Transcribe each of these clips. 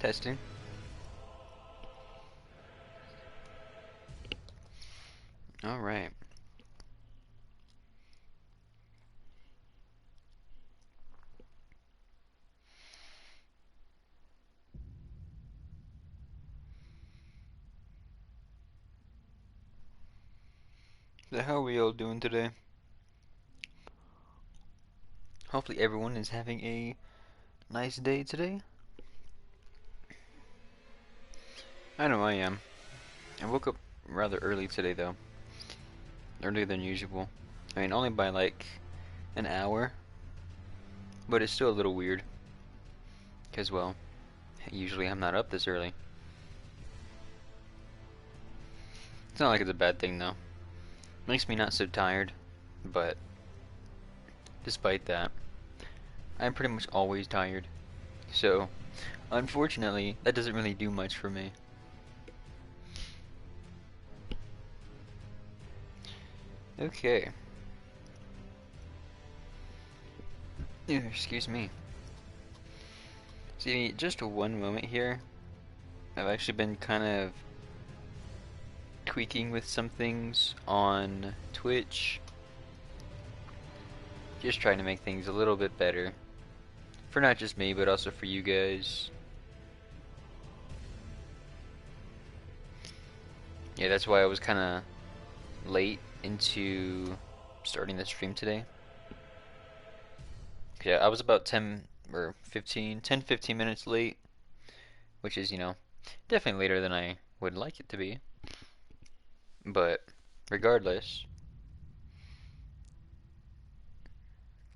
Testing. Alright. So how are we all doing today? Hopefully everyone is having a nice day today. I know I am. I woke up rather early today though. Earlier than usual. I mean only by like an hour. But it's still a little weird. Because well, usually I'm not up this early. It's not like it's a bad thing though. Makes me not so tired. But despite that, I'm pretty much always tired. So, unfortunately, that doesn't really do much for me. Okay. Excuse me. See, just one moment here. I've actually been kind of tweaking with some things on Twitch. Just trying to make things a little bit better. For not just me, but also for you guys. Yeah, that's why I was kind of late into starting the stream today. Yeah, I was about 10 or 15 minutes late, which is, definitely later than I would like it to be. But regardless,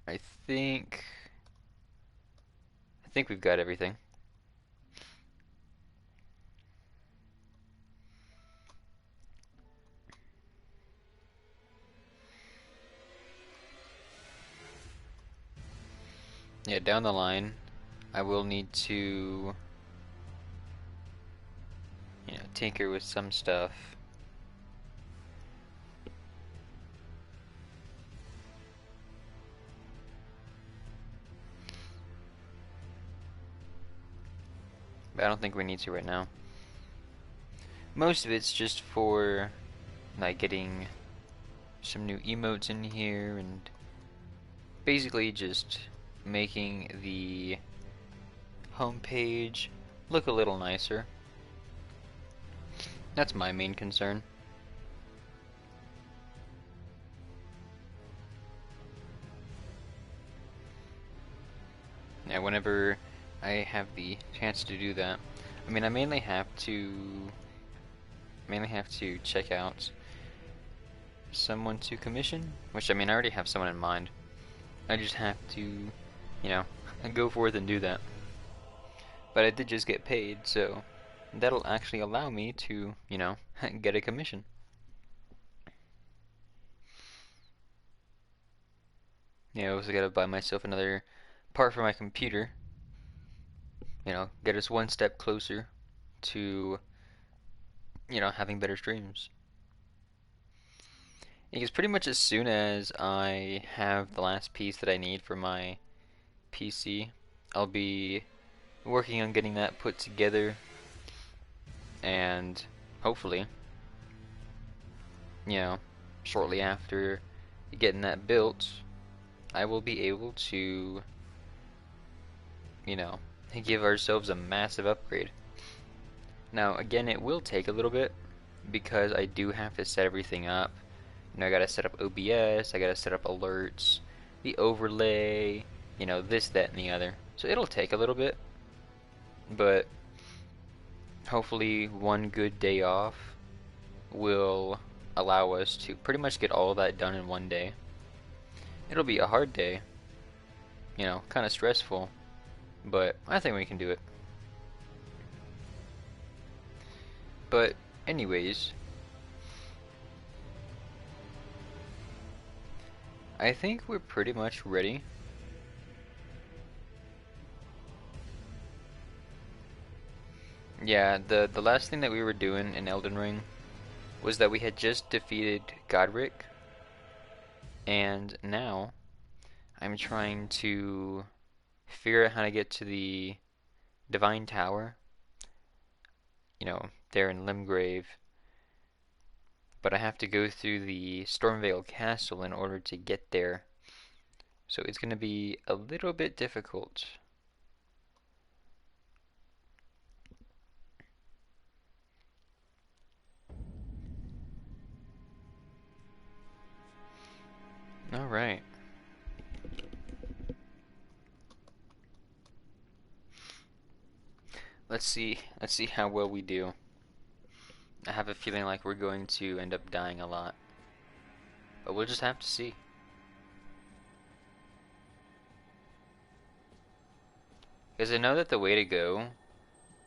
I think I think we've got everything. Yeah, down the line, I will need to, tinker with some stuff. But I don't think we need to right now. Most of it's just for, like, getting some new emotes in here and basically just making the homepage look a little nicer. That's my main concern. Yeah, whenever I have the chance to do that. I mean, I mainly have to check out someone to commission, which I mean, I already have someone in mind. I just have to, go forth and do that. But I did just get paid, so that'll actually allow me to, get a commission. I also gotta buy myself another part for my computer. Get us one step closer to, having better streams. Because pretty much as soon as I have the last piece that I need for my PC, I'll be working on getting that put together, and hopefully, shortly after getting that built, I will be able to, give ourselves a massive upgrade. Now, again, it will take a little bit because I do have to set everything up. I gotta set up OBS, I gotta set up alerts, the overlay, this, that, and the other. So it'll take a little bit, but hopefully one good day off will allow us to pretty much get all of that done in one day. It'll be a hard day, kind of stressful, but I think we can do it. But anyways, I think we're pretty much ready. Yeah, the last thing that we were doing in Elden Ring was that we had just defeated Godric, and now I'm trying to figure out how to get to the Divine Tower there in Limgrave. But I have to go through the Stormvale Castle in order to get there. So it's going to be a little bit difficult. Alright. Let's see how well we do. I have a feeling like we're going to end up dying a lot. But we'll just have to see. Because I know that the way to go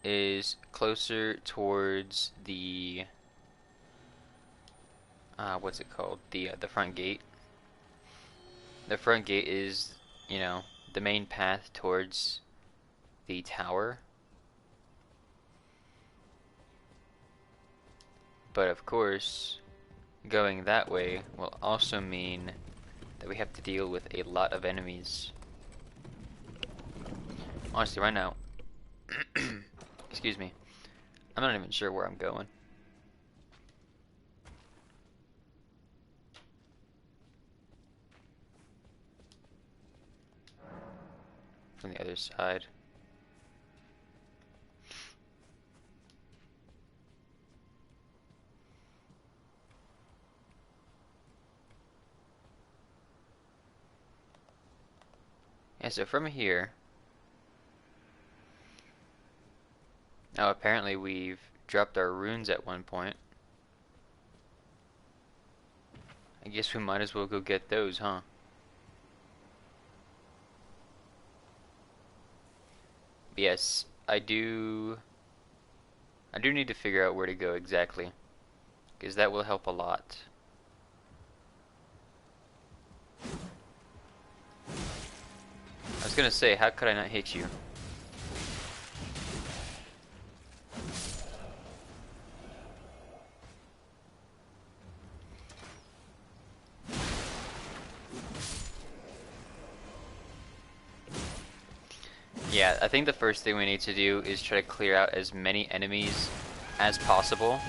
is closer towards the what's it called? The front gate. The front gate is, the main path towards the tower. But of course, going that way will also mean that we have to deal with a lot of enemies. Honestly, right now, excuse me, I'm not even sure where I'm going. From the other side. Yeah, so from here, now apparently we've dropped our runes at one point. I guess we might as well go get those, huh? But yes, I do need to figure out where to go exactly, because that will help a lot. I was gonna say, how could I not hit you? Yeah, I think the first thing we need to do is try to clear out as many enemies as possible.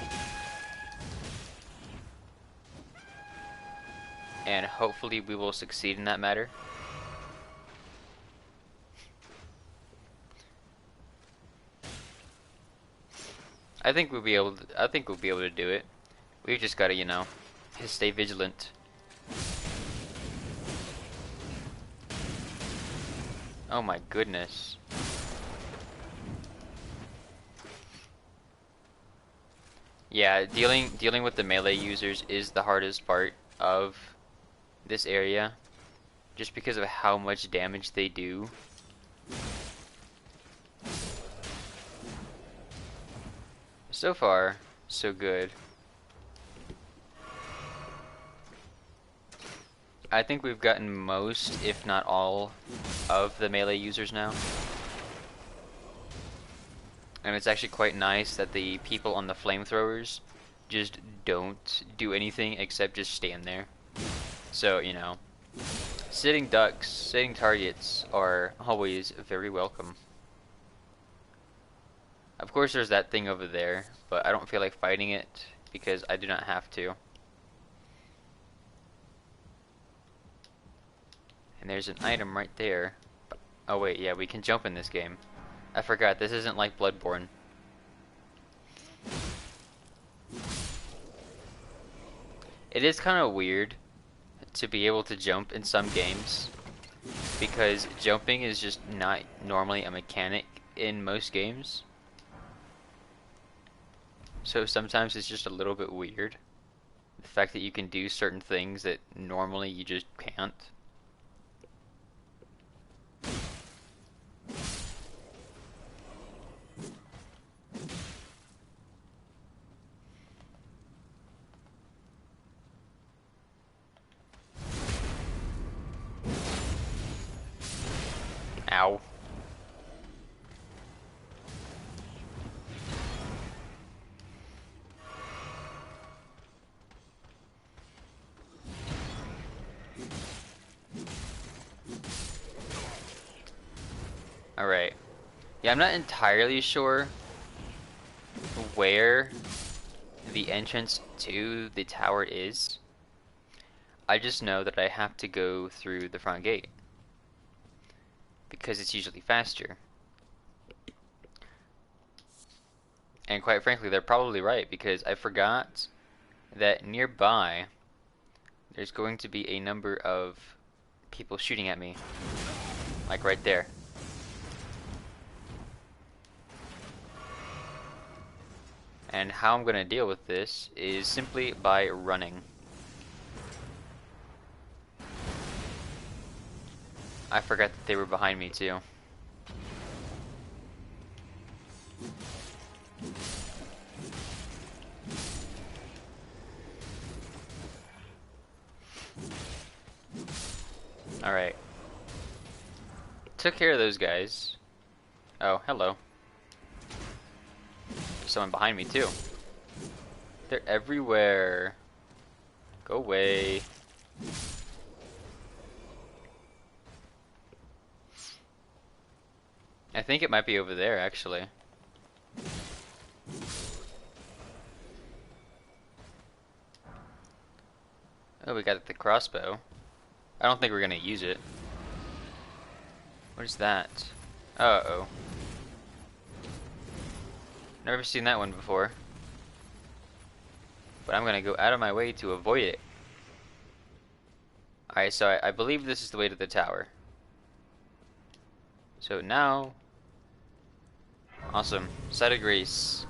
And hopefully we will succeed in that matter. I think we'll be able to do it. We've just gotta, just stay vigilant. Oh my goodness. Yeah, dealing with the melee users is the hardest part of this area, just because of how much damage they do. So far, so good. I think we've gotten most, if not all, of the melee users now. And it's actually quite nice that the people on the flamethrowers just don't do anything except just stand there. So, sitting ducks, sitting targets are always very welcome. Of course there's that thing over there, but I don't feel like fighting it because I do not have to. And there's an item right there. Oh wait, yeah, we can jump in this game. I forgot, this isn't like Bloodborne. It is kind of weird to be able to jump in some games, because jumping is just not normally a mechanic in most games. So sometimes it's just a little bit weird. The fact that you can do certain things that normally you just can't. Ow. Alright. Yeah, I'm not entirely sure where the entrance to the tower is. I just know that I have to go through the front gate because it's usually faster. And quite frankly, they're probably right, because I forgot that nearby there's going to be a number of people shooting at me. Like right there. And how I'm going to deal with this is simply by running. I forgot that they were behind me too. Alright. Took care of those guys. Oh, hello. There's someone behind me too. They're everywhere. Go away. I think it might be over there, actually. Oh, we got the crossbow. I don't think we're gonna use it. What is that? Uh-oh. Never seen that one before. But I'm gonna go out of my way to avoid it. Alright, so I believe this is the way to the tower. So now... Awesome. Site of grace.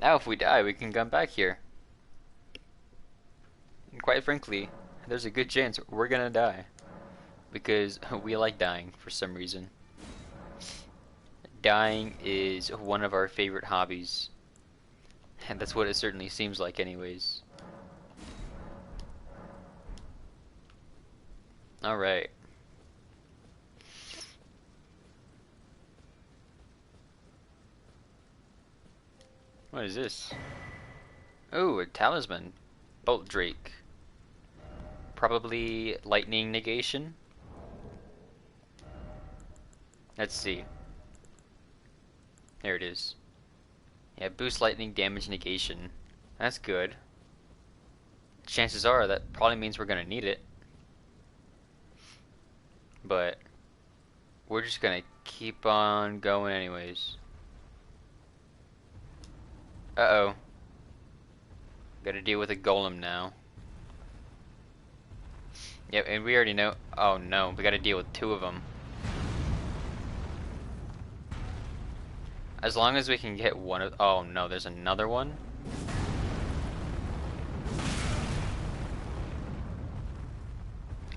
Now if we die, we can come back here. And quite frankly, there's a good chance we're gonna die. Because we like dying for some reason. Dying is one of our favorite hobbies. And that's what it certainly seems like anyways. Alright. What is this? Oh, a talisman. Bolt Drake. Probably lightning negation. Let's see. There it is. Yeah, boost lightning damage negation. That's good. Chances are that probably means we're gonna need it. But we're just gonna keep on going anyways. Uh-oh. Gotta deal with a golem now. Yep, and we already know. Oh no, we gotta deal with two of them. As long as we can get one of... Oh no, there's another one?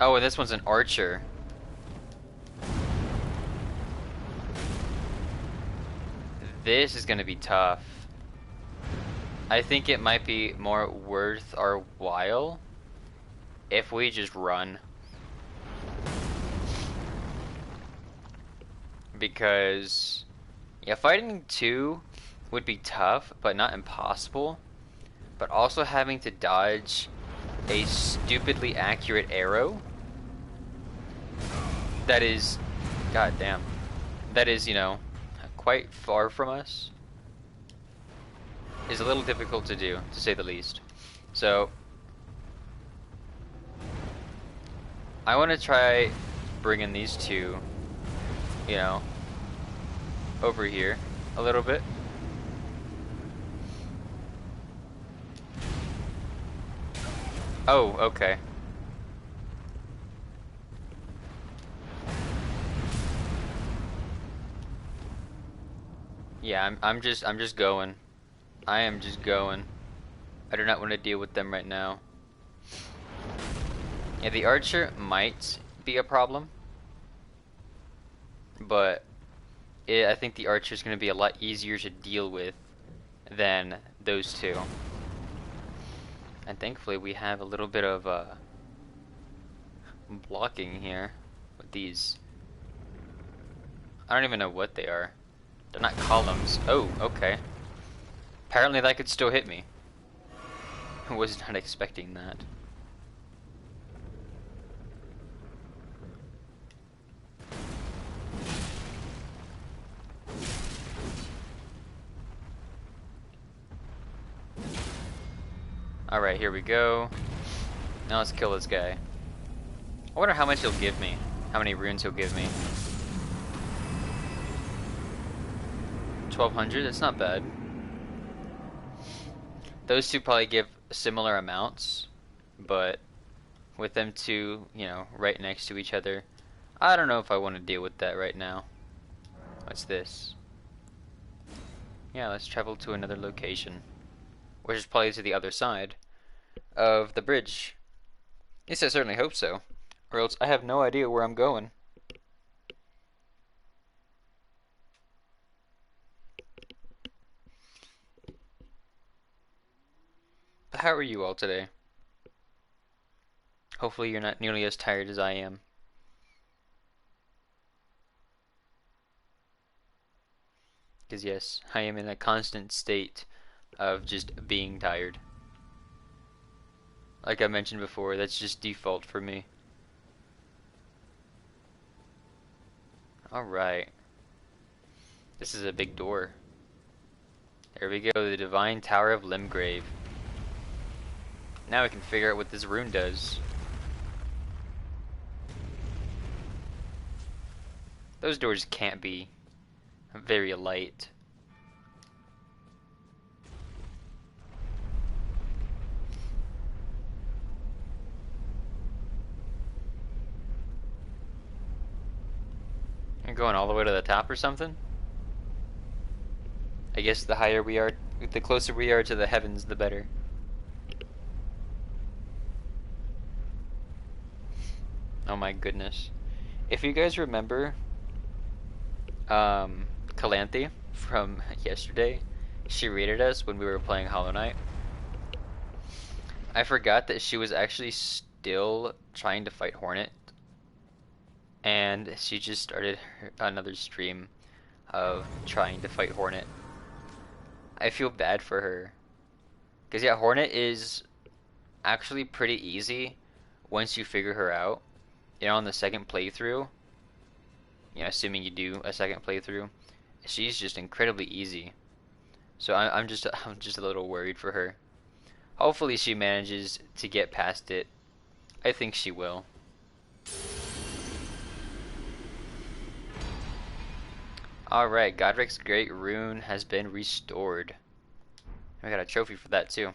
Oh, and this one's an archer. This is gonna be tough. I think it might be more worth our while if we just run. Because... yeah, fighting two would be tough, but not impossible. But also having to dodge a stupidly accurate arrow that is, god damn, that is, you know, quite far from us is a little difficult to do, to say the least. So I want to try bringing these two, you know, over here a little bit. Oh, okay. Yeah, I'm just going. I am just going. I do not want to deal with them right now. Yeah, the archer might be a problem, but I think the archer is going to be a lot easier to deal with than those two. And thankfully we have a little bit of blocking here with these. I don't even know what they are. They're not columns. Oh, okay. Apparently that could still hit me. I was not expecting that. Alright, here we go. Now let's kill this guy. I wonder how much he'll give me. How many runes he'll give me. 1200? That's not bad. Those two probably give similar amounts, but with them two, you know, right next to each other, I don't know if I want to deal with that right now. What's this? Yeah, let's travel to another location, which is probably to the other side of the bridge. At least I certainly hope so, or else I have no idea where I'm going. But how are you all today? Hopefully you're not nearly as tired as I am. Because yes, I am in a constant state of just being tired. Like I mentioned before, that's just default for me. Alright. This is a big door. There we go, the Divine Tower of Limgrave. Now we can figure out what this rune does. Those doors can't be very light. You're going all the way to the top or something? I guess the higher we are, the closer we are to the heavens, the better. Oh my goodness. If you guys remember, Calanthe from yesterday, she raided us when we were playing Hollow Knight. I forgot that she was actually still trying to fight Hornet, and she just started another stream of trying to fight Hornet. I feel bad for her, because yeah, Hornet is actually pretty easy once you figure her out. You know, on the second playthrough, you know, assuming you do a second playthrough, she's just incredibly easy. So I'm just a little worried for her. Hopefully she manages to get past it. I think she will. Alright, Godric's Great Rune has been restored. I got a trophy for that too.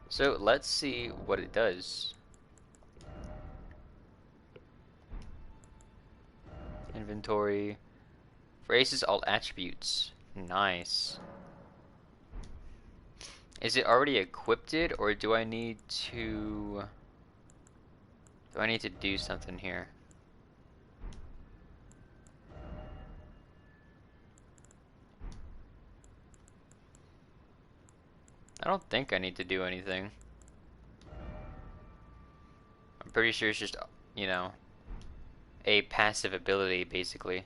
So let's see what it does. Inventory. Erases all attributes. Nice. Is it already equipped, or do I need to... do something here? I don't think I need to do anything. I'm pretty sure it's just, you know, a passive ability, basically.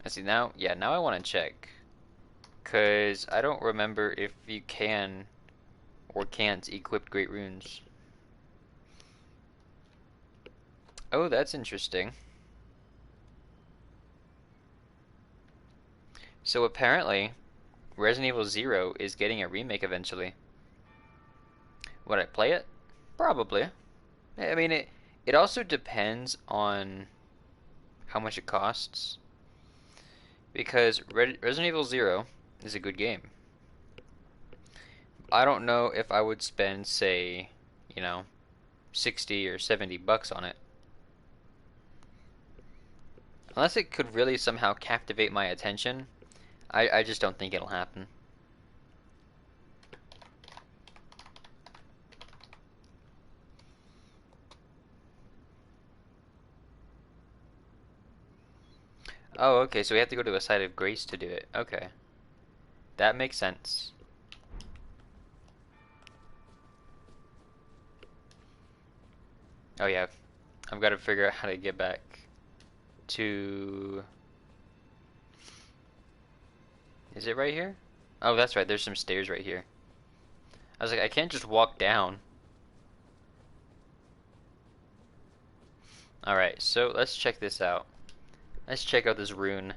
Let's see, now, yeah, now I want to check. Because I don't remember if you can or can't equip Great Runes. Oh, that's interesting. So apparently, Resident Evil 0 is getting a remake eventually. Would I play it? Probably. I mean, it also depends on how much it costs. Because Resident Evil 0 is a good game. I don't know if I would spend, say, you know, 60 or 70 bucks on it. Unless it could really somehow captivate my attention, I just don't think it'll happen. Oh, okay, so we have to go to a site of grace to do it. Okay. That makes sense. Oh yeah, I've got to figure out how to get back to... Is it right here? Oh, that's right, there's some stairs right here. I was like, I can't just walk down. Alright, so let's check this out. Let's check out this rune.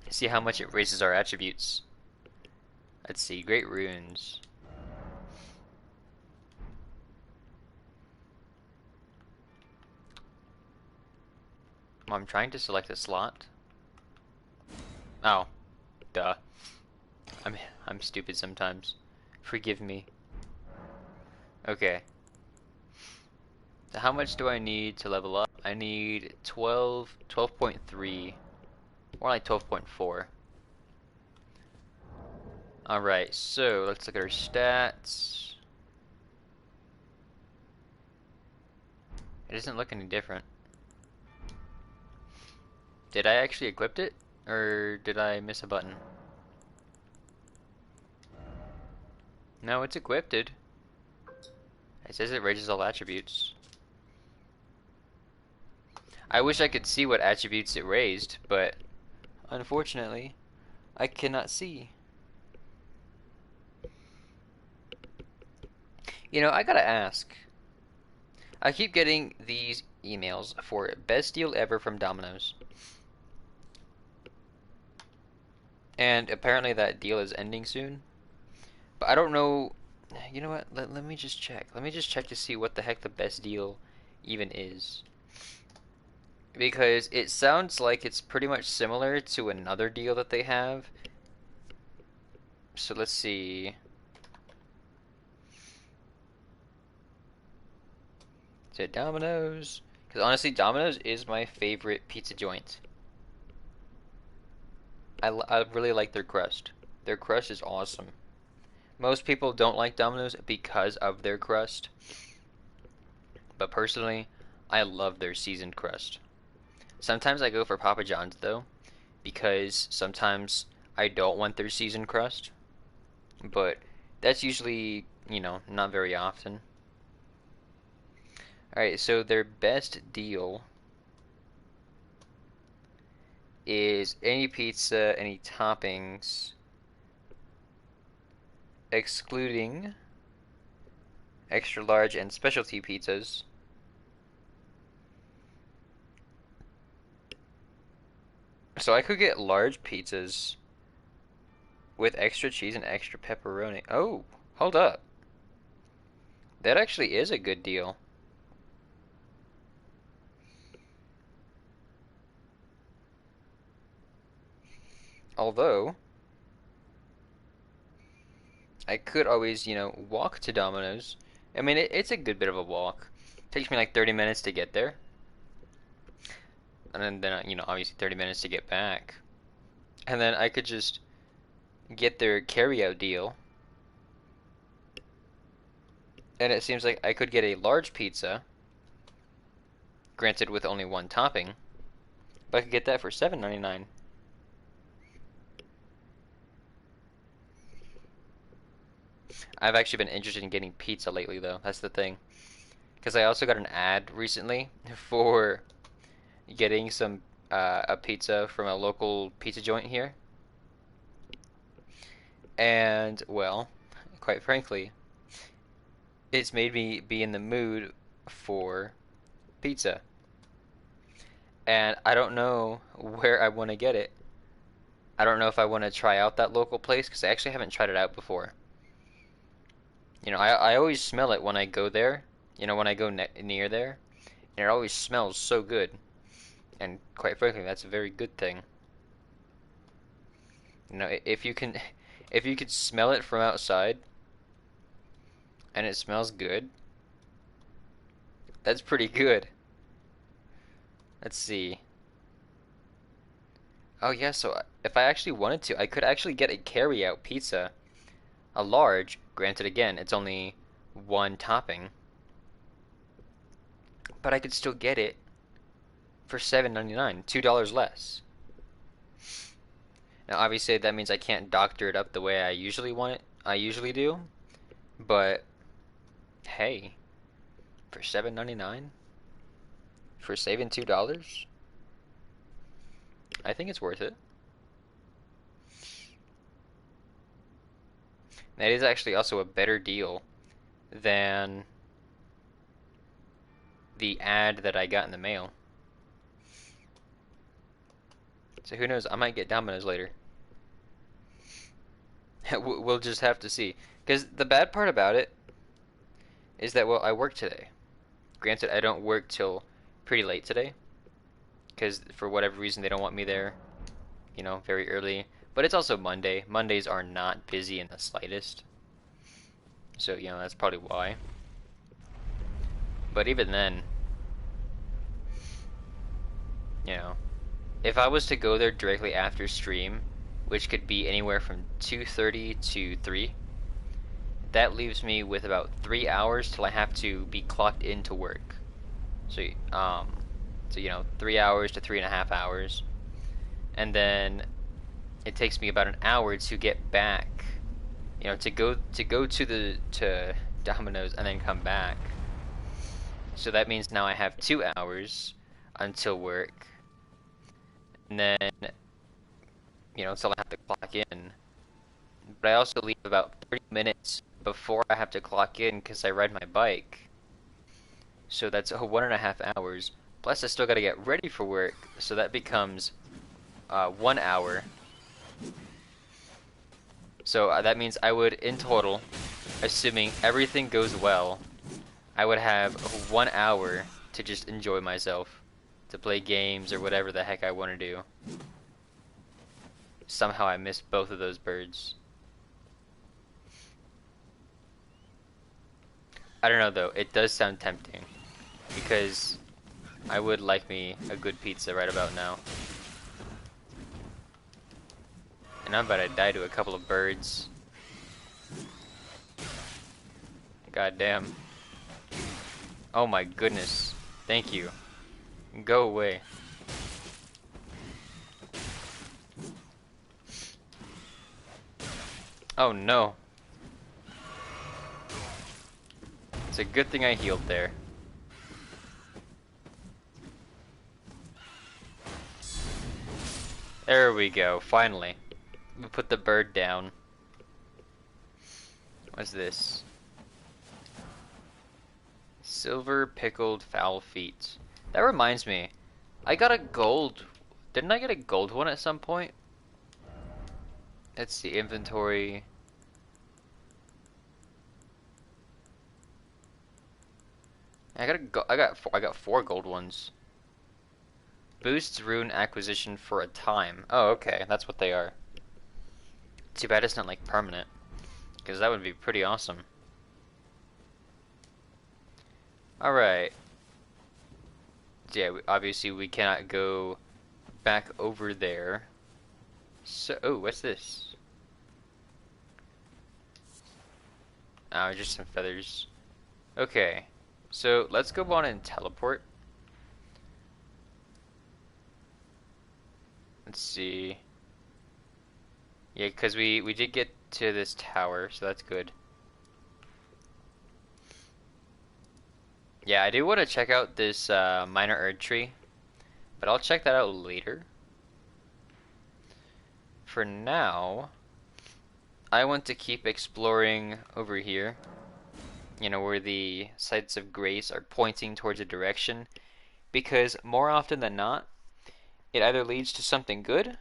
See how much it raises our attributes. Let's see, Great Runes. I'm trying to select a slot. Oh, duh. I'm I'm stupid sometimes. Forgive me. Okay. So how much do I need to level up? I need 12.3, more like 12.4. Alright, so let's look at our stats. It doesn't look any different. Did I actually equip it? Or did I miss a button? No, it's equipped. It says it raises all attributes. I wish I could see what attributes it raised, but unfortunately, I cannot see. You know, I gotta ask. I keep getting these emails for best deal ever from Domino's. And apparently that deal is ending soon. But I don't know. You know what? Let me just check. Let me just check to see what the heck the best deal even is. Because it sounds like it's pretty much similar to another deal that they have. So let's see. Is it Domino's? Because honestly, Domino's is my favorite pizza joint. I really like their crust. Their crust is awesome. Most people don't like Domino's because of their crust. But personally, I love their seasoned crust. Sometimes I go for Papa John's though, because sometimes I don't want their seasoned crust. But that's usually, you know, not very often. Alright, so their best deal is any pizza, any toppings, excluding extra large and specialty pizzas. So I could get large pizzas with extra cheese and extra pepperoni. Oh, hold up. That actually is a good deal. Although, I could always, you know, walk to Domino's. I mean, it's a good bit of a walk. It takes me like 30 minutes to get there. And then, you know, obviously 30 minutes to get back. And then I could just get their carryout deal. And it seems like I could get a large pizza, granted with only one topping, but I could get that for $7.99. I've actually been interested in getting pizza lately, though. That's the thing. Because I also got an ad recently for getting some a pizza from a local pizza joint here. And, well, quite frankly, it's made me be in the mood for pizza. And I don't know where I want to get it. I don't know if I want to try out that local place because I actually haven't tried it out before. You know, I always smell it when I go there. You know, when I go near there, and it always smells so good. And quite frankly, that's a very good thing. You know, if you can, if you could smell it from outside, and it smells good, that's pretty good. Let's see. Oh yeah, so if I actually wanted to, I could actually get a carry-out pizza, a large. Granted, again, it's only one topping, but I could still get it for $7.99, $2 less. Now, obviously, that means I can't doctor it up the way I usually want it. I usually do, but hey, for $7.99, for saving $2, I think it's worth it. That is actually also a better deal than the ad that I got in the mail. So who knows, I might get Domino's later. We'll just have to see. Because the bad part about it is that, well, I work today. Granted, I don't work till pretty late today, because for whatever reason they don't want me there, very early. But it's also Monday. Mondays are not busy in the slightest. So, that's probably why. But even then, you know, if I was to go there directly after stream, which could be anywhere from 2:30 to 3, that leaves me with about 3 hours till I have to be clocked into work. So, 3 hours to 3.5 hours. And then it takes me about an hour to get back, to go to Domino's and then come back. So that means now I have 2 hours until work, and then until I have to clock in. But I also leave about 30 minutes before I have to clock in because I ride my bike. So that's 1.5 hours. Plus I still got to get ready for work, so that becomes 1 hour. So that means I would, in total, assuming everything goes well, I would have 1 hour to just enjoy myself, to play games or whatever the heck I want to do. Somehow I missed both of those birds. I don't know though, it does sound tempting, because I would like me a good pizza right about now. And I'm about to die to a couple of birds. God damn. Oh my goodness. Thank you. Go away. Oh no. It's a good thing I healed there. There we go, finally. We put the bird down. What's this? Silver pickled fowl feet. That reminds me, I got a gold. Didn't I get a gold one at some point? Let's see, inventory. I got 4 gold ones. Boosts rune acquisition for a time. Oh, okay, that's what they are. Too bad it's not like permanent, because that would be pretty awesome. Alright. Yeah, obviously we cannot go back over there. So, oh, what's this? Oh, just some feathers. Okay, so let's go on and teleport. Let's see. Yeah, because we did get to this tower, so that's good. Yeah, I do want to check out this minor Erd tree, but I'll check that out later. For now, I want to keep exploring over here, where the sites of grace are pointing towards a direction, because more often than not, it either leads to something good,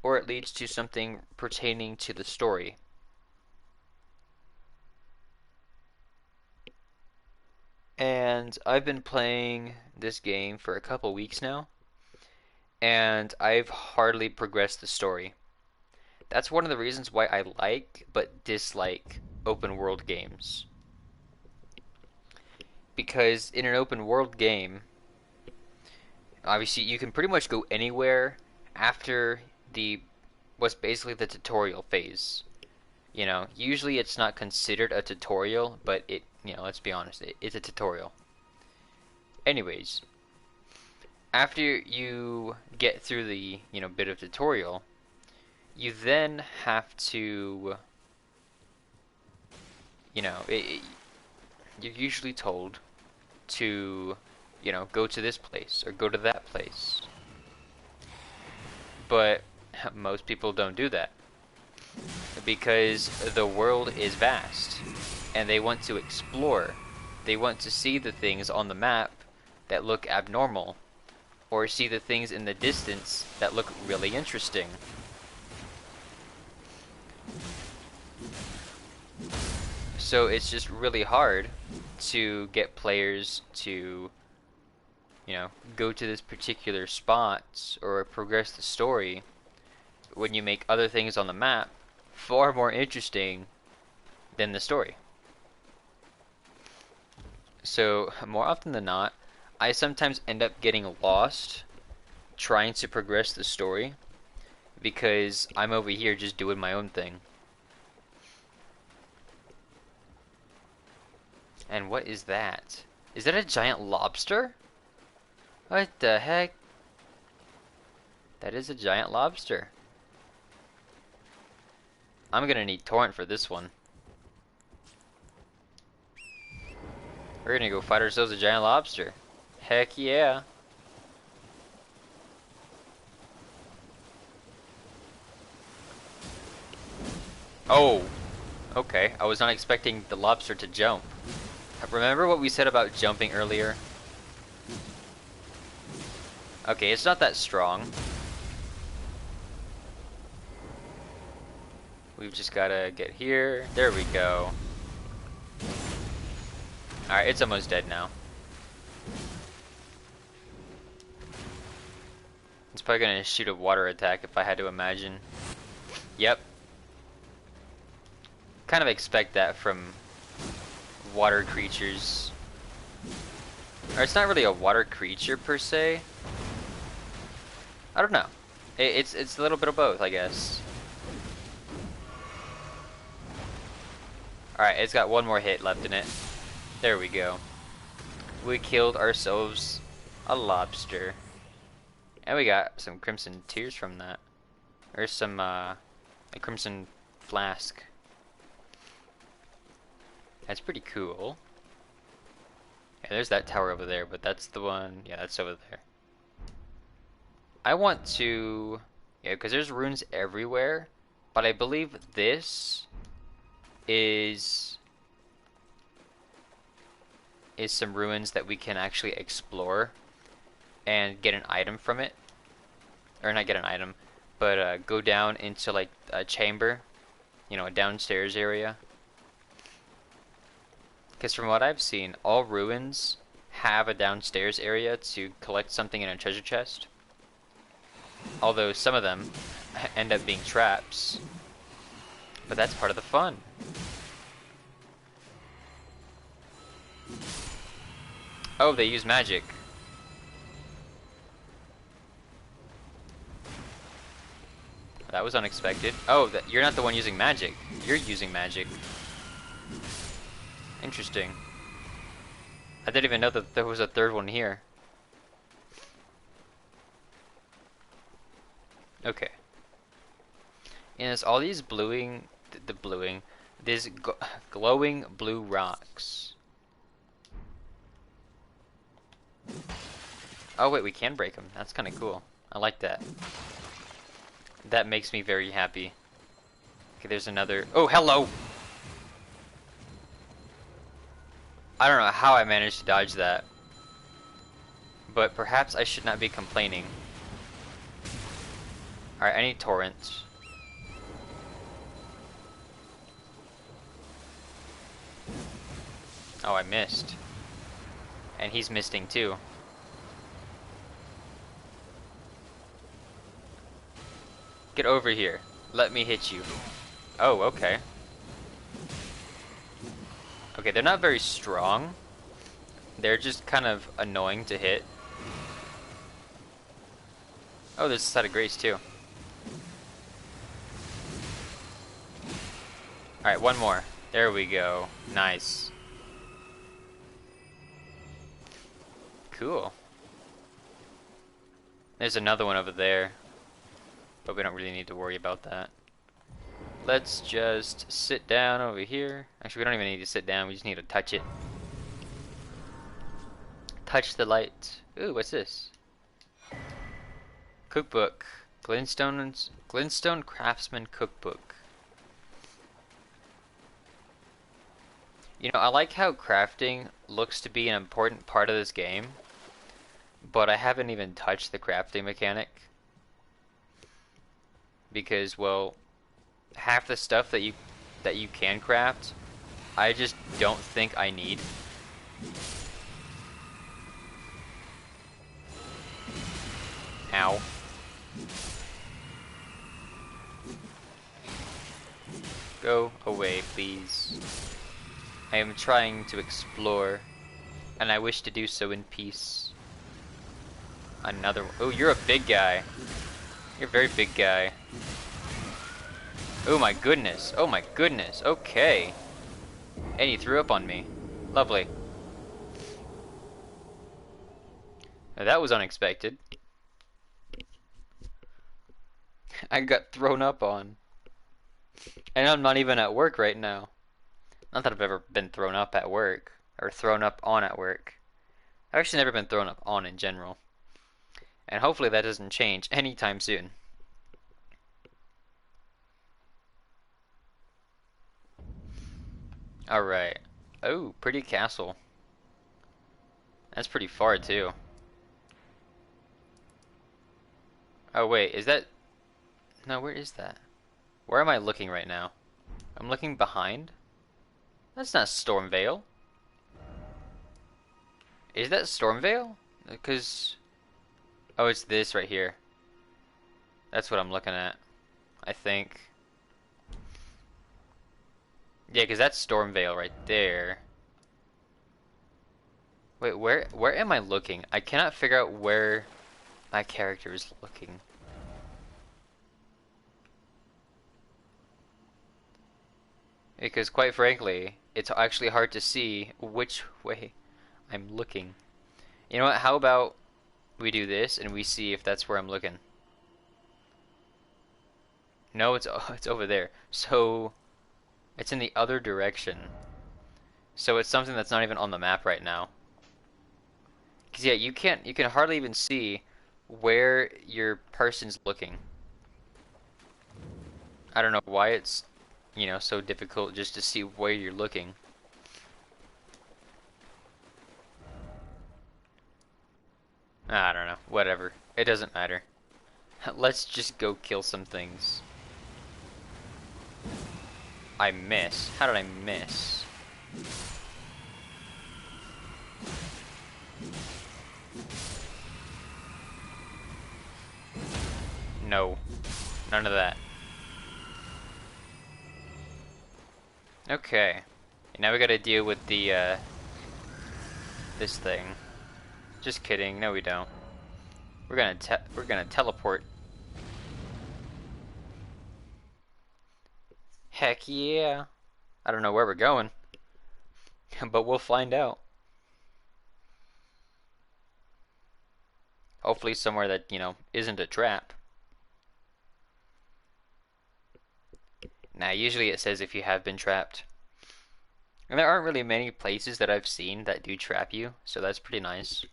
or it leads to something pertaining to the story. And I've been playing this game for a couple weeks now, and I've hardly progressed the story. That's one of the reasons why I like but dislike open world games. Because in an open world game, obviously you can pretty much go anywhere after what's basically the tutorial phase. Usually it's not considered a tutorial, but let's be honest, it's a tutorial. Anyways, after you get through the, bit of tutorial, you then have to, you're usually told to, go to this place or go to that place. But most people don't do that, because the world is vast and they want to explore. They want to see the things on the map that look abnormal, or see the things in the distance that look really interesting. So it's just really hard to get players to, go to this particular spot or progress the story when you make other things on the map far more interesting than the story. So more often than not, I sometimes end up getting lost trying to progress the story because I'm over here just doing my own thing. And what is that? Is that a giant lobster? What the heck? That is a giant lobster. I'm gonna need torrent for this one. We're gonna go fight ourselves a giant lobster. Heck yeah. Oh, okay. I was not expecting the lobster to jump. Remember what we said about jumping earlier? Okay, it's not that strong. We've just gotta get here. There we go. Alright, it's almost dead now. It's probably gonna shoot a water attack if I had to imagine. Yep. Kind of expect that from water creatures. Or it's not really a water creature per se. I don't know. It's a little bit of both, I guess. Alright, it's got one more hit left in it. There we go. We killed ourselves a lobster. And we got some crimson tears from that. Or some, a crimson flask. That's pretty cool. Yeah, there's that tower over there, but that's the one, yeah, that's over there. I want to, yeah, because there's runes everywhere, but I believe this is some ruins that we can actually explore and get an item from it. Or not get an item, but go down into like a chamber, a downstairs area. Because from what I've seen, all ruins have a downstairs area to collect something in a treasure chest. Although some of them end up being traps. But that's part of the fun. Oh, they use magic. That was unexpected. Oh, you're not the one using magic. You're using magic. Interesting. I didn't even know that there was a third one here. Okay. And there's all these these glowing blue rocks. Oh wait, we can break them. That's kind of cool. I like that. That makes me very happy. Okay, there's another. Oh, hello! I don't know how I managed to dodge that. But perhaps I should not be complaining. Alright, I need torrents. Oh, I missed. And he's misting too. Get over here. Let me hit you. Oh, okay. Okay, they're not very strong. They're just kind of annoying to hit. Oh, there's a side of grace too. Alright, one more. There we go. Nice. Cool. There's another one over there. But we don't really need to worry about that. Let's just sit down over here. Actually, we don't even need to sit down. We just need to touch it. Touch the light. Ooh, what's this? Cookbook. Glintstone Craftsman Cookbook. I like how crafting looks to be an important part of this game, but I haven't even touched the crafting mechanic. Because, well, half the stuff that you can craft I just don't think I need. Ow. Go away, please. I am trying to explore, and I wish to do so in peace. Another. Oh, you're a big guy. You're a very big guy. Oh my goodness. Oh my goodness. Okay. And he threw up on me. Lovely. Now that was unexpected. I got thrown up on. And I'm not even at work right now. Not that I've ever been thrown up at work. Or thrown up on at work. I've actually never been thrown up on in general. And hopefully that doesn't change anytime soon. Alright. Oh, pretty castle. That's pretty far too. Oh wait, is that... No, where is that? Where am I looking right now? I'm looking behind? That's not Stormvale. Is that Stormvale? Because... Oh, it's this right here. That's what I'm looking at. I think. Yeah, because that's Stormvale right there. Wait, where am I looking? I cannot figure out where my character is looking. Because quite frankly, it's actually hard to see which way I'm looking. You know what, how about we do this and we see if that's where I'm looking. No, it's over there. So it's in the other direction. So it's something that's not even on the map right now. Cause yeah, you can hardly even see where your person's looking. I don't know why it's, you know, so difficult just to see where you're looking. I don't know. Whatever. It doesn't matter. Let's just go kill some things. I miss. How did I miss? No. None of that. Okay. Now we gotta deal with the, this thing. Just kidding. No, we don't. We're gonna teleport. Heck yeah. I don't know where we're going, but we'll find out. Hopefully somewhere that, you know, isn't a trap. Now, usually it says if you have been trapped. And there aren't really many places that I've seen that do trap you, so that's pretty nice.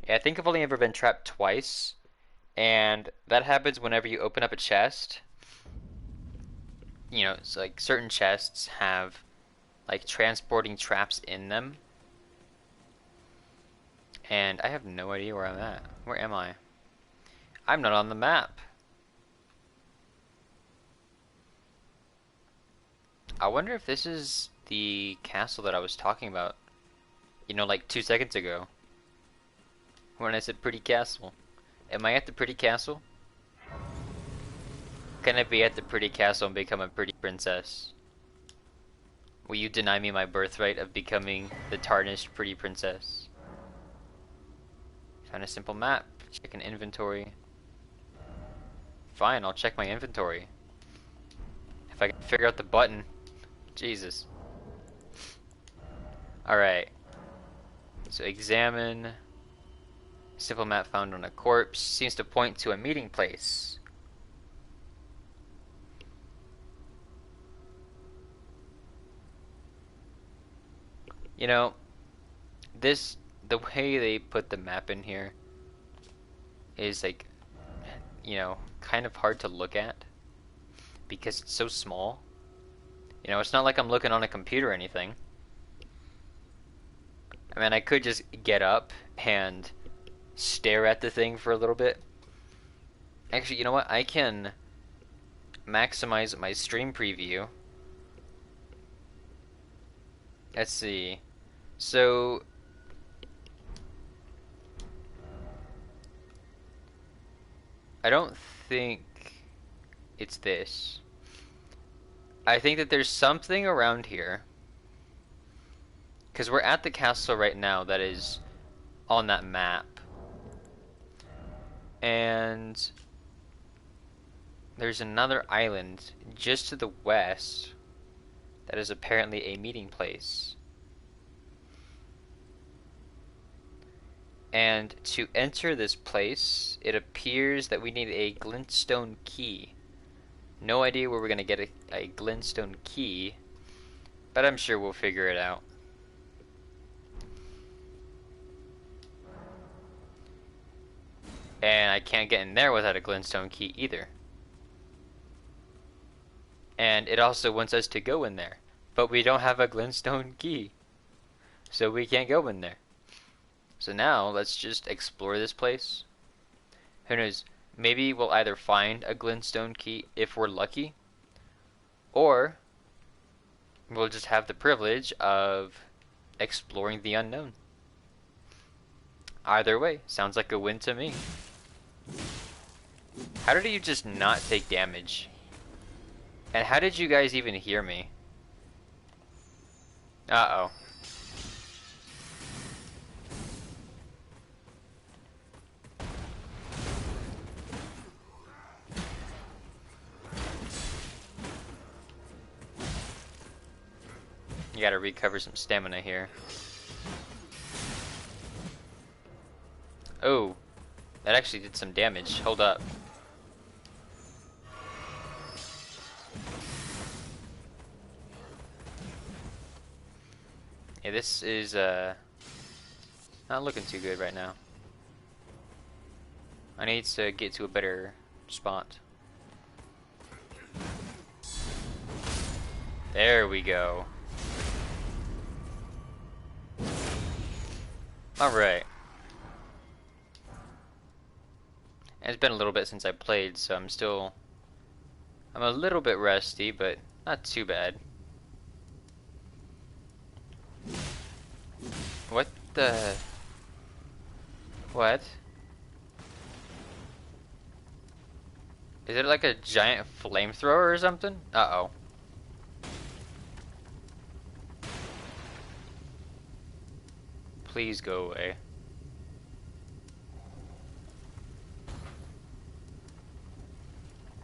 Yeah, I think I've only ever been trapped twice, and that happens whenever you open up a chest. You know, it's like certain chests have like transporting traps in them. And I have no idea where I'm at. Where am I? I'm not on the map. I wonder if this is the castle that I was talking about, you know, like 2 seconds ago. When I said pretty castle. Am I at the pretty castle? Can I be at the pretty castle and become a pretty princess? Will you deny me my birthright of becoming the tarnished pretty princess? Find a simple map. Check an inventory. Fine, I'll check my inventory. If I can figure out the button. Jesus. Alright. So examine. Simple map found on a corpse. Seems to point to a meeting place. You know, the way they put the map in here is like, you know, kind of hard to look at because it's so small. You know, it's not like I'm looking on a computer or anything. I mean, I could just get up and stare at the thing for a little bit. Actually, you know what? I can maximize my stream preview. Let's see. So I don't think it's this. I think that there's something around here. Because we're at the castle right now that is on that map. And there's another island just to the west that is apparently a meeting place. And to enter this place, it appears that we need a glintstone key. No idea where we're going to get a glintstone key, but I'm sure we'll figure it out. And I can't get in there without a glintstone key either. And it also wants us to go in there, but we don't have a glintstone key, so we can't go in there. So now, let's just explore this place. Who knows, maybe we'll either find a glintstone key if we're lucky, or we'll just have the privilege of exploring the unknown. Either way, sounds like a win to me. How did you just not take damage? And how did you guys even hear me? Uh-oh. You gotta recover some stamina here. Oh, that actually did some damage. Hold up. Yeah, this is not looking too good right now. I need to get to a better spot. There we go. Alright. It's been a little bit since I played, so I'm a little bit rusty, but not too bad. What the... What? Is it like a giant flamethrower or something? Uh-oh. Please go away.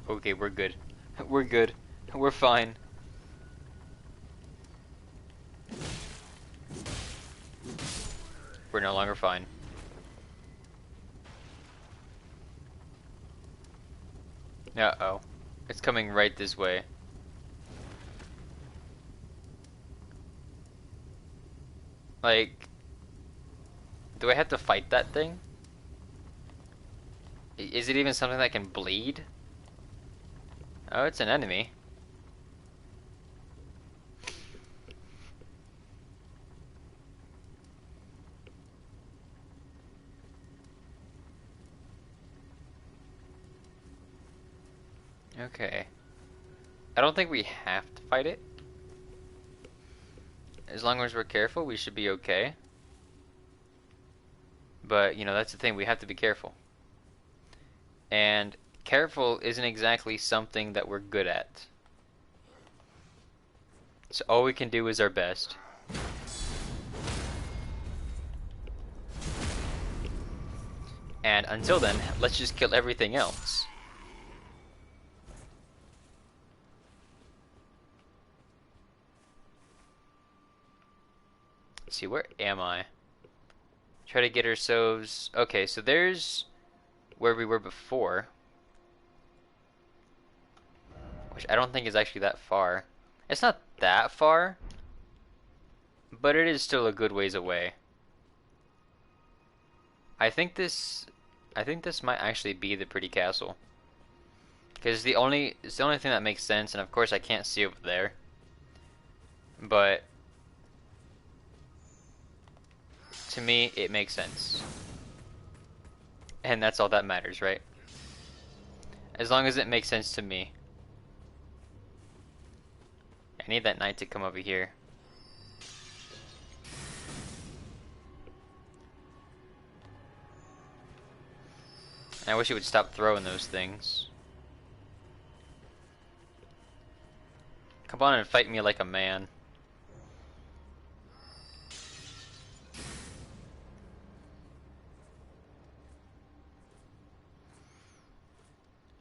Okay, we're good. We're good. We're fine. We're no longer fine. Uh-oh. It's coming right this way. Like... Do I have to fight that thing? Is it even something that can bleed? Oh, it's an enemy. Okay. I don't think we have to fight it. As long as we're careful, we should be okay. But, you know, that's the thing, we have to be careful. And careful isn't exactly something that we're good at. So all we can do is our best. And until then, let's just kill everything else. Let's see, where am I? Try to get ourselves... Okay, so there's where we were before. Which I don't think is actually that far. It's not that far, but it is still a good ways away. I think this might actually be the pretty castle. Because it's the only thing that makes sense, and of course I can't see over there. But to me, it makes sense. And that's all that matters, right? As long as it makes sense to me. I need that knight to come over here. I wish he would stop throwing those things. Come on and fight me like a man.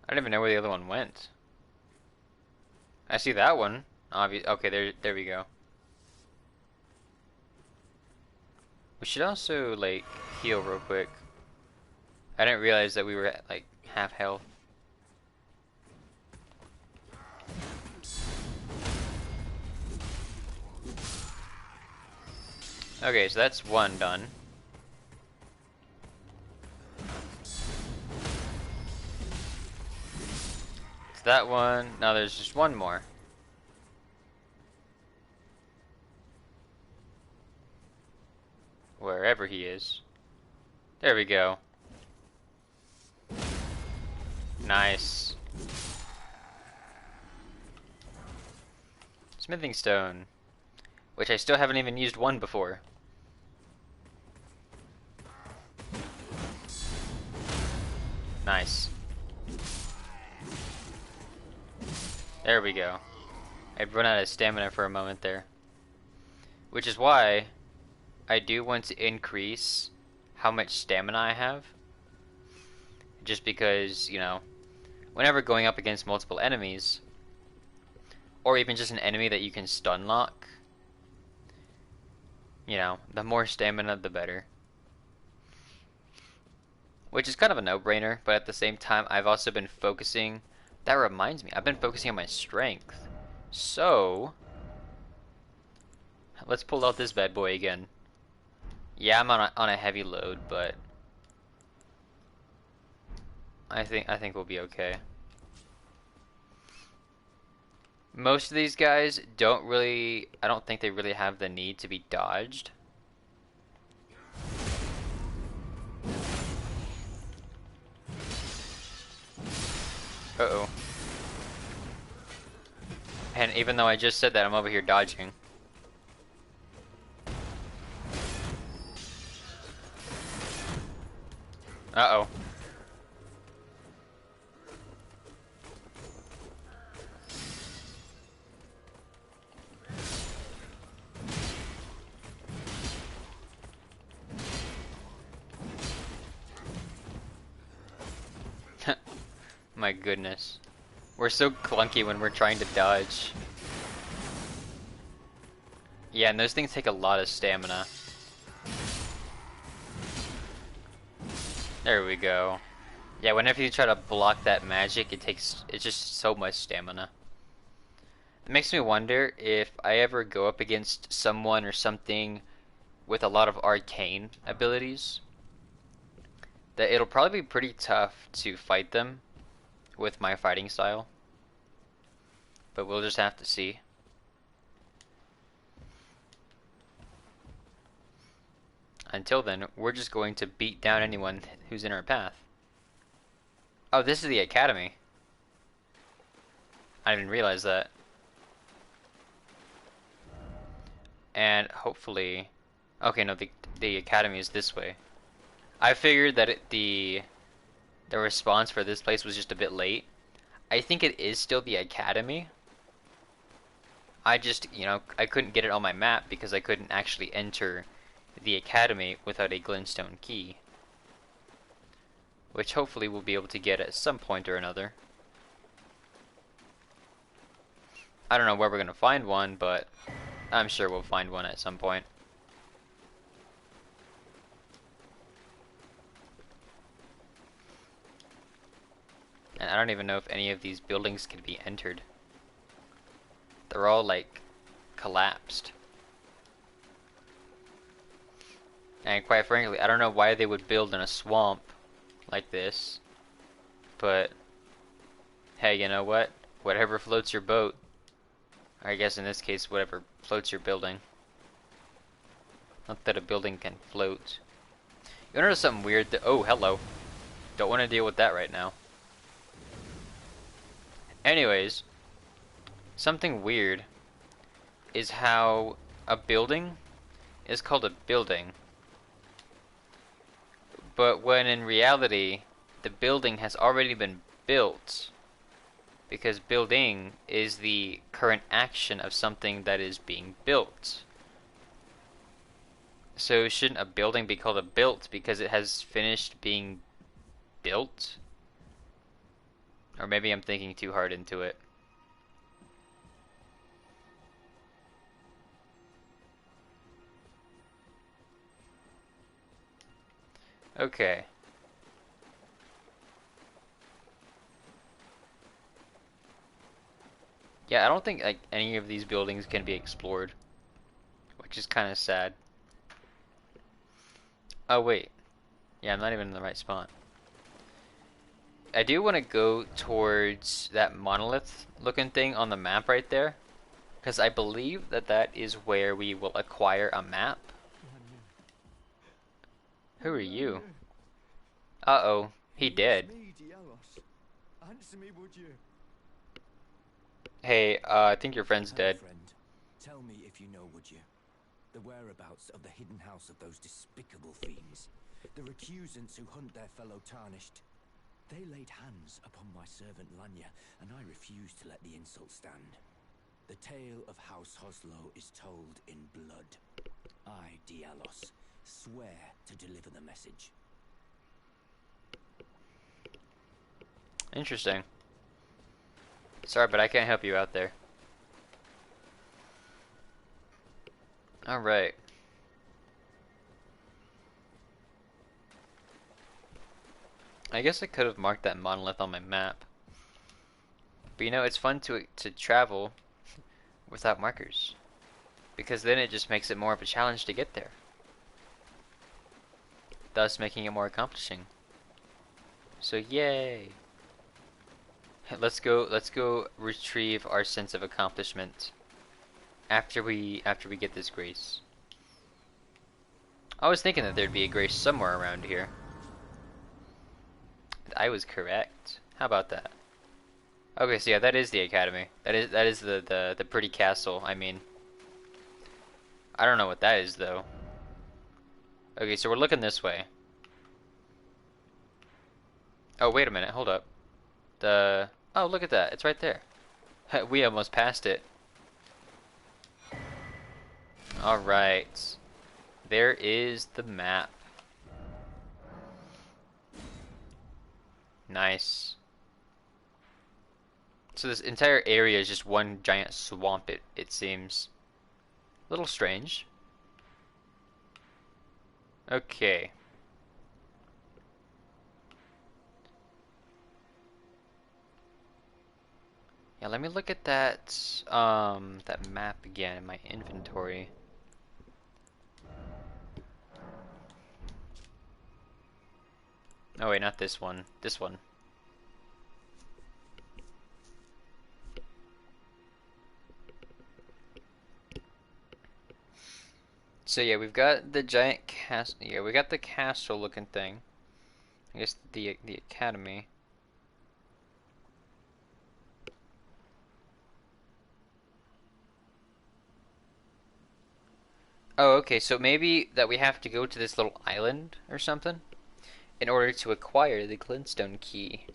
I don't even know where the other one went. I see that one. Okay, there we go. We should also, like, heal real quick. I didn't realize that we were at, like, half health. Okay, so that's one done. It's that one. Now there's just one more. Wherever he is. There we go. Nice. Smithing stone. Which I still haven't even used one before. Nice. There we go. I'd run out of stamina for a moment there. Which is why I do want to increase how much stamina I have. Just because, you know, whenever going up against multiple enemies, or even just an enemy that you can stun lock, you know, the more stamina the better. Which is kind of a no-brainer, but at the same time, I've also been focusing. That reminds me, I've been focusing on my strength. So, let's pull out this bad boy again. Yeah, I'm on a heavy load, but I think we'll be okay. Most of these guys don't really, I don't think they really have the need to be dodged. Uh-oh. And even though I just said that, I'm over here dodging. Uh-oh. My goodness. We're so clunky when we're trying to dodge. Yeah, and those things take a lot of stamina. There we go. Yeah, whenever you try to block that magic, it's just so much stamina. It makes me wonder if I ever go up against someone or something with a lot of arcane abilities, that it'll probably be pretty tough to fight them with my fighting style. But we'll just have to see. Until then, we're just going to beat down anyone who's in our path. Oh, this is the academy. I didn't realize that. And hopefully, okay, no, the academy is this way. I figured that the response for this place was just a bit late. I think it is still the academy. I just, you know, I couldn't get it on my map because I couldn't actually enter the academy without a glintstone key, which hopefully we'll be able to get at some point or another. I don't know where we're gonna find one, but I'm sure we'll find one at some point. And I don't even know if any of these buildings can be entered. They're all, like, collapsed. And quite frankly, I don't know why they would build in a swamp like this. But, hey, you know what? Whatever floats your boat. Or I guess in this case, whatever floats your building. Not that a building can float. You notice something weird? Oh, hello. Don't want to deal with that right now. Anyways, something weird is how a building is called a building, but when in reality the building has already been built, because building is the current action of something that is being built. So shouldn't a building be called a built because it has finished being built? Or maybe I'm thinking too hard into it. Okay. Yeah, I don't think like any of these buildings can be explored, which is kind of sad. Oh wait. Yeah, I'm not even in the right spot. I do want to go towards that monolith looking thing on the map right there, because I believe that that is where we will acquire a map. Who are you? Uh-oh, he dead. Hey, I think your friend's dead. Friend, tell me if you know, would you? The whereabouts of the hidden house of those despicable fiends. The recusants who hunt their fellow tarnished. They laid hands upon my servant Lanya, and I refused to let the insult stand. The tale of House Hoslow is told in blood. I, Dialos, swear to deliver the message. Interesting. Sorry, but I can't help you out there. Alright. I guess I could have marked that monolith on my map. But you know, it's fun to travel without markers, because then it just makes it more of a challenge to get there, thus making it more accomplishing. So yay! Let's go retrieve our sense of accomplishment after we get this grace. I was thinking that there'd be a grace somewhere around here. I was correct. How about that? Okay, so yeah, that is the academy. That is the pretty castle. I mean, I don't know what that is though. Okay, so we're looking this way. Oh, wait a minute. Hold up. Oh, look at that. It's right there. We almost passed it. Alright. There is the map. Nice. So this entire area is just one giant swamp, it seems. A little strange. Okay. Yeah, let me look at that map again in my inventory. Oh wait, not this one. This one. So yeah, we've got the giant castle. Yeah, we got the castle-looking thing. I guess the academy. Oh, okay. So maybe that we have to go to this little island or something in order to acquire the glintstone key.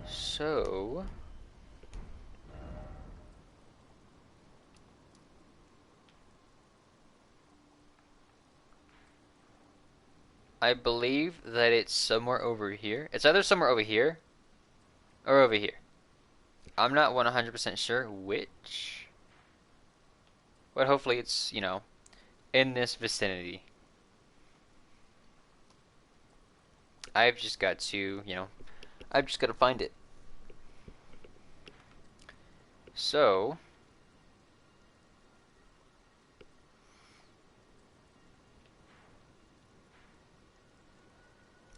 So I believe that it's somewhere over here. It's either somewhere over here or over here. I'm not 100% sure which, but hopefully it's, you know, in this vicinity. I've just got to, you know, I've just got to find it. So,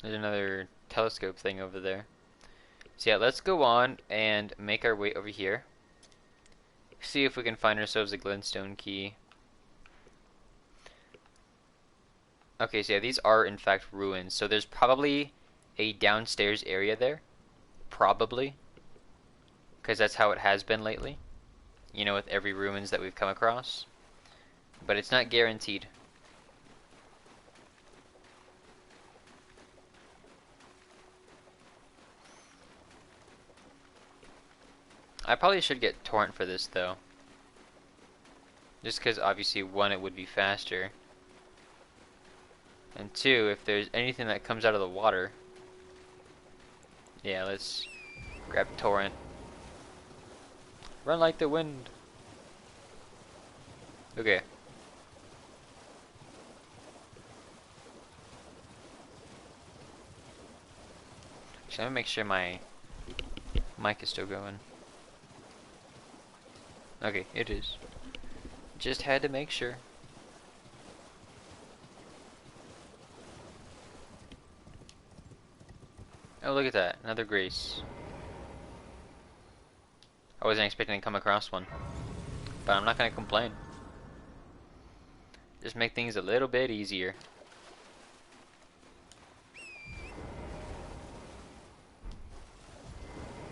there's another telescope thing over there. So yeah, let's go on and make our way over here. See if we can find ourselves a glintstone key. Okay, so yeah, these are in fact ruins. So there's probably a downstairs area there. Probably. because that's how it has been lately. You know, with every ruins that we've come across. But it's not guaranteed. I probably should get Torrent for this though. Just because obviously one, it would be faster. And two, if there's anything that comes out of the water. Yeah, let's grab Torrent. Run like the wind. Okay. Actually, let me make sure my mic is still going. Okay, it is. Just had to make sure. Oh, look at that. Another Grace. I wasn't expecting to come across one. But I'm not going to complain. Just make things a little bit easier.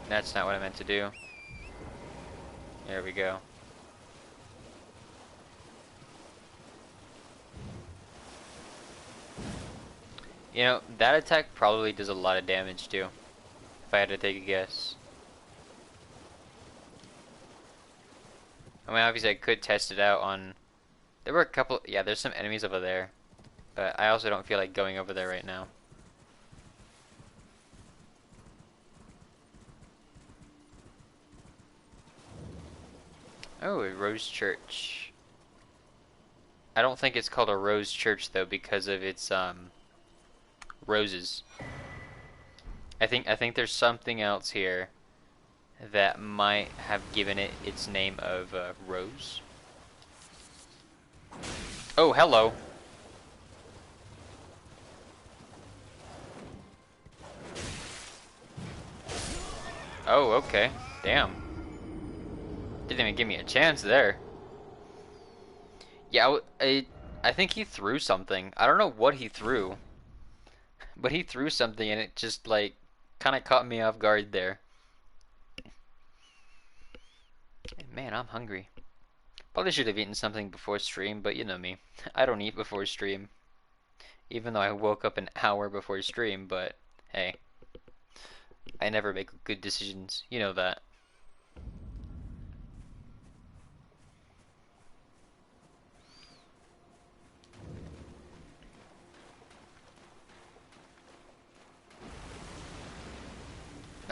That's not what I meant to do. There we go. You know, that attack probably does a lot of damage too. If I had to take a guess. I mean, obviously I could test it out on... There were a couple... Yeah, there's some enemies over there. But I also don't feel like going over there right now. Oh, a Rose Church. I don't think it's called a Rose Church though because of its roses. I think there's something else here that might have given it its name of Rose. Oh, hello. Oh, okay. Damn. Didn't even give me a chance there. Yeah, I think he threw something. I don't know what he threw. But he threw something and it just, like, kind of caught me off guard there. Man, I'm hungry. Probably should have eaten something before stream, but you know me. I don't eat before stream. Even though I woke up an hour before stream, but hey. I never make good decisions. You know that.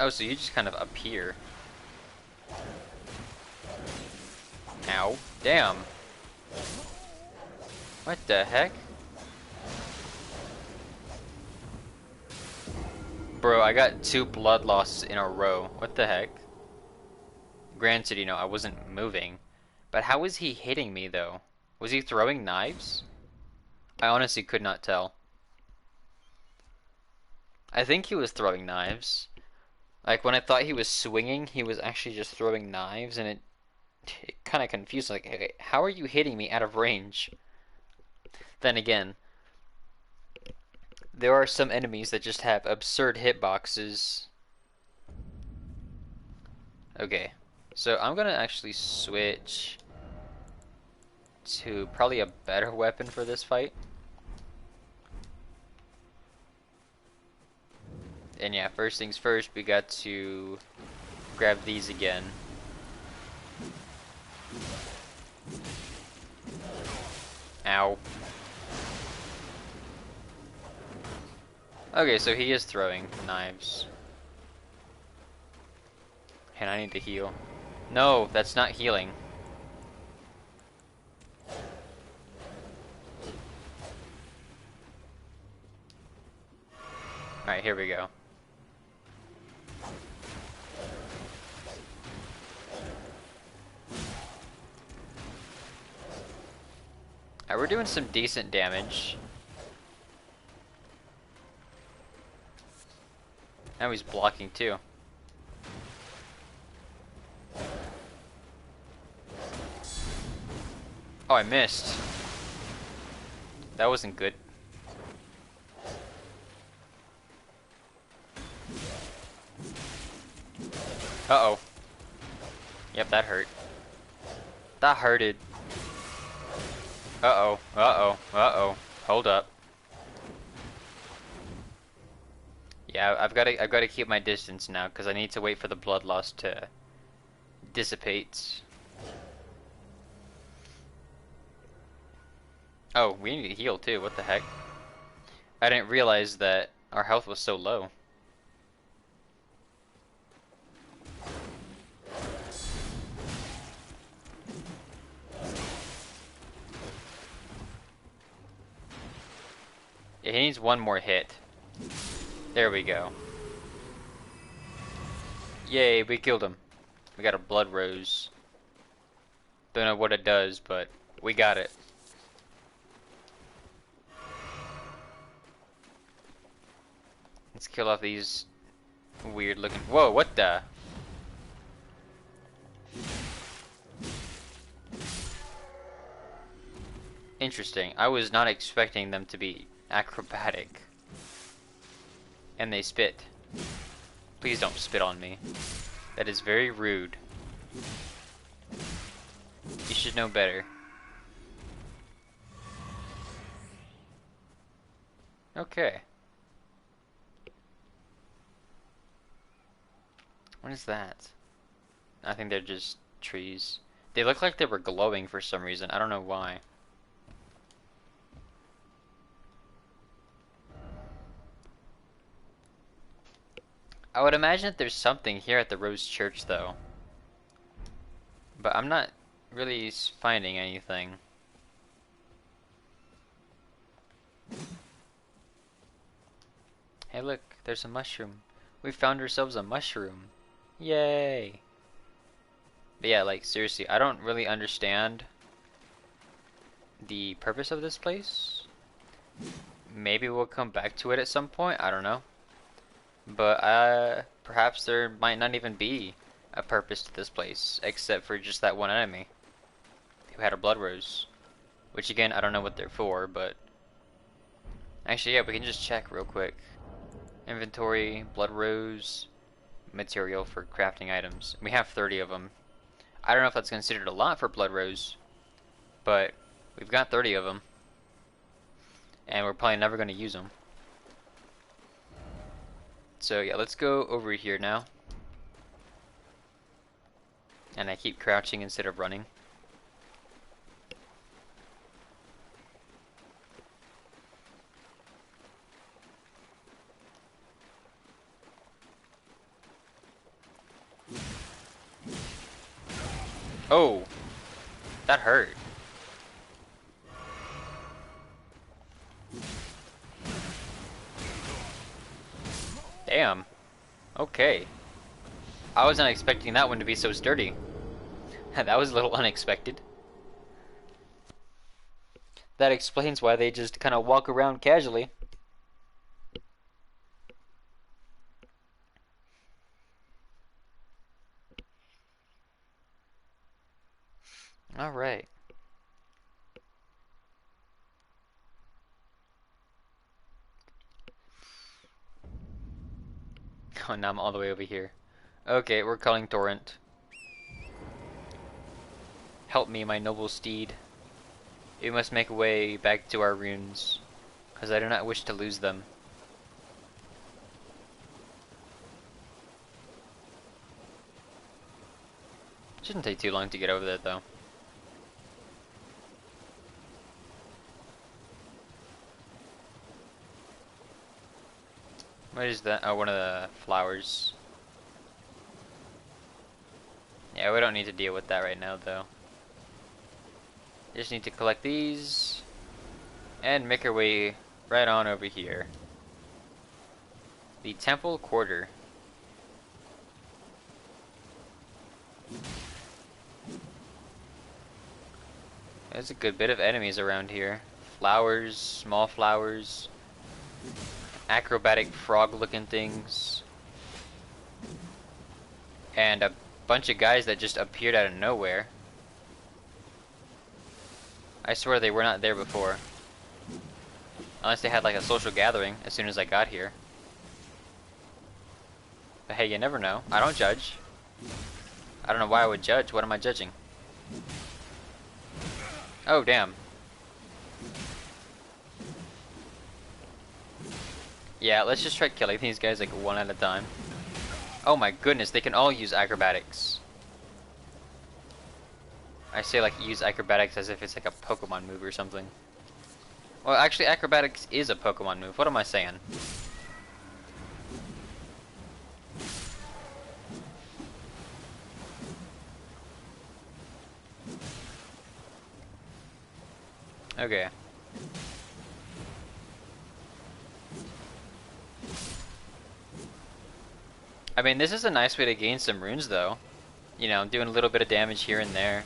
Oh, so you just kind of appear. Ow. Damn. What the heck? Bro, I got 2 blood losses in a row. What the heck? Granted, you know, I wasn't moving. But how was he hitting me, though? Was he throwing knives? I honestly could not tell. I think he was throwing knives. Like, when I thought he was swinging, he was actually just throwing knives, and it kind of confused. Like, hey, how are you hitting me out of range? Then again, there are some enemies that just have absurd hitboxes. Okay, so I'm gonna actually switch to probably a better weapon for this fight. And yeah, first things first, we got to grab these again. Ow. Okay, so he is throwing knives. And I need to heal. No, that's not healing. Alright, here we go. Alright, we're doing some decent damage. Now he's blocking too. Oh, I missed. That wasn't good. Uh-oh. Yep, that hurt. That hurted. Uh-oh. Uh-oh. Uh-oh. Hold up. Yeah, I've got to keep my distance now because I need to wait for the blood loss to dissipate. Oh, we need to heal too. What the heck? I didn't realize that our health was so low. Yeah, he needs one more hit. There we go. Yay, we killed him. We got a blood rose. Don't know what it does, but we got it. Let's kill off these weird looking... Whoa, what the? Interesting. I was not expecting them to be acrobatic. And they spit. Please don't spit on me. That is very rude. You should know better. Okay. What is that? I think they're just trees. They look like they were glowing for some reason. I don't know why. I would imagine that there's something here at the Rose Church, though. But I'm not really finding anything. Hey look, there's a mushroom. We found ourselves a mushroom. Yay! But yeah, like seriously, I don't really understand the purpose of this place. Maybe we'll come back to it at some point, I don't know. But perhaps there might not even be a purpose to this place, except for just that one enemy who had a blood rose. Which again, I don't know what they're for, but... Actually, yeah, we can just check real quick. Inventory, blood rose, material for crafting items. We have 30 of them. I don't know if that's considered a lot for blood rose, but we've got 30 of them. And we're probably never going to use them. So yeah, let's go over here now. And I keep crouching instead of running. Oh, that hurt. Damn. Okay. I was not expecting that one to be so sturdy. That was a little unexpected. That explains why they just kind of walk around casually. Alright. Oh, now I'm all the way over here. Okay, we're calling Torrent. Help me, my noble steed. We must make way back to our runes, because I do not wish to lose them. Shouldn't take too long to get over there, though. What is that? Oh, one of the flowers. Yeah, we don't need to deal with that right now, though. Just need to collect these and make our way right on over here. The Temple Quarter. There's a good bit of enemies around here. Flowers, small flowers, acrobatic frog looking things, and a bunch of guys that just appeared out of nowhere. I swear they were not there before. Unless they had like a social gathering as soon as I got here. But hey, you never know. I don't judge. I don't know why I would judge. What am I judging? Oh, damn. Yeah, let's just try killing these guys like one at a time. Oh my goodness, they can all use acrobatics. I say like use acrobatics as if it's like a Pokemon move or something. Well, actually acrobatics is a Pokemon move. What am I saying? Okay. I mean, this is a nice way to gain some runes, though. You know, doing a little bit of damage here and there.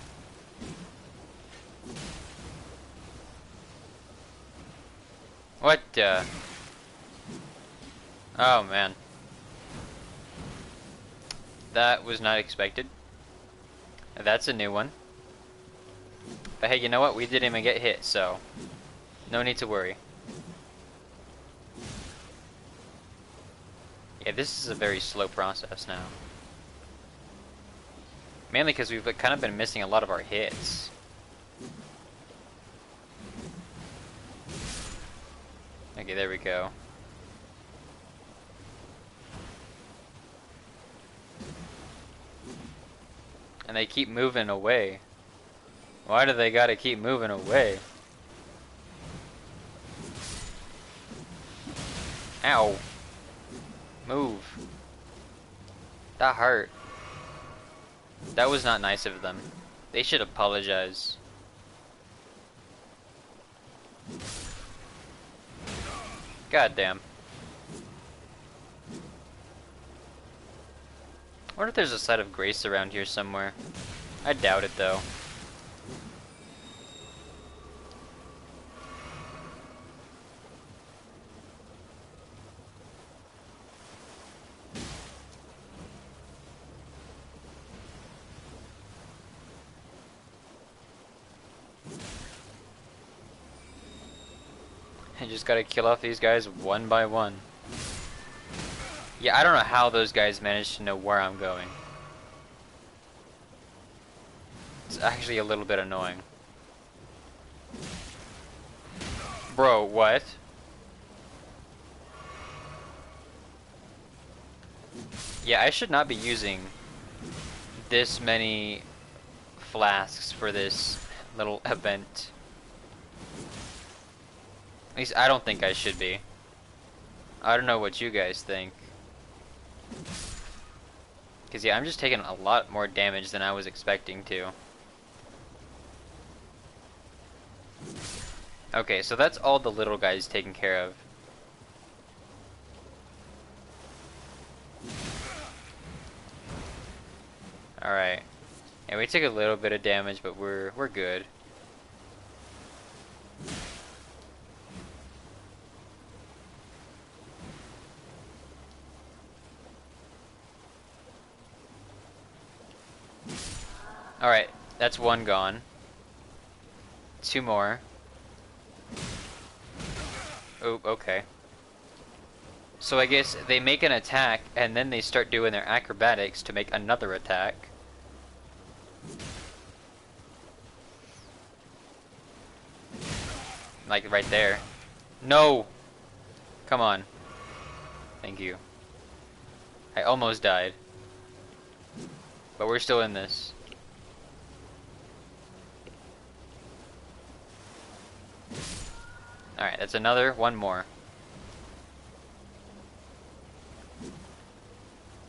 What, Oh, man. That was not expected. That's a new one. But hey, you know what? We didn't even get hit, so... no need to worry. Yeah, this is a very slow process now. Mainly because we've kind of been missing a lot of our hits. Okay, there we go. And they keep moving away. Why do they gotta keep moving away? Ow. Move. That hurt. That was not nice of them. They should apologize. God damn. I wonder if there's a site of grace around here somewhere. I doubt it though. I just gotta kill off these guys one by one. Yeah, I don't know how those guys managed to know where I'm going. It's actually a little bit annoying. Bro, what? Yeah, I should not be using this many flasks for this little event. At least I don't think I should be. I don't know what you guys think. Because yeah, I'm just taking a lot more damage than I was expecting to. Okay, so that's all the little guys taken care of. Alright. Yeah, we took a little bit of damage, but we're good. Alright, that's one gone. Two more. Oh, okay. So I guess they make an attack, and then they start doing their acrobatics to make another attack. Like right there. No! Come on. Thank you. I almost died. But we're still in this. Alright, that's another one more.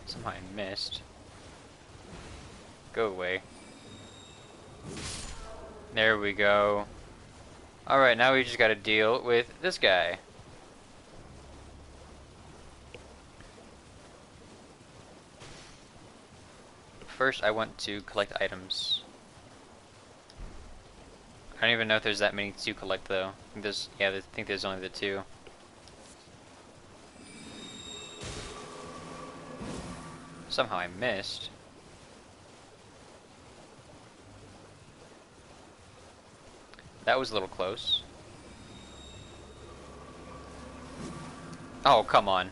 Somehow I missed. Go away. There we go. Alright, now we just gotta deal with this guy. First, I want to collect items. I don't even know if there's that many to collect, though. I think there's only the two. Somehow I missed. That was a little close. Oh, come on.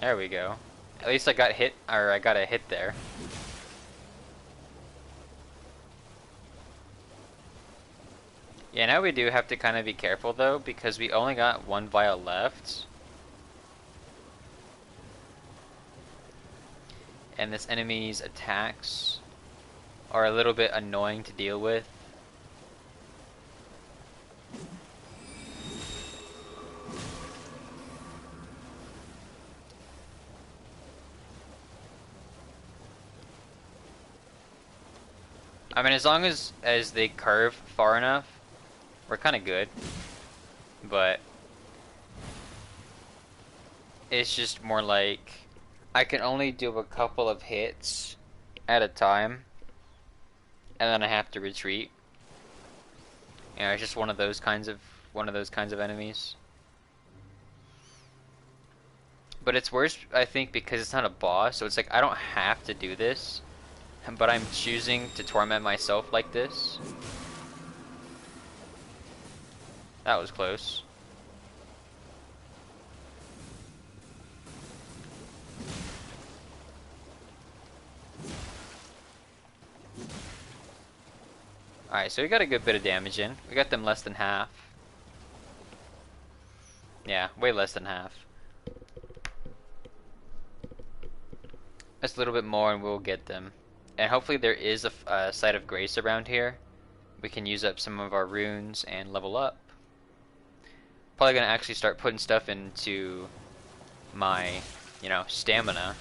There we go. At least I got hit, or I got a hit there. Yeah, now we do have to kind of be careful though, because we only got one vial left. And this enemy's attacks are a little bit annoying to deal with. I mean, as long as they curve far enough, we're kind of good. But it's just more like I can only do a couple of hits at a time, and then I have to retreat. You know, it's just one of those kinds of enemies. But it's worse, I think, because it's not a boss, so it's like I don't have to do this, but I'm choosing to torment myself like this. That was close. Alright, so we got a good bit of damage in. We got them less than half. Yeah, way less than half. Just a little bit more and we'll get them. And hopefully there is a site of grace around here. We can use up some of our runes and level up. Probably gonna actually start putting stuff into my, you know, stamina.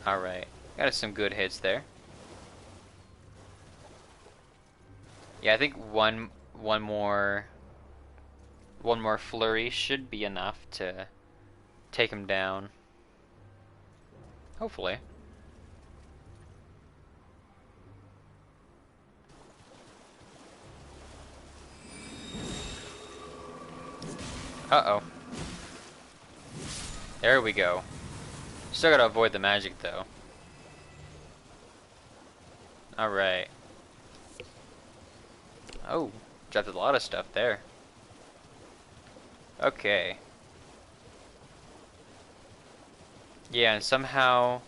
Alright, got us some good hits there. Yeah, I think one more flurry should be enough to take him down. Hopefully. Uh-oh. There we go. Still gotta avoid the magic though. Alright. Oh, dropped a lot of stuff there. Okay. Yeah, and somehow,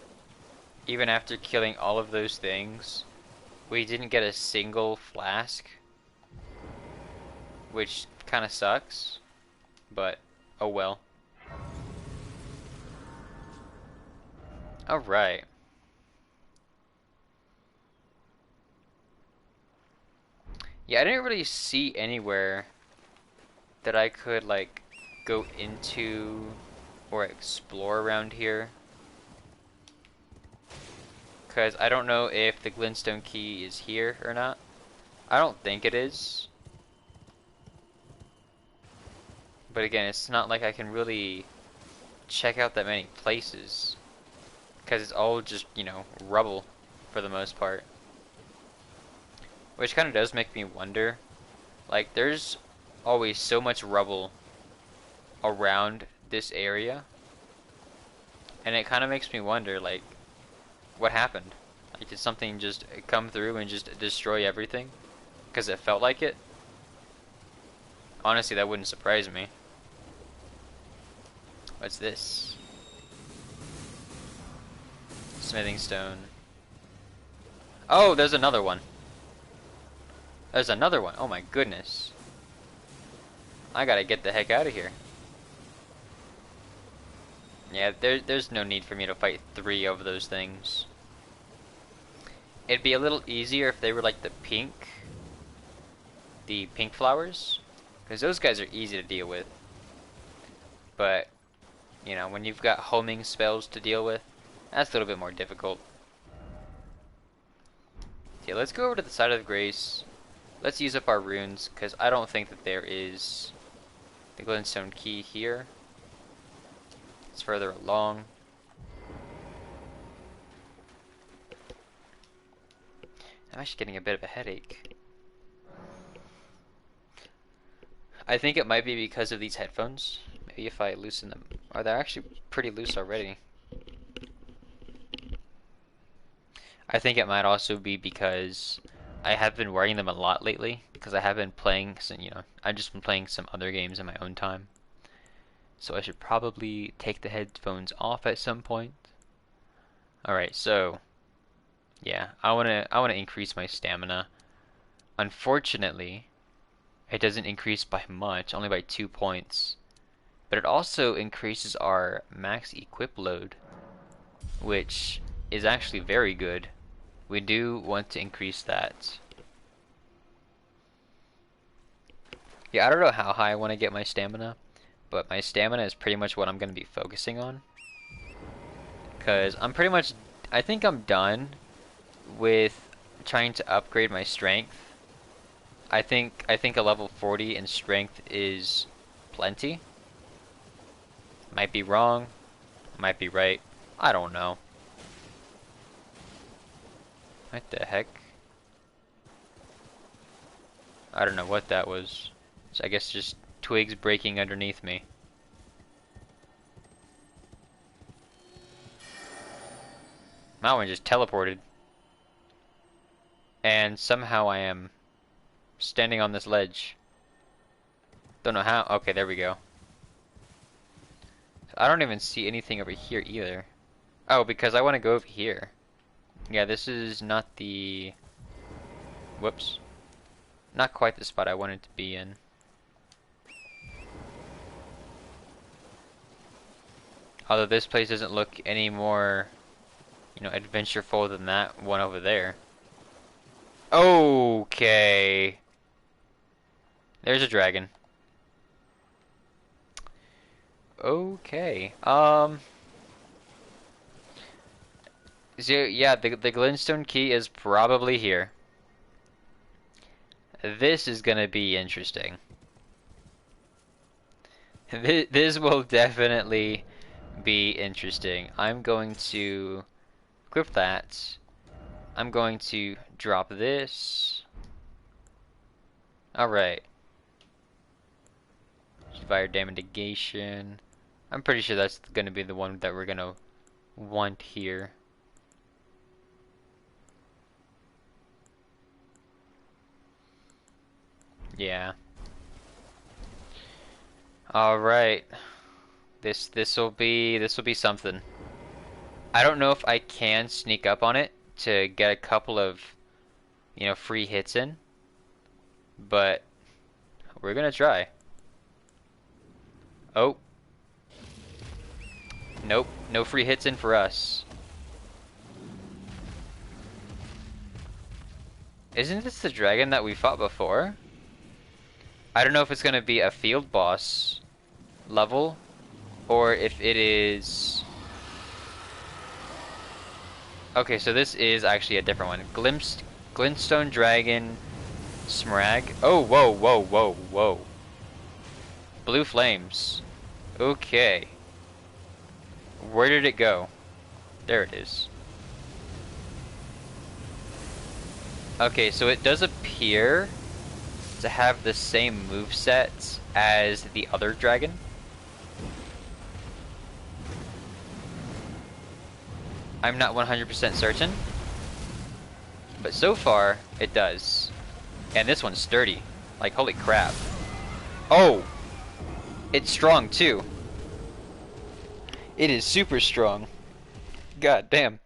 even after killing all of those things, we didn't get a single flask. Which kinda sucks. But, oh well. Alright. Yeah, I didn't really see anywhere that I could, like, go into or explore around here. Because I don't know if the glintstone key is here or not. I don't think it is. But again, it's not like I can really check out that many places. Because it's all just, you know, rubble for the most part. Which kind of does make me wonder. Like, there's always so much rubble around this area. And it kind of makes me wonder, like, what happened? Like, did something just come through and just destroy everything? Because it felt like it? Honestly, that wouldn't surprise me. What's this? Smithing stone. Oh, there's another one. There's another one. Oh my goodness. I gotta get the heck out of here. Yeah, there's no need for me to fight 3 of those things. It'd be a little easier if they were like the pink flowers. Because those guys are easy to deal with. But, you know, when you've got homing spells to deal with, that's a little bit more difficult. Okay, let's go over to the side of grace. Let's use up our runes, because I don't think that there is the glintstone key here. It's further along. I'm actually getting a bit of a headache. I think it might be because of these headphones. Maybe if I loosen them. Or they're actually pretty loose already. I think it might also be because I have been wearing them a lot lately because I have been playing some, I've just been playing some other games in my own time. So I should probably take the headphones off at some point. Alright, so yeah, I wanna increase my stamina. Unfortunately, it doesn't increase by much, only by 2 points. But it also increases our max equip load, which is actually very good. We do want to increase that. Yeah, I don't know how high I want to get my stamina, but my stamina is pretty much what I'm going to be focusing on. Because I think I'm done with trying to upgrade my strength. I think a level 40 in strength is plenty. Might be wrong, might be right. I don't know. What the heck? I don't know what that was. So I guess just twigs breaking underneath me. My one just teleported. And somehow I am standing on this ledge. Don't know how. Okay, there we go. I don't even see anything over here either. Oh, because I want to go over here. Yeah, this is not the... Whoops. Not quite the spot I wanted to be in. Although this place doesn't look any more, adventureful than that one over there. Okay. There's a dragon. Okay. So yeah, the glintstone key is probably here. This is gonna be interesting. This will definitely be interesting. I'm going to equip that. I'm going to drop this. Alright. Fire damage negation. I'm pretty sure that's gonna be the one that we're gonna want here. Yeah. All right. This will be something. I don't know if I can sneak up on it to get a couple of, free hits in, but we're gonna try. Oh. Nope, no free hits in for us. Isn't this the dragon that we fought before? I don't know if it's gonna be a field boss level, or if it is... Okay, so this is actually a different one. Glintstone Dragon Smrag. Oh, whoa, whoa, whoa, whoa. Blue flames. Okay. Where did it go? There it is. Okay, so it does appear to have the same moveset as the other dragon. I'm not 100% certain, but so far it does. And this one's sturdy. Like, holy crap. Oh! It's strong too. It is super strong. God damn.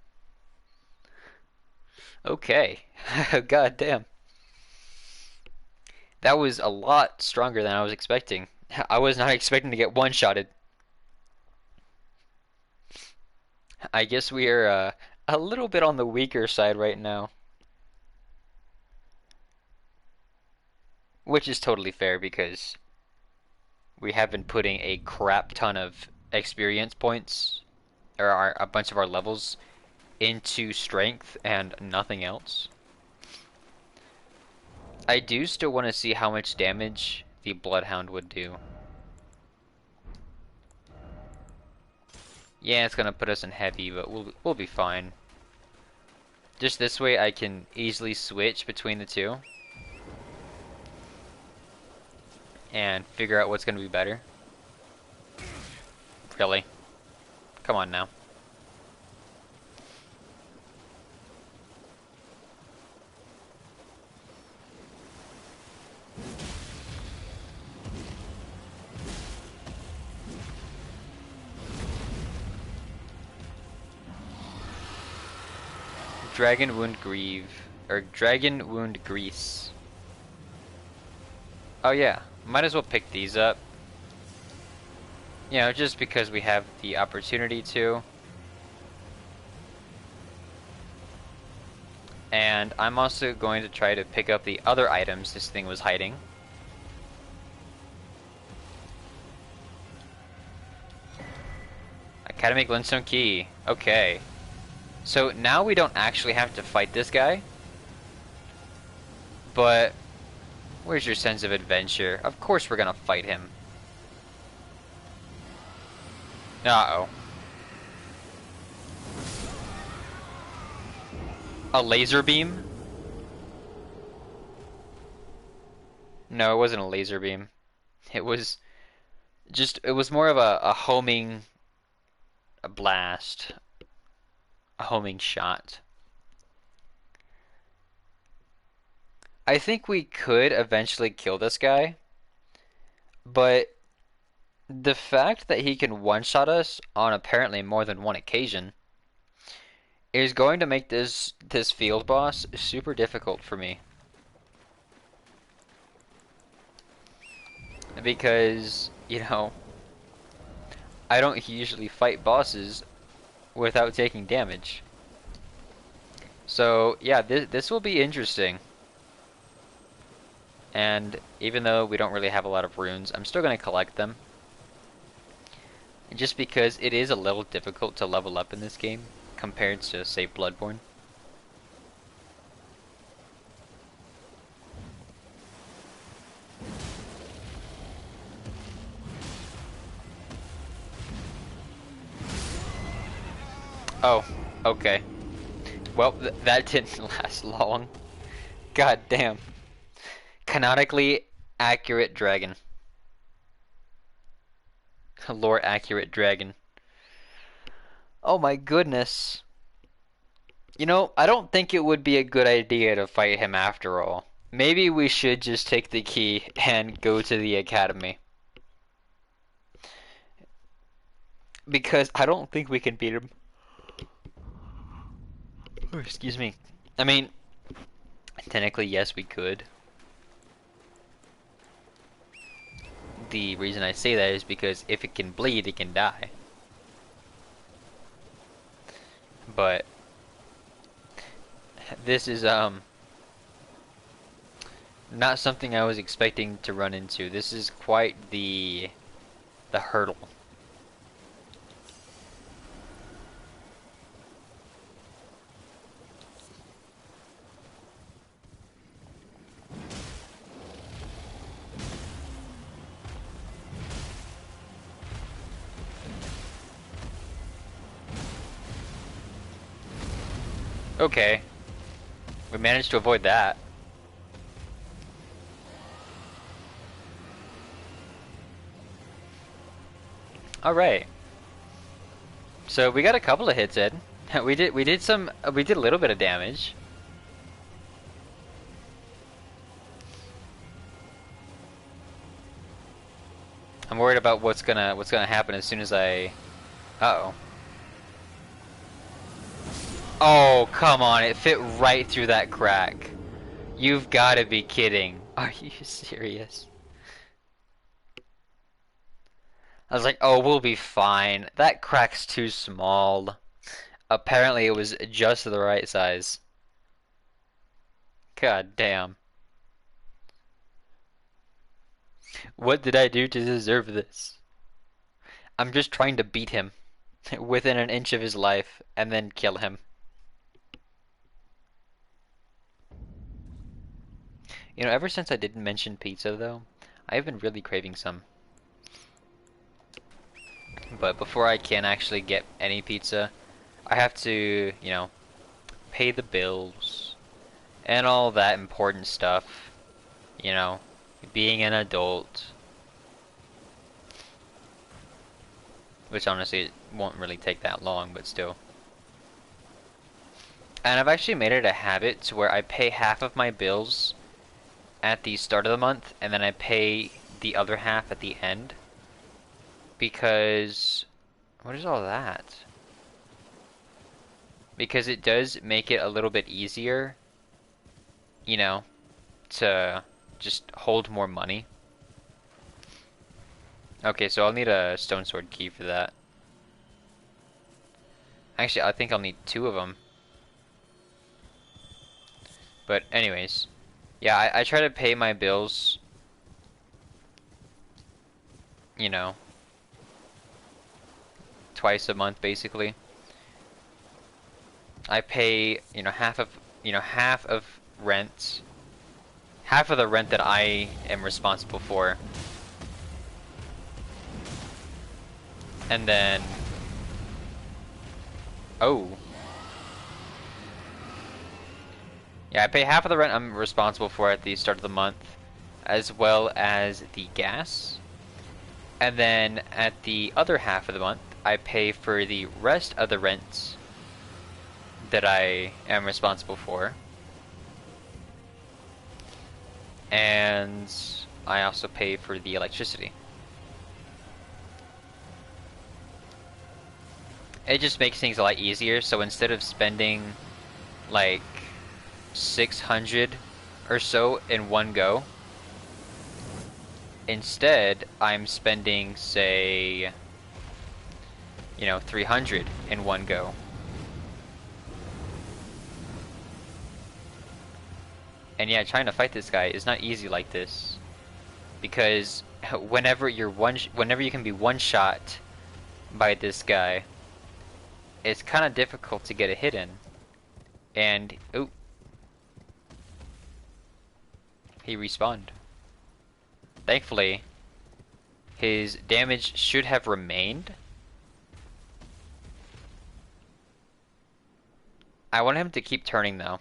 Okay. God damn. That was a lot stronger than I was expecting. I was not expecting to get one-shotted. I guess we are a little bit on the weaker side right now. Which is totally fair because we have been putting a crap ton of experience points, or a bunch of our levels, into strength and nothing else. I do still want to see how much damage the Bloodhound would do. Yeah, it's gonna put us in heavy, but we'll be fine. Just this way I can easily switch between the two and figure out what's gonna be better. Really? Come on now. Dragon Wound Grieve, or Dragon Wound Grease. Oh yeah, might as well pick these up. You know, just because we have the opportunity to. And I'm also going to try to pick up the other items this thing was hiding. Academic Glintstone Key. Okay. So now we don't actually have to fight this guy. But where's your sense of adventure? Of course we're gonna fight him. Uh-oh. A laser beam? No, it wasn't a laser beam. It was it was more of a homing a blast. A homing shot. I think we could eventually kill this guy, but the fact that he can one-shot us on apparently more than one occasion is going to make this field boss super difficult for me. Because, you know, I don't usually fight bosses without taking damage. So, yeah, this will be interesting. And even though we don't really have a lot of runes, I'm still going to collect them. Just because it is a little difficult to level up in this game compared to, say, Bloodborne. Oh, okay. Well, that didn't last long. God damn. Canonically accurate dragon. Lore accurate dragon. Oh my goodness. You know, I don't think it would be a good idea to fight him after all. Maybe we should just take the key and go to the academy. Because I don't think we can beat him. Oh, excuse me. I mean, technically, yes, we could. The reason I say that is because if it can bleed, it can die. But this is not something I was expecting to run into. This is quite the hurdle. Okay. We managed to avoid that. Alright. So we got a couple of hits in. We did a little bit of damage. I'm worried about what's gonna happen as soon as I Uh-oh. Oh, come on, it fit right through that crack. You've gotta be kidding. Are you serious? I was like, oh, we'll be fine. That crack's too small. Apparently it was just the right size. God damn. What did I do to deserve this? I'm just trying to beat him within an inch of his life and then kill him. You know, ever since I didn't mention pizza though, I've been really craving some. But before I can actually get any pizza, I have to, you know, pay the bills and all that important stuff. You know, being an adult. Which honestly it won't really take that long, but still. And I've actually made it a habit to where I pay half of my bills at the start of the month, and then I pay the other half at the end. Because, what is all that? because it does make it a little bit easier, you know, to just hold more money. Okay, so I'll need a stone sword key for that. Actually, I think I'll need two of them. But anyways, yeah, I try to pay my bills, you know, twice a month basically. I pay, half of rent, half of the rent that I am responsible for. And then, oh. Yeah, I pay half of the rent I'm responsible for at the start of the month, as well as the gas. And then at the other half of the month, I pay for the rest of the rent that I am responsible for. And I also pay for the electricity. It just makes things a lot easier, so instead of spending like 600 or so in one go, instead I'm spending, say, 300 in one go. And yeah, trying to fight this guy is not easy like this, because whenever you can be one shot by this guy, it's kind of difficult to get a hit in. And ooh, he respawned. Thankfully, his damage should have remained. I want him to keep turning though.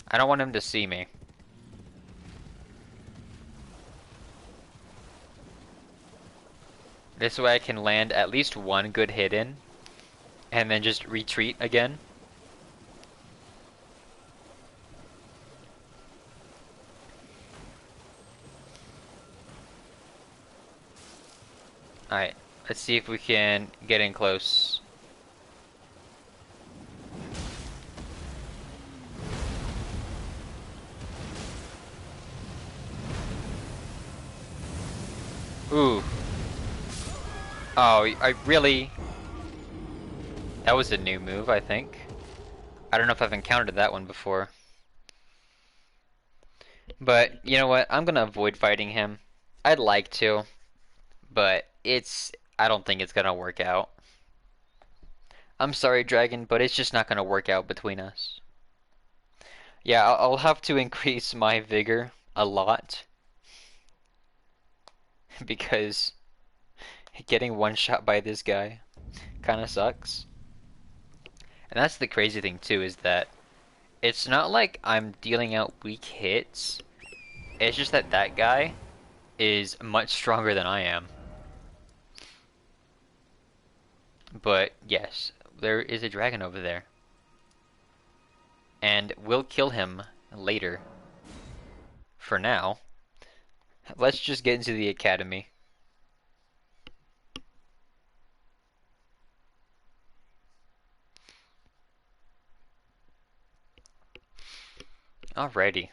I don't want him to see me. This way I can land at least one good hit in, and then just retreat again. Alright, let's see if we can get in close. Ooh. Oh, I really... That was a new move, I think. I don't know if I've encountered that one before. But, you know what? I'm gonna avoid fighting him. I'd like to, but I don't think it's gonna work out. I'm sorry, Dragon, but it's just not gonna work out between us. Yeah, I'll have to increase my vigor a lot, because getting one shot by this guy kinda sucks. And that's the crazy thing too, is that it's not like I'm dealing out weak hits. It's just that that guy is much stronger than I am. But yes, there is a dragon over there. And we'll kill him later. For now, let's just get into the academy. Alrighty.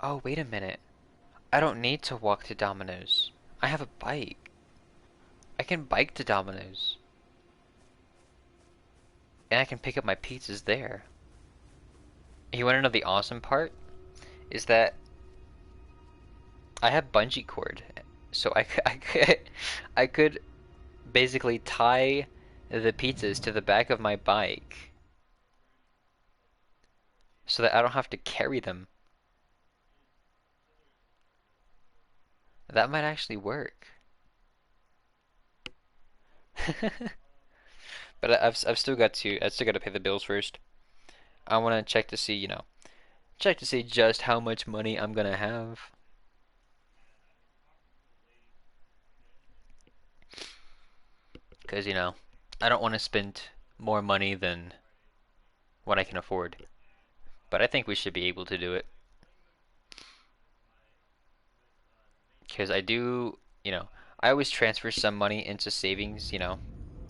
Oh, wait a minute. I don't need to walk to Domino's. I have a bike. I can bike to Domino's. And I can pick up my pizzas there. You wanna know the awesome part? Is that I have bungee cord. So I could basically tie the pizzas to the back of my bike so that I don't have to carry them. That might actually work. But I've still got to pay the bills first. I want to check to see, check to see just how much money I'm gonna have. Because, I don't want to spend more money than what I can afford. But I think we should be able to do it. Because I do, I always transfer some money into savings,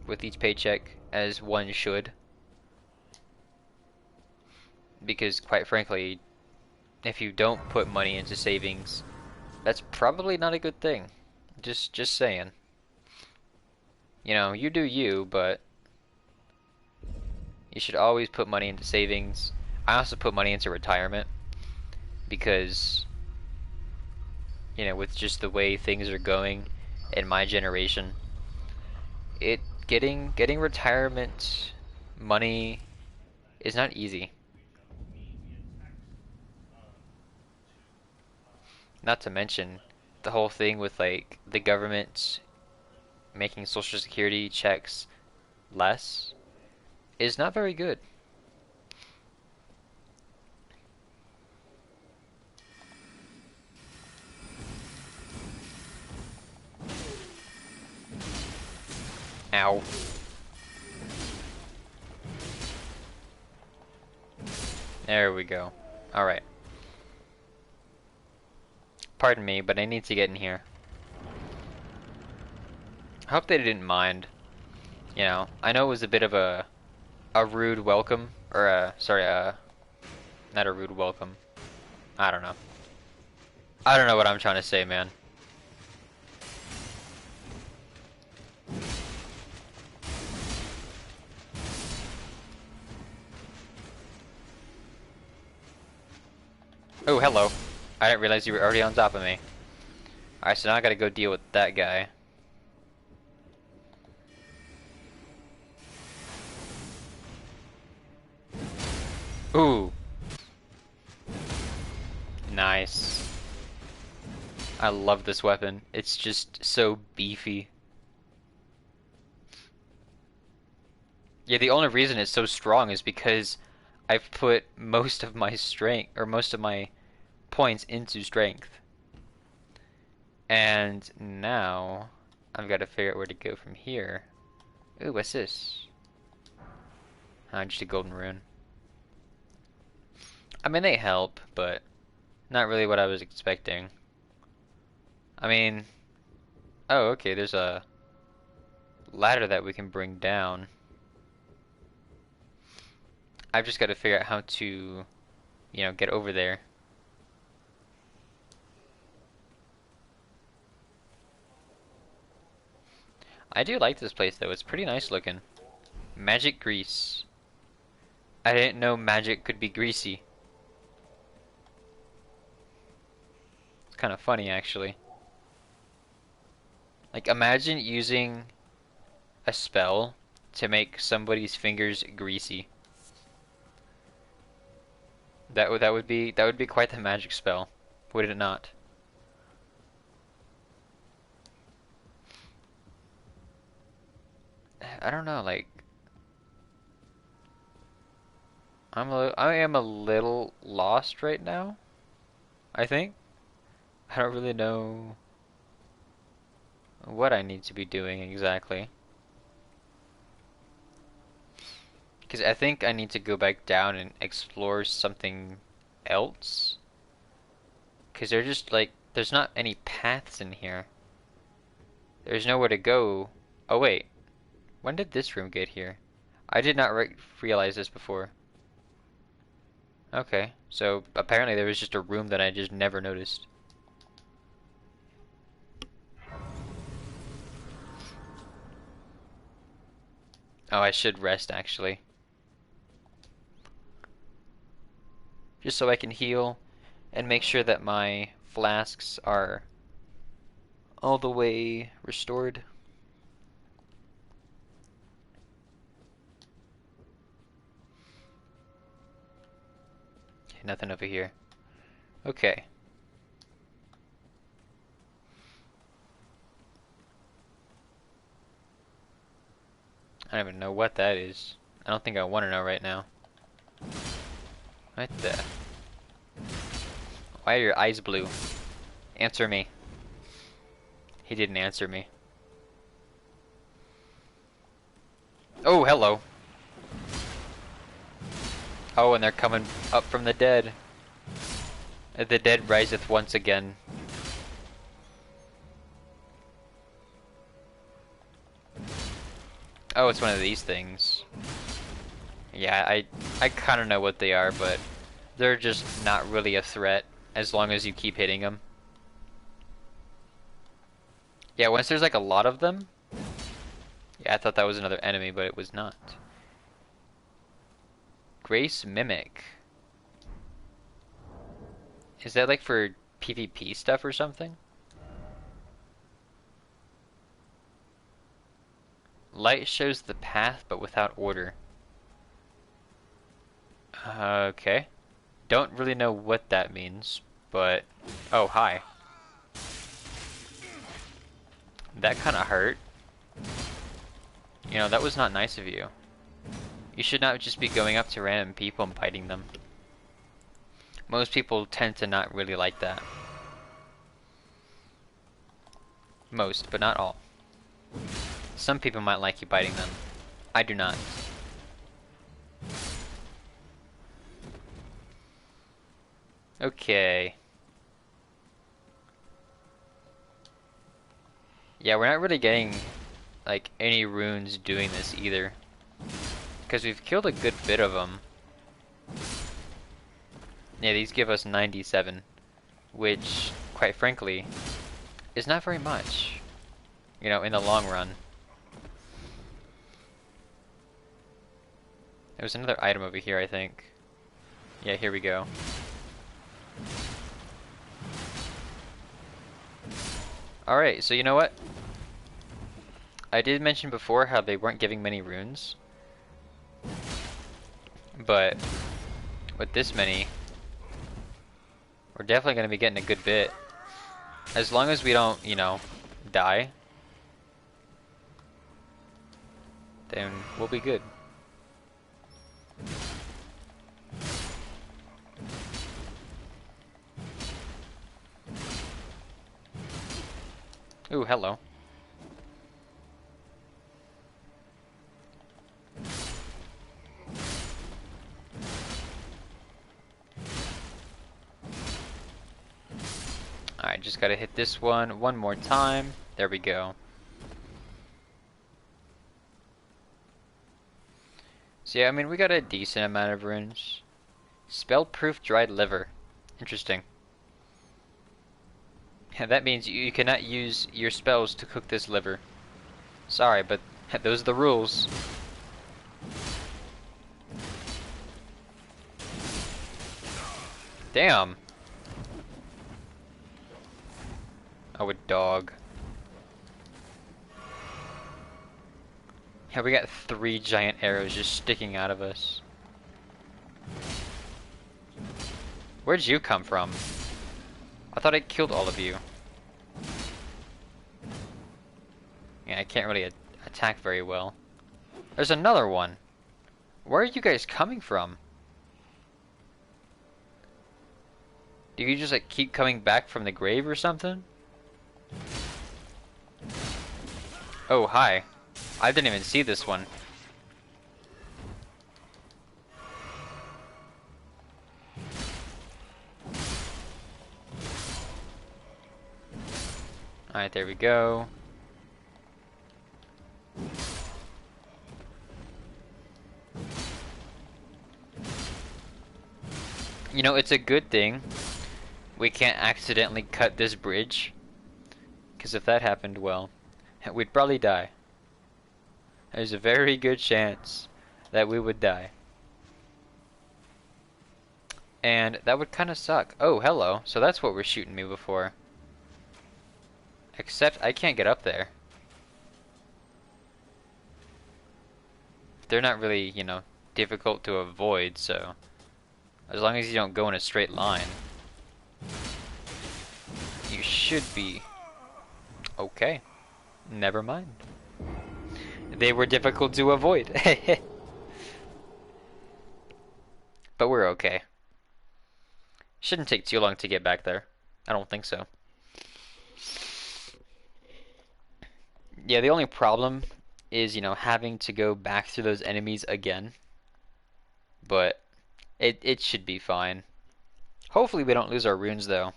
with each paycheck, as one should. Because quite frankly, if you don't put money into savings, that's probably not a good thing. Just saying. You do you, but you should always put money into savings. I also put money into retirement because, with just the way things are going in my generation, getting retirement money is not easy. Not to mention the whole thing with like the government making social security checks less is not very good. Ow. There we go. Alright. Pardon me, but I need to get in here. I hope they didn't mind. I know it was a bit of a rude welcome, or not a rude welcome. I don't know. I don't know what I'm trying to say, man. Oh, hello. I didn't realize you were already on top of me. Alright, so now I gotta go deal with that guy. Ooh. Nice. I love this weapon. It's just so beefy. Yeah, the only reason it's so strong is because I've put most of my strength, or most of my points into strength. And now I've got to figure out where to go from here. Ooh, what's this? Just a golden rune. I mean, they help, but not really what I was expecting. I mean, oh, okay, there's a ladder that we can bring down. I've just got to figure out how to, get over there. I do like this place though, it's pretty nice looking. Magic grease. I didn't know magic could be greasy. It's kind of funny actually. Like imagine using a spell to make somebody's fingers greasy. That would be quite the magic spell, would it not? I don't know, like I am a little lost right now, I think. I don't really know what I need to be doing exactly. Because I think I need to go back down and explore something else. Because they're just like, there's not any paths in here. There's nowhere to go. Oh wait, when did this room get here? I did not realize this before. Okay, so apparently there was just a room that I just never noticed. Oh, I should rest actually. Just so I can heal and make sure that my flasks are all the way restored. Okay, nothing over here. Okay. I don't even know what that is. I don't think I want to know right now. What the? Why are your eyes blue? Answer me. He didn't answer me. Oh, hello. Oh, and they're coming up from the dead. The dead riseth once again. Oh, it's one of these things. Yeah, I kind of know what they are, but they're just not really a threat as long as you keep hitting them. Yeah, once there's like a lot of them. Yeah, I thought that was another enemy, but it was not. Grace Mimic. Is that like for PvP stuff or something? Light shows the path, but without order. Okay. Don't really know what that means, but... Oh, hi. That kind of hurt. You know, that was not nice of you. You should not just be going up to random people and biting them. Most people tend to not really like that. Most, but not all. Some people might like you biting them. I do not. Okay. Yeah, we're not really getting, like, any runes doing this either. Because we've killed a good bit of them. Yeah, these give us 97. Which, quite frankly, is not very much. You know, in the long run. There was another item over here, I think. Yeah, here we go. Alright, so you know what? I did mention before how they weren't giving many runes. But with this many, we're definitely going to be getting a good bit. As long as we don't, you know, die, then we'll be good. Ooh, hello. Alright, just gotta hit this one more time. There we go. So yeah, I mean, we got a decent amount of runes. Spell-proof dried liver. Interesting. And that means you cannot use your spells to cook this liver. Sorry, but those are the rules. Damn. Oh, a dog. Yeah, we got 3 giant arrows just sticking out of us. Where'd you come from? I thought I killed all of you. Yeah, I can't really attack very well. There's another one. Where are you guys coming from? Do you just like keep coming back from the grave or something? Oh, hi. I didn't even see this one. Alright, there we go. You know, it's a good thing we can't accidentally cut this bridge. Because if that happened, well, we'd probably die. There's a very good chance that we would die. And that would kind of suck. Oh, hello. So that's what we're shooting me before. Except I can't get up there. They're not really, you know, difficult to avoid, so as long as you don't go in a straight line, you should be okay. Never mind. They were difficult to avoid. But we're okay. Shouldn't take too long to get back there. I don't think so. Yeah, the only problem is, you know, having to go back through those enemies again. But it should be fine. Hopefully we don't lose our runes though.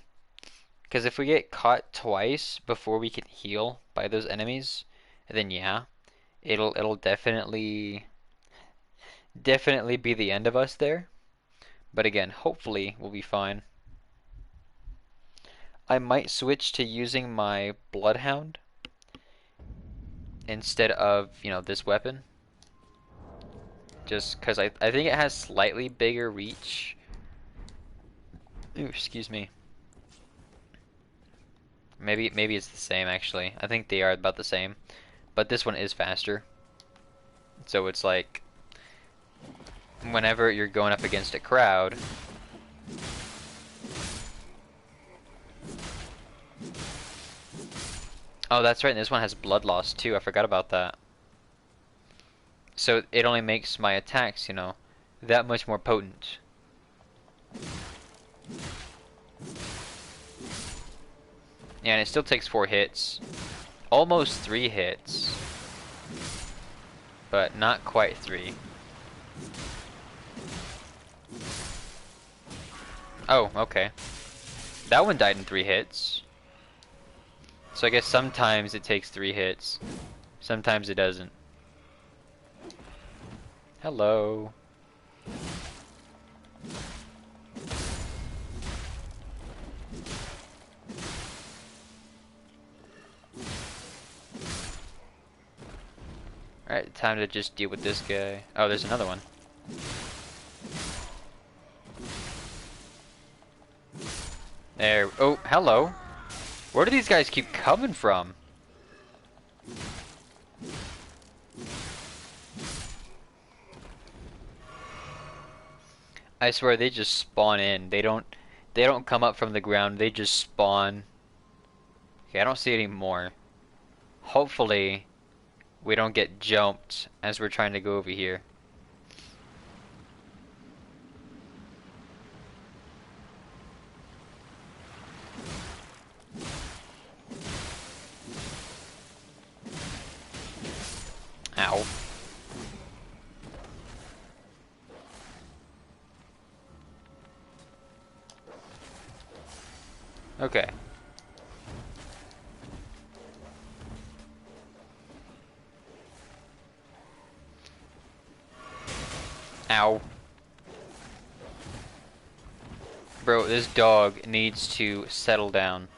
Because if we get caught twice before we can heal by those enemies, then yeah, It'll definitely be the end of us there. But again, hopefully we'll be fine. I might switch to using my Bloodhound instead of, this weapon. Just because I think it has slightly bigger reach. Ooh, excuse me. Maybe it's the same actually. I think they are about the same. But this one is faster. So it's like whenever you're going up against a crowd, oh, that's right, and this one has blood loss too. I forgot about that. So it only makes my attacks, that much more potent. Yeah, and it still takes 4 hits. Almost 3 hits. But not quite 3. Oh, okay. That one died in 3 hits. So I guess sometimes it takes 3 hits. Sometimes it doesn't. Hello. Alright, time to just deal with this guy. Oh, there's another one. There. Oh, hello. Where do these guys keep coming from? I swear they just spawn in. They don't come up from the ground. They just spawn. Okay, I don't see any more. Hopefully we don't get jumped as we're trying to go over here. Ow. Okay. Ow. Bro, this dog needs to settle down.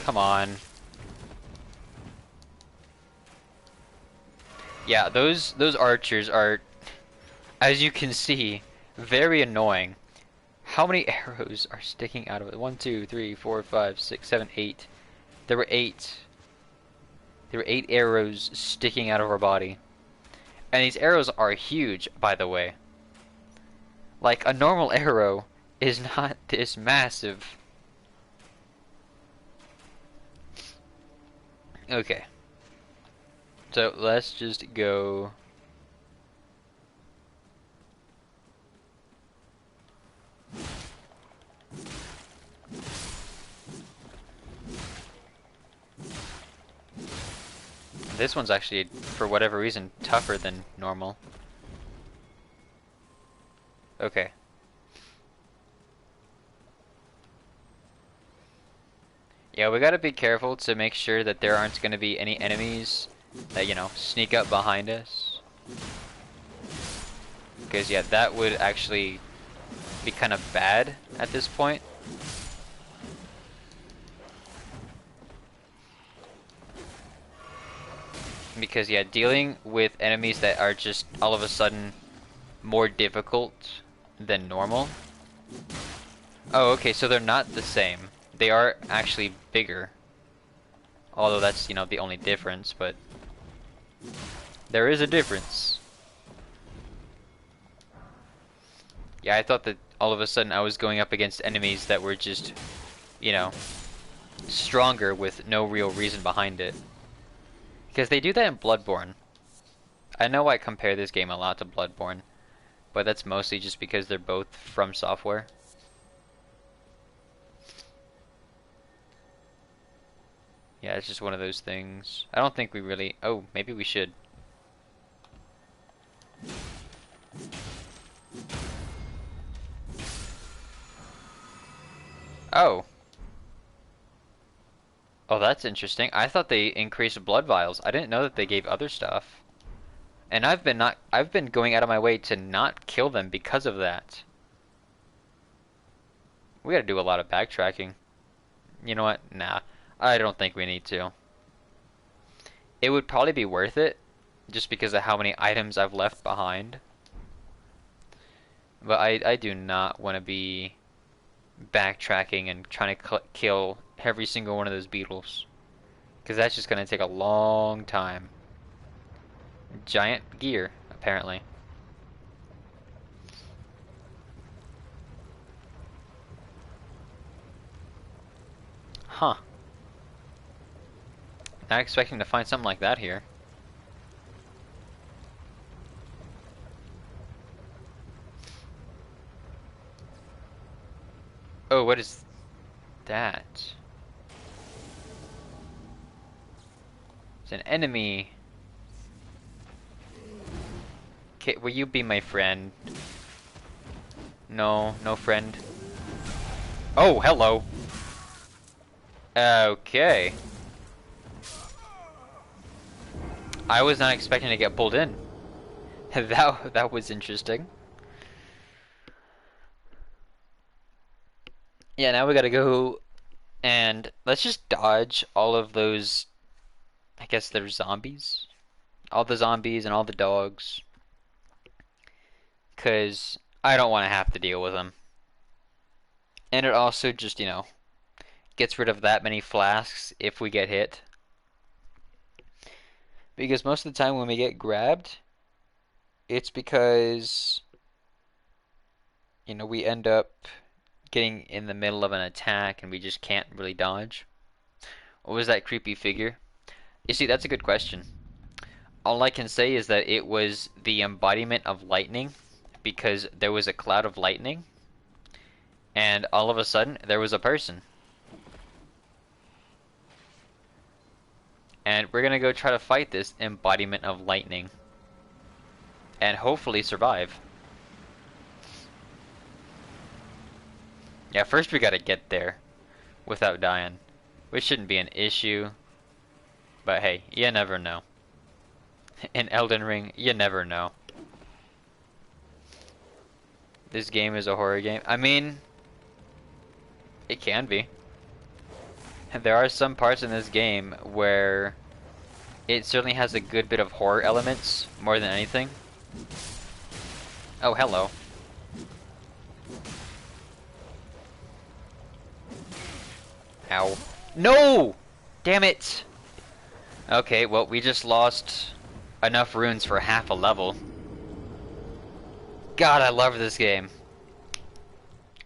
Come on. Yeah, those archers are, as you can see, very annoying. How many arrows are sticking out of it? 1, 2, 3, 4, 5, 6, 7, 8. There were 8. There were 8 arrows sticking out of our body. And these arrows are huge, by the way. Like, a normal arrow is not this massive. Okay. So, let's just go. This one's actually, for whatever reason, tougher than normal. Okay. Yeah, we gotta be careful to make sure that there aren't gonna be any enemies that, sneak up behind us. Because, yeah, that would actually be kind of bad at this point. Because, yeah, dealing with enemies that are just all of a sudden more difficult than normal. Oh, okay, so they're not the same. They are actually bigger. Although that's, the only difference, but there is a difference. Yeah, I thought that all of a sudden I was going up against enemies that were just, stronger with no real reason behind it. Because they do that in Bloodborne. I know I compare this game a lot to Bloodborne, but that's mostly just because they're both from software. Yeah, it's just one of those things. I don't think we really... Oh, maybe we should. Oh. Oh, that's interesting. I thought they increased blood vials. I didn't know that they gave other stuff. And I've been going out of my way to not kill them because of that. We gotta do a lot of backtracking. You know what? Nah. I don't think we need to. It would probably be worth it, just because of how many items I've left behind. But I do not want to be backtracking and trying to kill every single one of those beetles. Because that's just going to take a long time. Giant gear, apparently. Huh. Not expecting to find something like that here. Oh, what is that? It's an enemy. Okay, will you be my friend? No, no friend. Oh, hello. Okay. I was not expecting to get pulled in. That was interesting. Yeah, now we gotta go and let's just dodge all of those. I guess they're zombies. All the zombies and all the dogs. Because I don't want to have to deal with them. And it also just, gets rid of that many flasks if we get hit. Because most of the time when we get grabbed, it's because, we end up getting in the middle of an attack and we just can't really dodge. What was that creepy figure? You see, that's a good question. All I can say is that it was the embodiment of lightning, because there was a cloud of lightning, and all of a sudden there was a person. And we're gonna go try to fight this embodiment of lightning, and hopefully survive. Yeah, first we gotta get there without dying, which shouldn't be an issue. But hey, you never know. In Elden Ring, you never know. This game is a horror game. I mean, it can be. There are some parts in this game where it certainly has a good bit of horror elements, more than anything. Oh, hello. Ow. No! Damn it! Okay, well, we just lost enough runes for half a level. God, I love this game.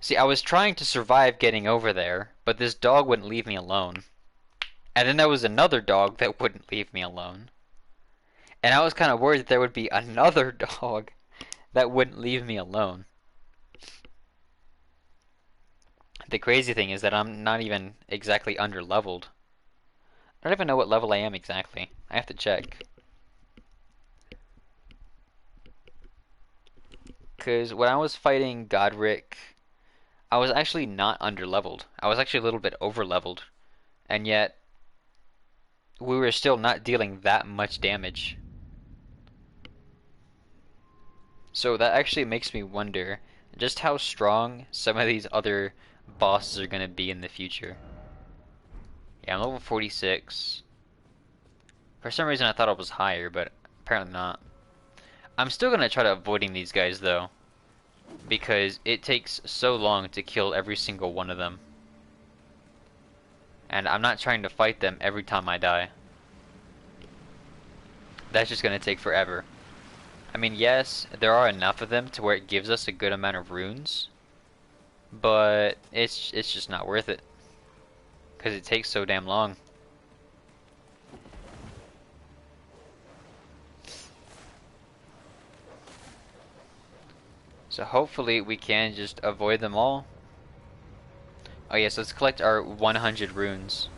See, I was trying to survive getting over there, but this dog wouldn't leave me alone. And then there was another dog that wouldn't leave me alone. And I was kind of worried that there would be another dog that wouldn't leave me alone. The crazy thing is that I'm not even exactly under-leveled. I don't even know what level I am exactly. I have to check. Because when I was fighting Godric, I was actually not under-leveled. I was actually a little bit over-leveled. And yet, we were still not dealing that much damage. So that actually makes me wonder just how strong some of these other bosses are going to be in the future. Yeah, I'm level 46. For some reason I thought I was higher, but apparently not. I'm still going to try to avoiding these guys though, because it takes so long to kill every single one of them. And I'm not trying to fight them every time I die. That's just going to take forever. I mean, yes, there are enough of them to where it gives us a good amount of runes, but it's just not worth it, because it takes so damn long. So hopefully we can just avoid them all. Oh yes, let's collect our 100 runes.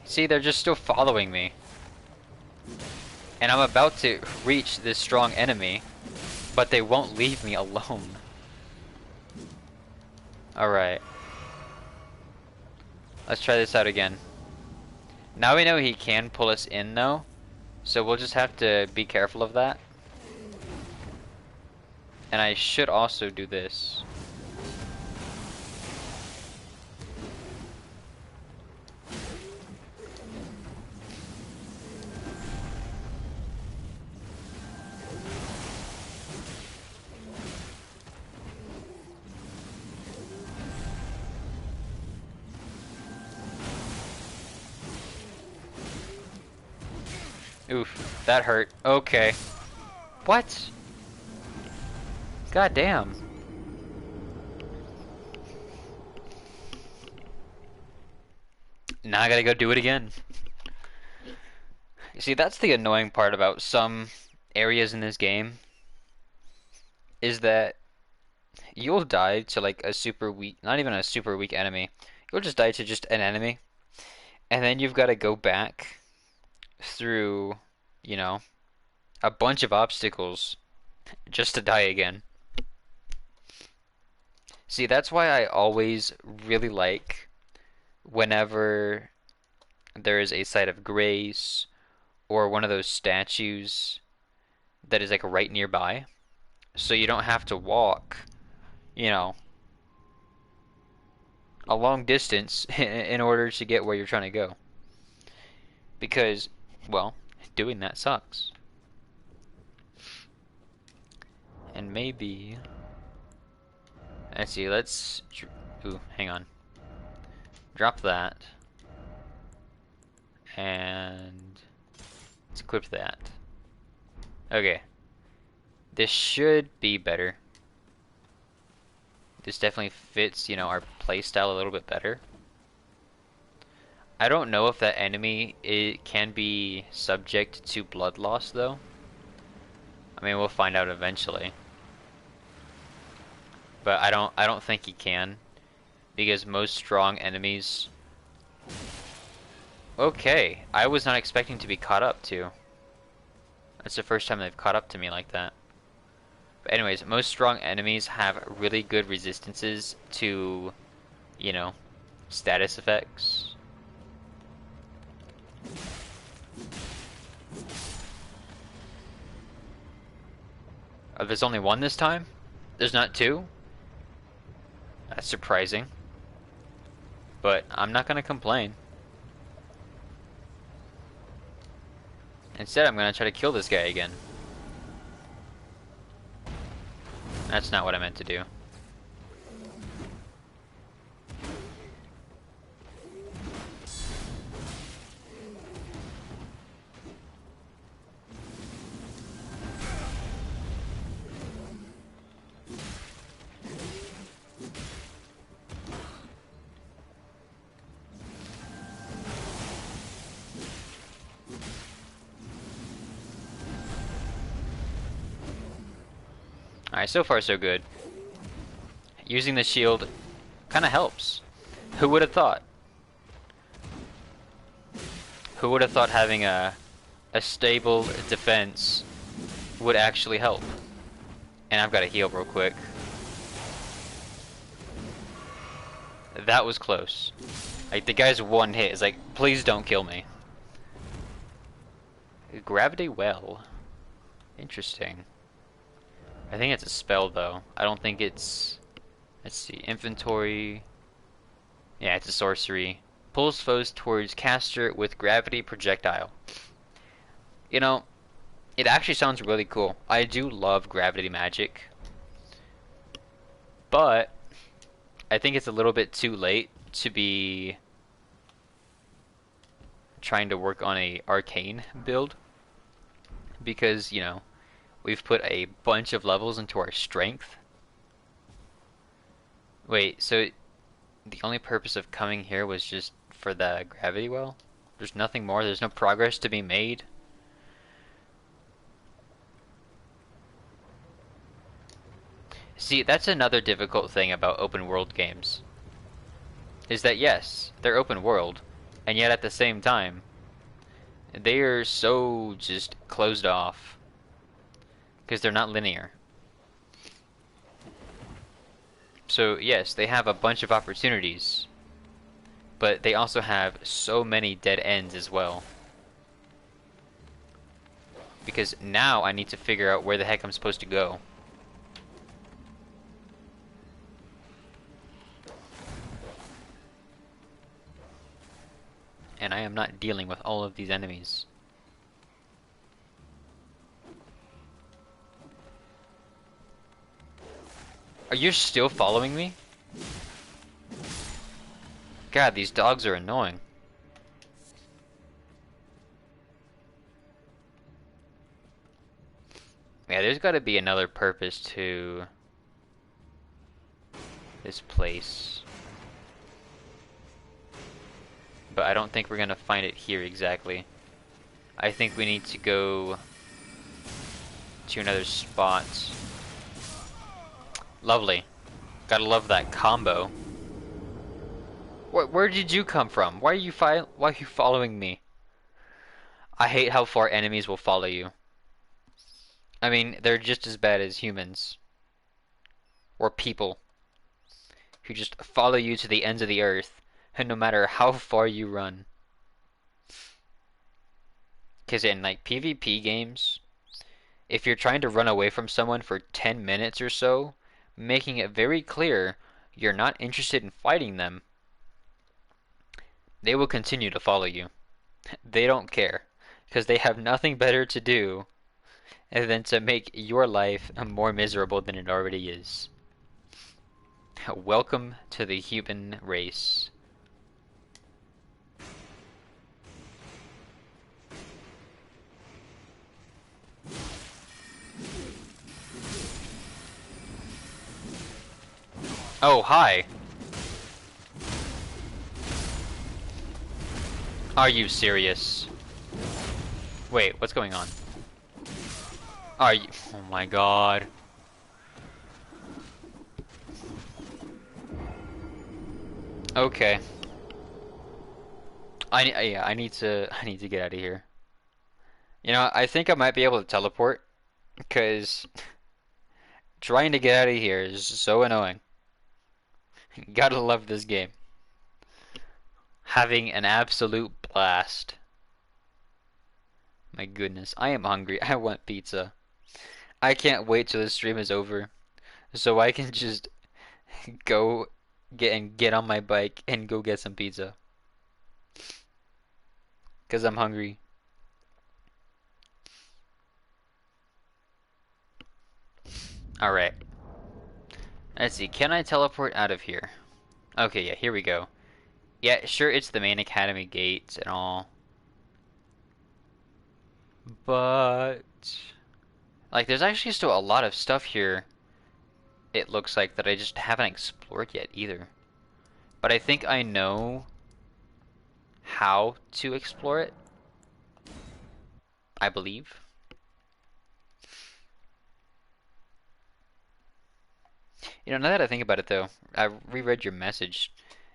See, they're just still following me. And I'm about to reach this strong enemy. But they won't leave me alone. Alright. Let's try this out again. Now we know he can pull us in though, so we'll just have to be careful of that. And I should also do this. Oof, that hurt. Okay. What? God damn. Now I gotta go do it again. You see, that's the annoying part about some areas in this game, is that you'll die to like a super weak, not even a super weak enemy. You'll just die to just an enemy, and then you've got to go back through, you know, a bunch of obstacles just to die again. See, that's why I always really like whenever there is a site of grace or one of those statues that is like right nearby, so you don't have to walk, you know, a long distance in order to get where you're trying to go. Because, well, doing that sucks. And maybe, let's see, ooh, hang on. Drop that. And let's equip that. Okay. This should be better. This definitely fits, you know, our playstyle a little bit better. I don't know if that enemy can be subject to blood loss though. I mean, we'll find out eventually. But I don't think he can, because most strong enemies. Okay, I was not expecting to be caught up to. That's the first time they've caught up to me like that. But anyways, most strong enemies have really good resistances to, you know, status effects. Oh, there's only one this time? There's not two? That's surprising. But I'm not gonna complain. Instead, I'm gonna try to kill this guy again. That's not what I meant to do. Alright, so far so good. Using the shield kind of helps. Who would have thought? Who would have thought having a stable defense would actually help? And I've got to heal real quick. That was close. Like, the guy's one hit is like, please don't kill me. Gravity well. Interesting. I think it's a spell though. I don't think it's... Let's see, inventory... Yeah, it's a sorcery. Pulls foes towards caster with gravity projectile. You know, it actually sounds really cool. I do love gravity magic. But I think it's a little bit too late to be trying to work on a arcane build. Because, you know, we've put a bunch of levels into our strength. Wait, so the only purpose of coming here was just for the gravity well? There's nothing more? There's no progress to be made? See, that's another difficult thing about open world games. Is that yes, they're open world, and yet at the same time, they are so just closed off. Because they're not linear. So yes, they have a bunch of opportunities, but they also have so many dead ends as well. Because now I need to figure out where the heck I'm supposed to go. And I am not dealing with all of these enemies. Are you still following me? God, these dogs are annoying. Yeah, there's gotta be another purpose to this place. But I don't think we're gonna find it here exactly. I think we need to go to another spot. Lovely. Gotta love that combo. Where did you come from? Why are you following me? I hate how far enemies will follow you. I mean, they're just as bad as humans. Or people. Who just follow you to the ends of the earth, and no matter how far you run. Because in like PvP games, if you're trying to run away from someone for 10 minutes or so, making it very clear you're not interested in fighting them, they will continue to follow you. They don't care, because they have nothing better to do than to make your life more miserable than it already is. Welcome to the human race. Oh, hi. Are you serious? Wait, what's going on? Are you? Oh my god. Okay. Yeah, I need to get out of here. You know, I think I might be able to teleport because trying to get out of here is so annoying. Gotta love this game. Having an absolute blast. My goodness, I am hungry. I want pizza. I can't wait till the stream is over so I can just go get on my bike and go get some pizza. 'Cause I'm hungry. Alright. Let's see, can I teleport out of here? Okay, yeah, here we go. Yeah, sure, it's the main academy gates and all. But like there's actually still a lot of stuff here, it looks like, that I just haven't explored yet either. But I think I know how to explore it, I believe. You know, now that I think about it though, I reread your message,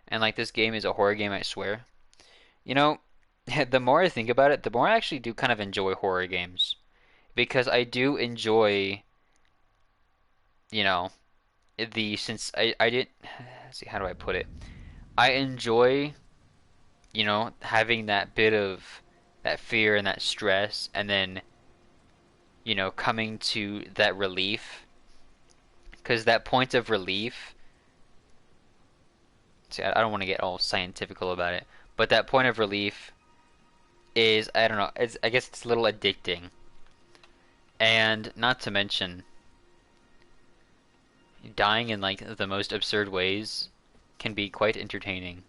and like this game is a horror game, I swear. You know, the more I think about it, the more I actually do kind of enjoy horror games. Because I do enjoy, you know, since I didn't, let's see, how do I put it? I enjoy, you know, having that bit of that fear and that stress, and then, you know, coming to that relief. Because that point of relief, see, I don't want to get all scientifical about it, but that point of relief is, I don't know, I guess it's a little addicting. And not to mention, dying in like the most absurd ways can be quite entertaining.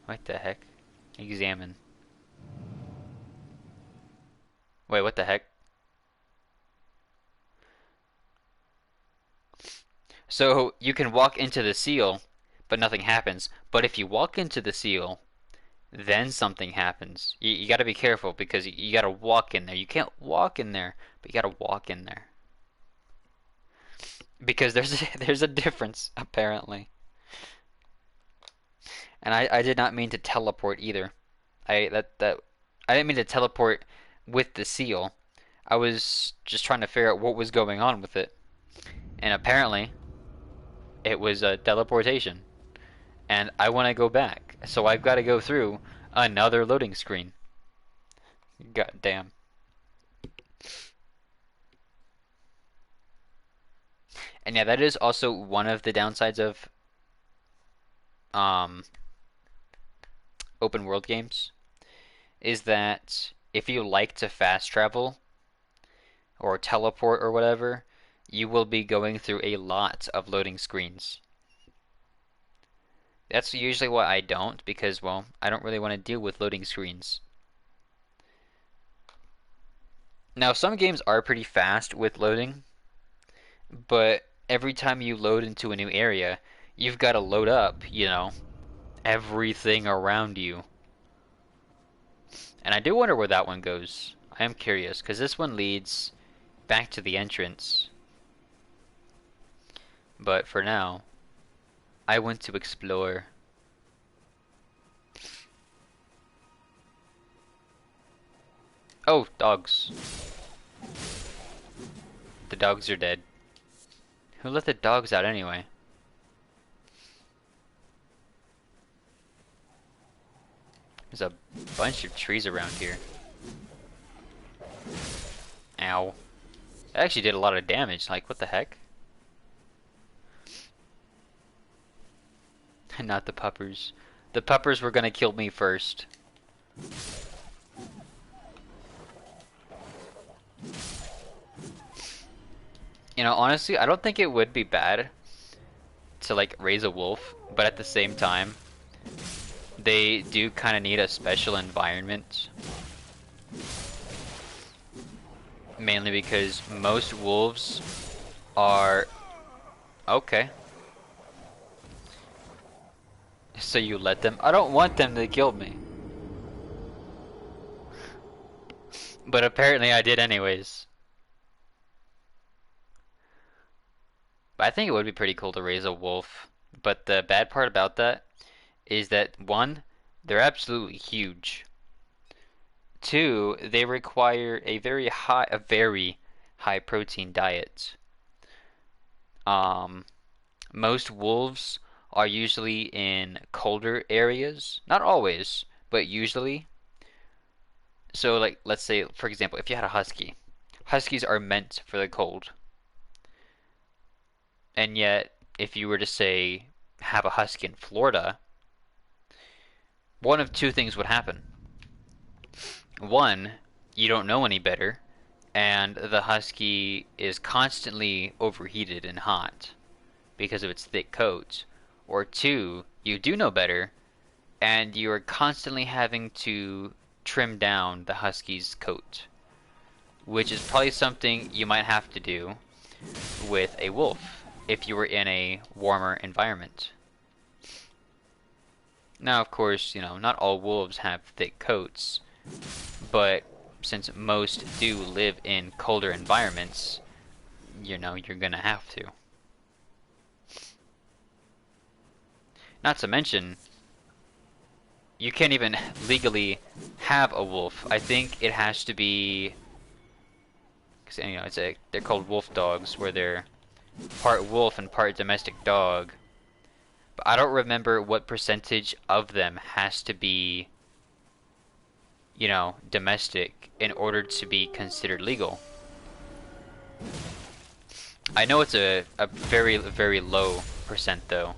What the heck? Examine. Wait, what the heck? So you can walk into the seal, but nothing happens. But if you walk into the seal, then something happens. You got to be careful because you got to walk in there. You can't walk in there, but you got to walk in there because there's a difference apparently. And I did not mean to teleport either. I didn't mean to teleport with the seal. I was just trying to figure out what was going on with it, and apparently it was a teleportation, and I want to go back, so I've got to go through another loading screen. God damn. And yeah, that is also one of the downsides of um, open world games, is that if you like to fast travel or teleport or whatever, you will be going through a lot of loading screens. That's usually why I don't, because, well, I don't really want to deal with loading screens. Now, some games are pretty fast with loading, but every time you load into a new area, you've got to load up, everything around you. And I do wonder where that one goes. I am curious, because this one leads back to the entrance. But for now, I want to explore. Oh, dogs. The dogs are dead. Who let the dogs out anyway? There's a bunch of trees around here. Ow. That actually did a lot of damage. Like, what the heck? Not the puppers. The puppers were gonna kill me first. Honestly, I don't think it would be bad to, like, raise a wolf, but at the same time, they do kind of need a special environment. Mainly because most wolves are... Okay. So you let them? I don't want them to kill me. But apparently I did anyways. But I think it would be pretty cool to raise a wolf. But the bad part about that is that, one, they're absolutely huge. Two, they require a very high protein diet. Most wolves are usually in colder areas. Not always, but usually. So, like, let's say, for example, if you had a husky, huskies are meant for the cold. And yet, if you were to say, have a husky in Florida, one of two things would happen. One, you don't know any better, and the husky is constantly overheated and hot because of its thick coat. Or two, you do know better, and you are constantly having to trim down the husky's coat, which is probably something you might have to do with a wolf if you were in a warmer environment. Now, of course, not all wolves have thick coats, but since most do live in colder environments, you're gonna have to. Not to mention, you can't even legally have a wolf. I think it has to be, cause, they're called wolf dogs, where they're part wolf and part domestic dog. But I don't remember what percentage of them has to be, domestic in order to be considered legal. I know it's a very, very low percent though.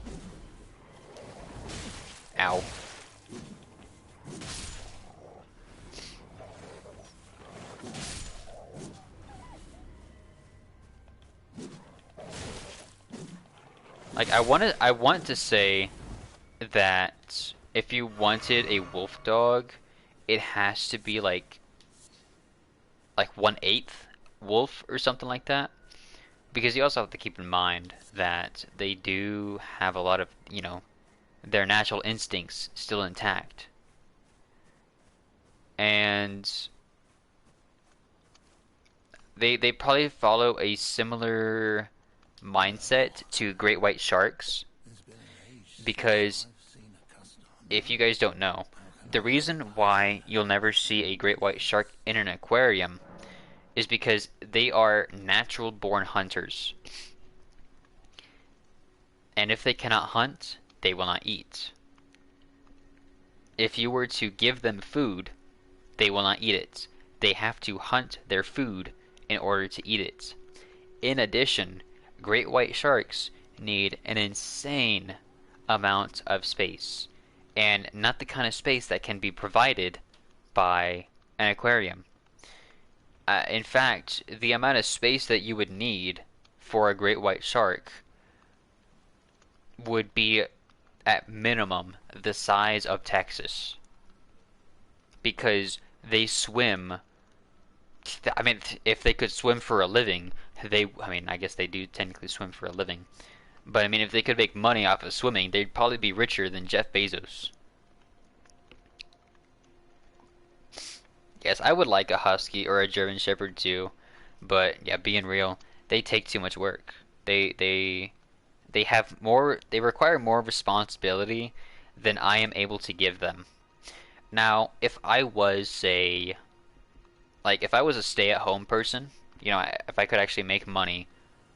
Ow. Like, I want to say that if you wanted a wolf dog, it has to be like 1/8 wolf or something like that. Because you also have to keep in mind that they do have a lot of, their natural instincts still intact. And they probably follow a similar mindset to great white sharks, because if you guys don't know, the reason why you'll never see a great white shark in an aquarium is because they are natural born hunters. And if they cannot hunt, they will not eat. If you were to give them food, they will not eat it. They have to hunt their food in order to eat it. In addition, great white sharks need an insane amount of space, and not the kind of space that can be provided by an aquarium. In fact, the amount of space that you would need for a great white shark would be at minimum the size of Texas, because they swim. I mean, if they could swim for a living, I mean, I guess they do technically swim for a living. But I mean, if they could make money off of swimming, they'd probably be richer than Jeff Bezos. Yes, I would like a husky or a German shepherd too, but yeah, being real, they take too much work. They have more, they require more responsibility than I am able to give them. Now, if I was if I was a stay-at-home person, if I could actually make money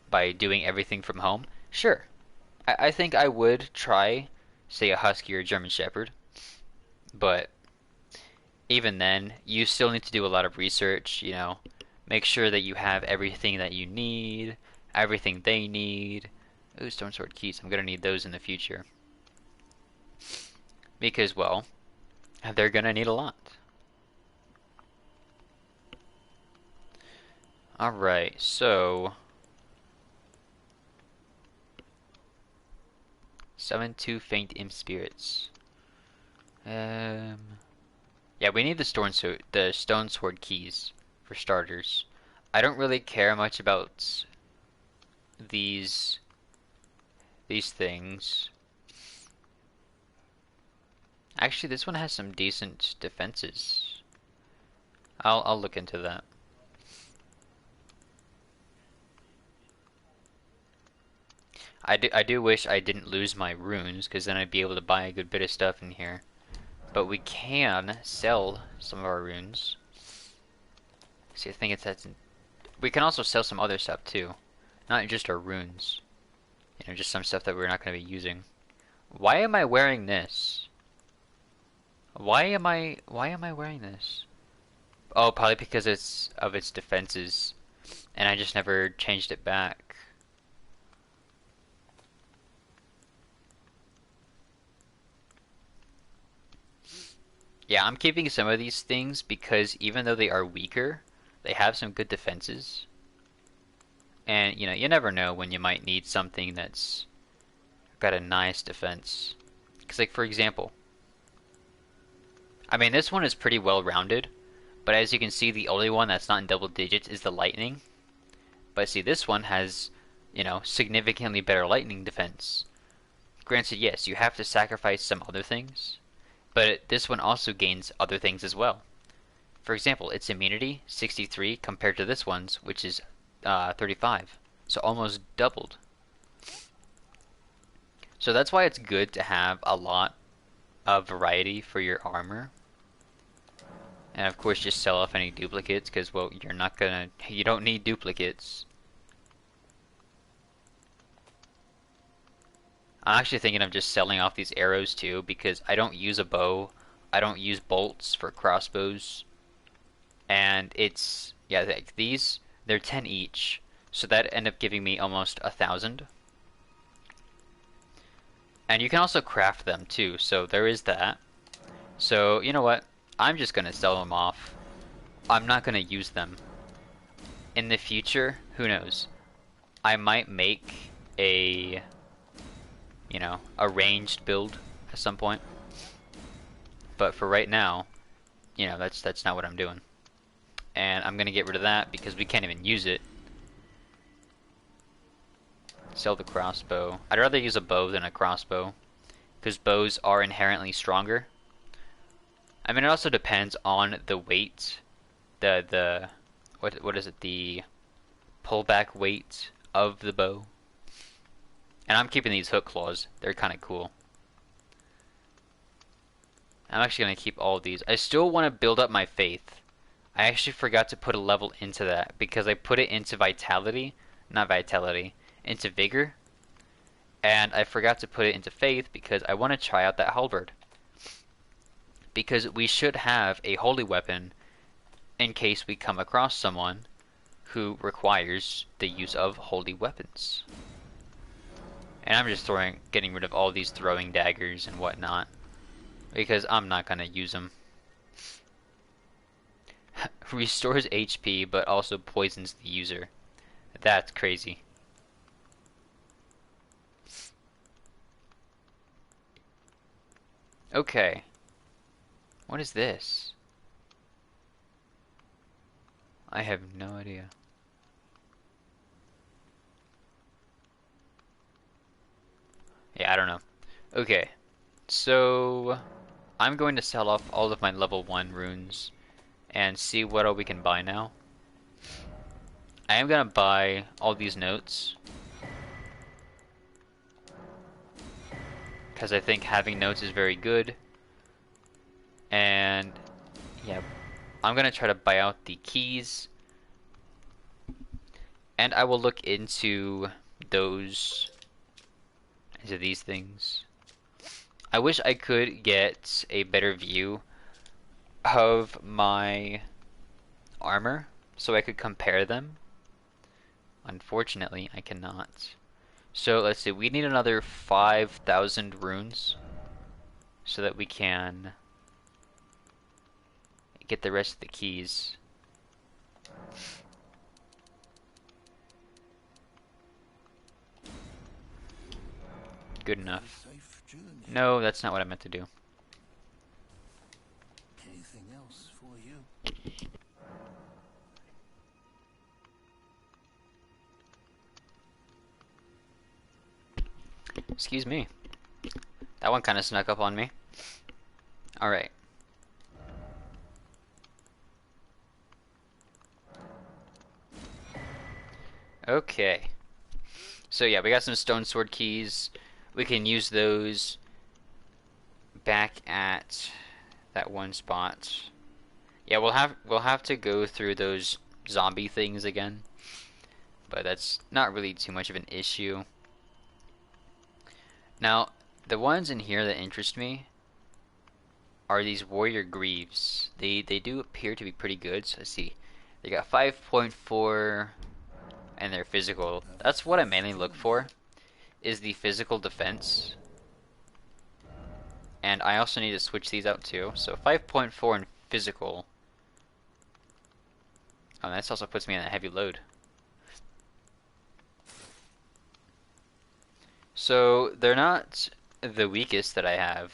by doing everything from home, sure. I think I would try, say, a husky or a German shepherd, but even then, you still need to do a lot of research, make sure that you have everything that you need, everything they need. Ooh, stone sword keys. I'm gonna need those in the future. Because, well, they're gonna need a lot. Alright, so... Summon 2 faint imp spirits. Yeah, we need the stone sword keys, for starters. I don't really care much about these things. Actually, this one has some decent defenses. I'll look into that. I do wish I didn't lose my runes, because then I'd be able to buy a good bit of stuff in here. But we can sell some of our runes. See, I think we can also sell some other stuff too, not just our runes. Just some stuff that we're not going to be using. Why am I wearing this? Why am I wearing this? Oh, probably because it's of its defenses, and I just never changed it back. Yeah, I'm keeping some of these things because even though they are weaker, they have some good defenses. And, you never know when you might need something that's got a nice defense. Because, like, for example, I mean, this one is pretty well rounded, but as you can see, the only one that's not in double digits is the lightning. But see, this one has, significantly better lightning defense. Granted, yes, you have to sacrifice some other things, but this one also gains other things as well. For example, its immunity, 63, compared to this one's, which is 35. So almost doubled. So that's why it's good to have a lot of variety for your armor. And of course just sell off any duplicates, because, well, you don't need duplicates. I'm actually thinking of just selling off these arrows too, because I don't use a bow. I don't use bolts for crossbows. And it's, yeah, these, they're 10 each. So that ended up giving me almost 1,000. And you can also craft them too, so there is that. So, you know what? I'm just gonna sell them off. I'm not gonna use them. In the future, who knows? I might make a ranged build at some point. But for right now, that's not what I'm doing. And I'm gonna get rid of that because we can't even use it. Sell the crossbow. I'd rather use a bow than a crossbow, because bows are inherently stronger. I mean, it also depends on the weight, what is it, the pullback weight of the bow. And I'm keeping these hook claws. They're kind of cool. I'm actually going to keep all of these. I still want to build up my faith. I actually forgot to put a level into that because I put it into vitality, not vitality, into vigor, and I forgot to put it into faith because I want to try out that halberd. Because we should have a holy weapon in case we come across someone who requires the use of holy weapons. And I'm just getting rid of all these throwing daggers and whatnot because I'm not gonna use them. Restores HP but also poisons the user. That's crazy. Okay. What is this? I have no idea. Yeah, I don't know. Okay. So I'm going to sell off all of my level 1 runes and see what all we can buy now. I am gonna buy all these notes because I think having notes is very good. And yeah, I'm gonna try to buy out the keys, and I will look into those, into these things. I wish I could get a better view of my armor so I could compare them. Unfortunately, I cannot. So let's see, we need another 5,000 runes so that we can get the rest of the keys. Good enough. No, that's not what I meant to do. Anything else for you? Excuse me. That one kind of snuck up on me. Alright. Okay. So yeah, we got some stone sword keys. We can use those back at that one spot. Yeah, we'll have to go through those zombie things again. But that's not really too much of an issue. Now, the ones in here that interest me are these warrior greaves. They do appear to be pretty good. So let's see. They got 5.4 and they're physical. That's what I mainly look for, is the physical defense. And I also need to switch these out too. So 5.4 in physical. Oh, that also puts me on a heavy load. So they're not the weakest that I have,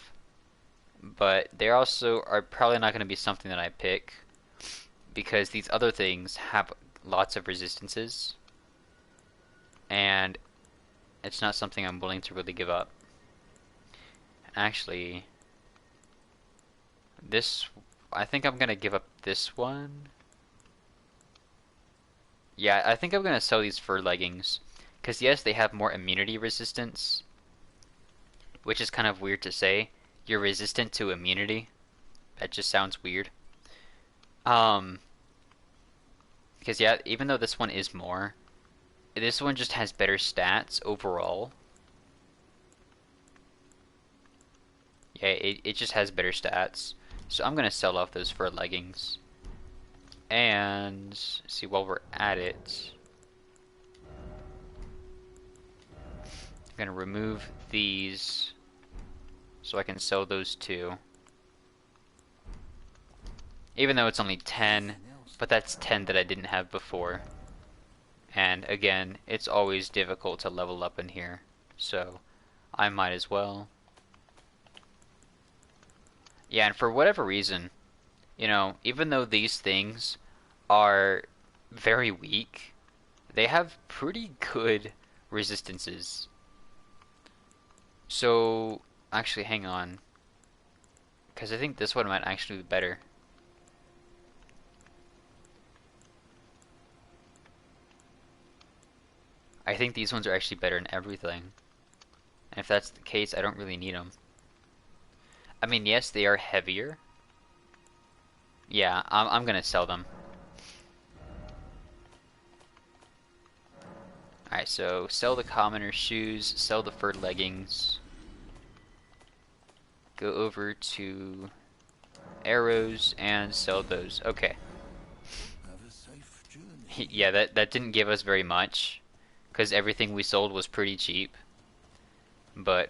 but they also are probably not going to be something that I pick because these other things have lots of resistances, and it's not something I'm willing to really give up. Actually, I think I'm gonna give up this one. Yeah, I think I'm gonna sell these fur leggings. Because yes, they have more immunity resistance, which is kind of weird to say. You're resistant to immunity. That just sounds weird. Because yeah, even though this one is more, this one just has better stats overall. Yeah, it just has better stats. So I'm gonna sell off those fur leggings. And see, while we're at it, I'm gonna remove these so I can sell those too. Even though it's only 10, but that's 10 that I didn't have before. And again, it's always difficult to level up in here, so I might as well. Yeah, and for whatever reason, you know, even though these things are very weak, they have pretty good resistances. So, actually, hang on. Because I think this one might actually be better. I think these ones are actually better in everything. And if that's the case, I don't really need them. I mean, yes, they are heavier. Yeah, I'm gonna sell them. Alright, so sell the commoner shoes, sell the fur leggings, go over to arrows and sell those. Okay. Have a safe journey. Yeah, that didn't give us very much, because everything we sold was pretty cheap. But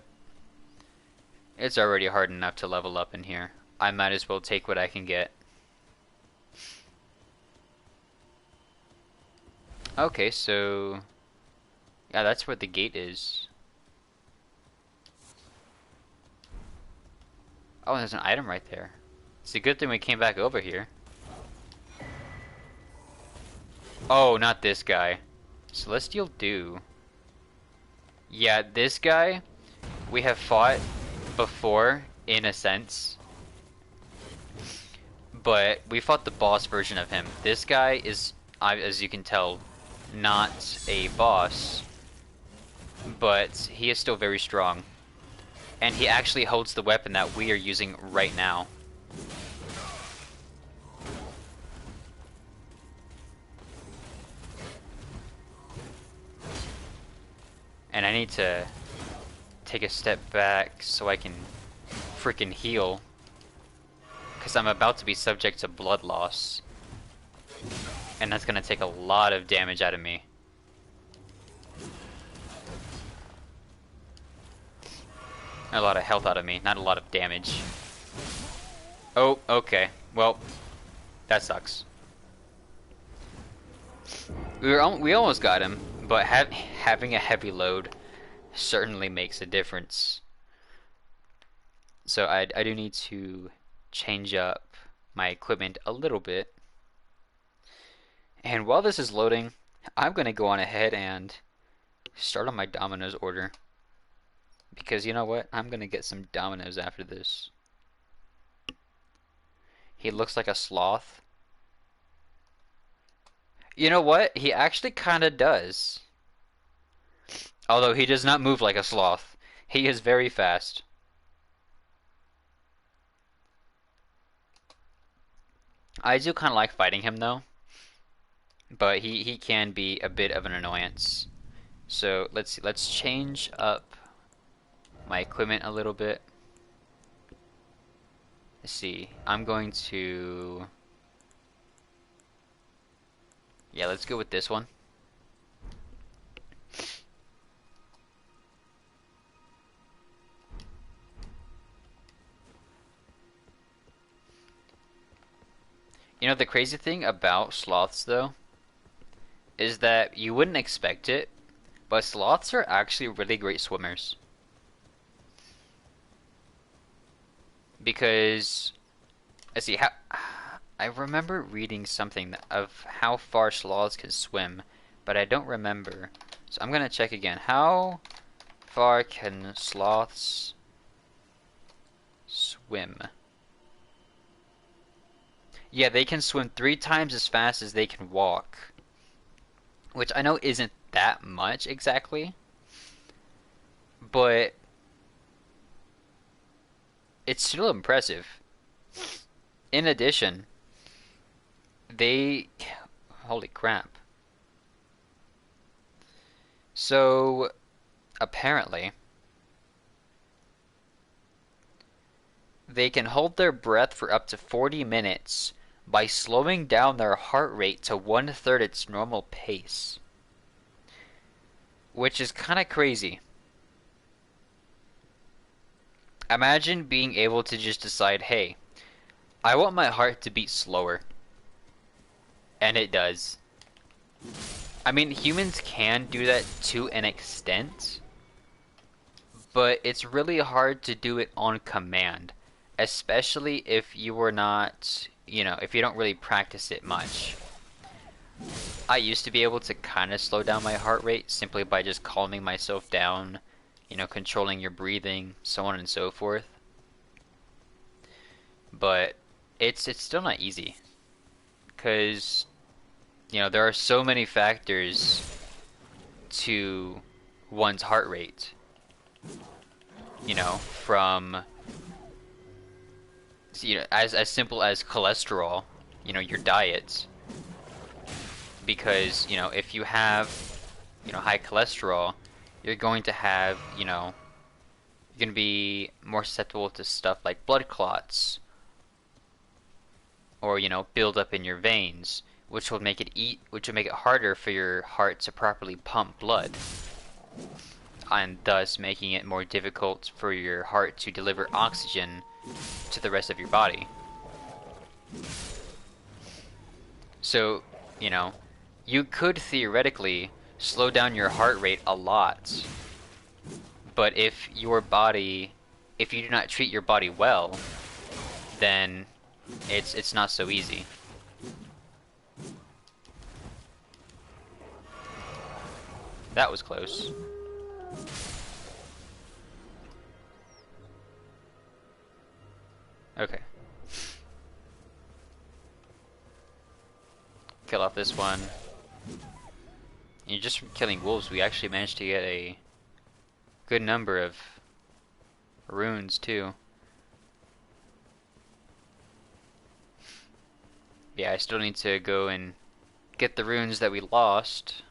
it's already hard enough to level up in here. I might as well take what I can get. Okay, so yeah, that's where the gate is. Oh, there's an item right there. It's a good thing we came back over here. Oh, not this guy. Celestial Dew. Yeah, this guy we have fought before, in a sense. But we fought the boss version of him. This guy is, as you can tell, not a boss, but he is still very strong. And he actually holds the weapon that we are using right now. And I need to take a step back so I can freaking heal. Because I'm about to be subject to blood loss. And that's going to take a lot of damage out of me. A lot of health out of me, not a lot of damage. Oh, okay. Well, that sucks. We almost got him, but having a heavy load certainly makes a difference. So I do need to change up my equipment a little bit. And while this is loading, I'm going to go on ahead and start on my Domino's order. Because you know what? I'm going to get some Domino's after this. He looks like a sloth. You know what? He actually kind of does. Although he does not move like a sloth. He is very fast. I do kind of like fighting him though. But he can be a bit of an annoyance. So let's see, let's change up my equipment a little bit. Let's see, I'm going to... Yeah, let's go with this one. You know, the crazy thing about sloths though is that you wouldn't expect it, but sloths are actually really great swimmers. Because, let's see, I remember reading something of how far sloths can swim, but I don't remember. So I'm gonna check again. How far can sloths swim? Yeah, they can swim 3 times as fast as they can walk. Which I know isn't that much exactly, but it's still impressive. In addition, they... Holy crap. So, apparently, they can hold their breath for up to 40 minutes by slowing down their heart rate to 1/3 its normal pace. Which is kind of crazy. Imagine being able to just decide, hey, I want my heart to beat slower. And it does. I mean, humans can do that to an extent, but it's really hard to do it on command, especially if you were not, you know, if you don't really practice it much. I used to be able to kind of slow down my heart rate simply by just calming myself down, you know, controlling your breathing, so on and so forth. But it's still not easy, because you know, there are so many factors to one's heart rate. You know, from So, as simple as cholesterol, your diet, because if you have high cholesterol, you're going to have you're going to be more susceptible to stuff like blood clots or build up in your veins, which will make it harder for your heart to properly pump blood, and thus making it more difficult for your heart to deliver oxygen to the rest of your body. So, you know, you could theoretically slow down your heart rate a lot, but if you do not treat your body well, then it's not so easy. That was close. Okay. Kill off this one. And just from killing wolves, we actually managed to get a good number of runes too. Yeah, I still need to go and get the runes that we lost,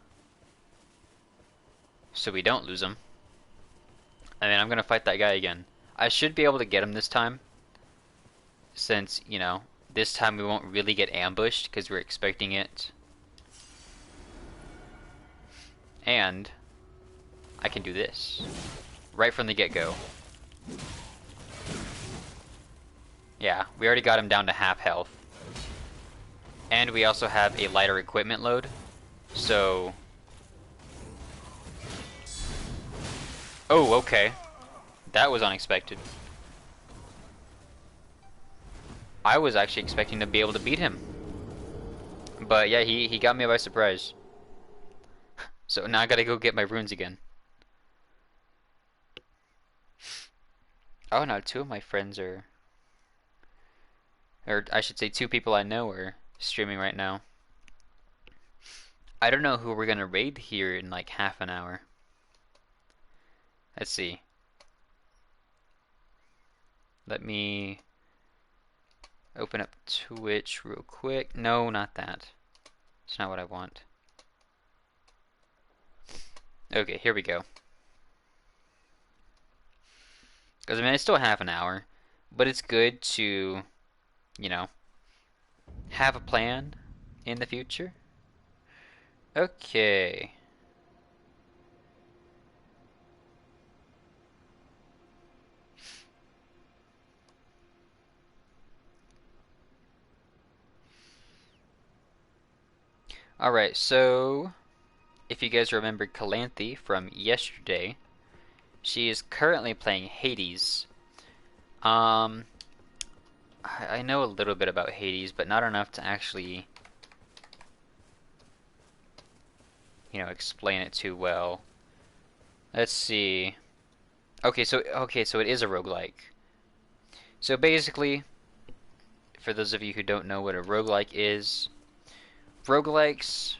so we don't lose them. And then I'm gonna fight that guy again. I should be able to get him this time, since, this time we won't really get ambushed because we're expecting it. And I can do this right from the get-go. Yeah, we already got him down to half health. And we also have a lighter equipment load, so... Oh, okay. That was unexpected. I was actually expecting to be able to beat him. But yeah, he got me by surprise. So now I gotta go get my runes again. Oh no, two of my friends are... Or I should say two people I know are streaming right now. I don't know who we're gonna raid here in like half an hour. Let's see. Let me open up Twitch real quick. No, not that. It's not what I want. Okay, here we go. Because, I mean, it's still half an hour, but it's good to, have a plan in the future. Okay. Alright, so if you guys remember Calanthe from yesterday, she is currently playing Hades. I know a little bit about Hades, but not enough to actually, explain it too well. Let's see. Okay, so it is a roguelike. So basically, for those of you who don't know what a roguelike is, roguelikes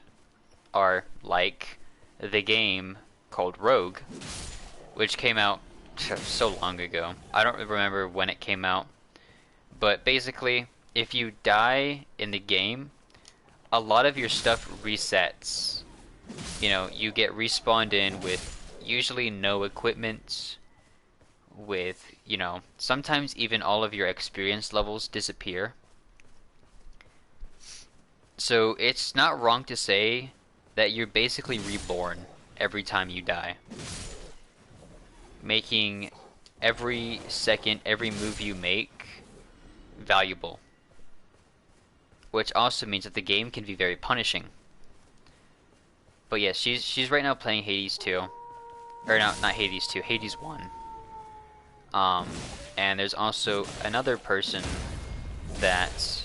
are like the game called Rogue, which came out so long ago. I don't remember when it came out, but basically, if you die in the game, a lot of your stuff resets. You get respawned in with usually no equipment, with, sometimes even all of your experience levels disappear. So it's not wrong to say that you're basically reborn every time you die, making every second, every move you make valuable, which also means that the game can be very punishing. But yes, she's right now playing Hades 2, or no, not Hades 2, Hades 1. And there's also another person that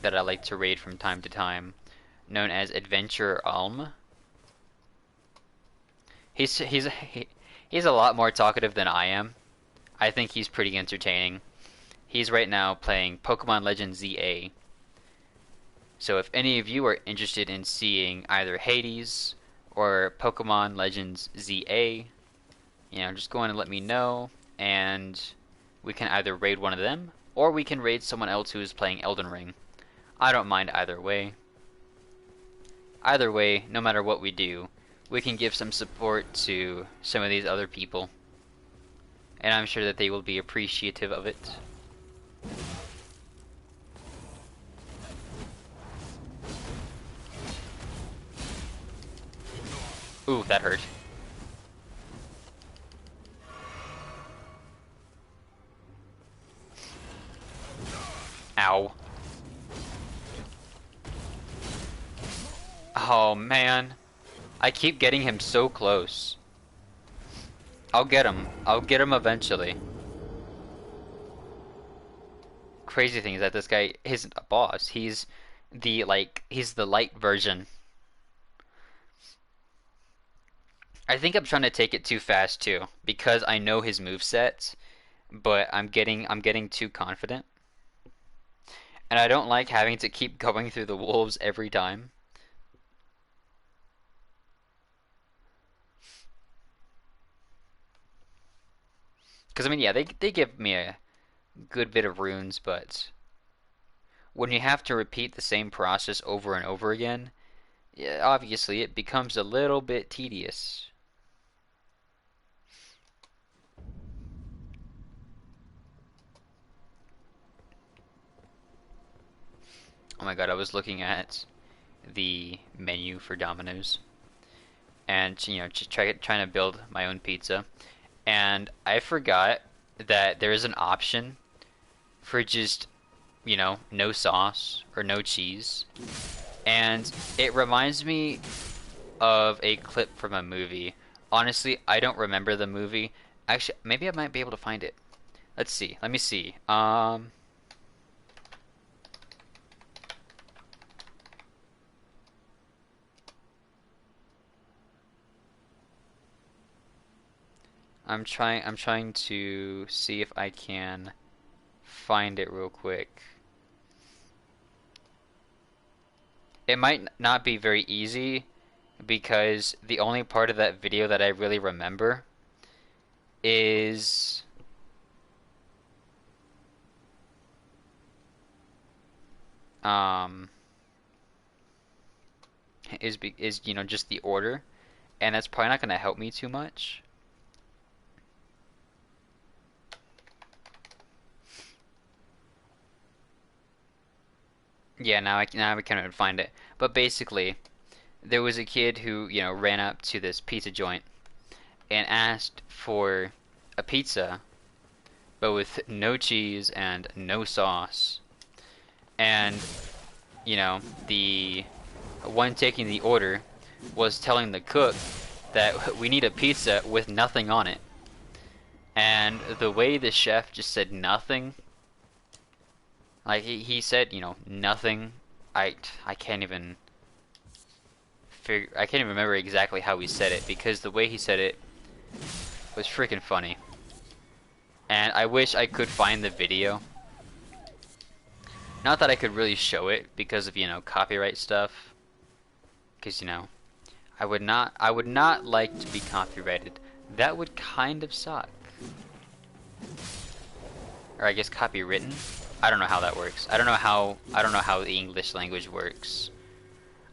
that I like to raid from time to time, known as Adventure Alm. He's a lot more talkative than I am. I think he's pretty entertaining. He's right now playing Pokemon Legends ZA. So if any of you are interested in seeing either Hades or Pokemon Legends ZA, just go in and let me know, and we can either raid one of them, or we can raid someone else who is playing Elden Ring. I don't mind either way. Either way, no matter what we do, we can give some support to some of these other people, and I'm sure that they will be appreciative of it. Ooh, that hurt. Ow. Oh man. I keep getting him so close. I'll get him. I'll get him eventually. Crazy thing is that this guy isn't a boss. He's he's the light version. I think I'm trying to take it too fast too, because I know his moveset, but I'm getting too confident. And I don't like having to keep going through the wolves every time. Because I mean, yeah, they give me a good bit of runes, but when you have to repeat the same process over and over again, yeah, obviously it becomes a little bit tedious. Oh my god, I was looking at the menu for Domino's and just trying to build my own pizza, and I forgot that there is an option for just no sauce or no cheese, and it reminds me of a clip from a movie. Honestly, I don't remember the movie. Actually, maybe I might be able to find it. Let's see. Let me see. I'm trying to see if I can find it real quick. It might not be very easy because the only part of that video that I really remember is um is just the order, and that's probably not going to help me too much. Yeah, now I can't find it. But basically, there was a kid who, ran up to this pizza joint and asked for a pizza, but with no cheese and no sauce. And, the one taking the order was telling the cook that we need a pizza with nothing on it. And the way the chef just said nothing, like he said, nothing. I can't even I can't even remember exactly how he said it because the way he said it was freaking funny. And I wish I could find the video. Not that I could really show it because of, copyright stuff. Because, I would not like to be copyrighted. That would kind of suck. Or I guess copywritten. I don't know how that works. I don't know how the English language works.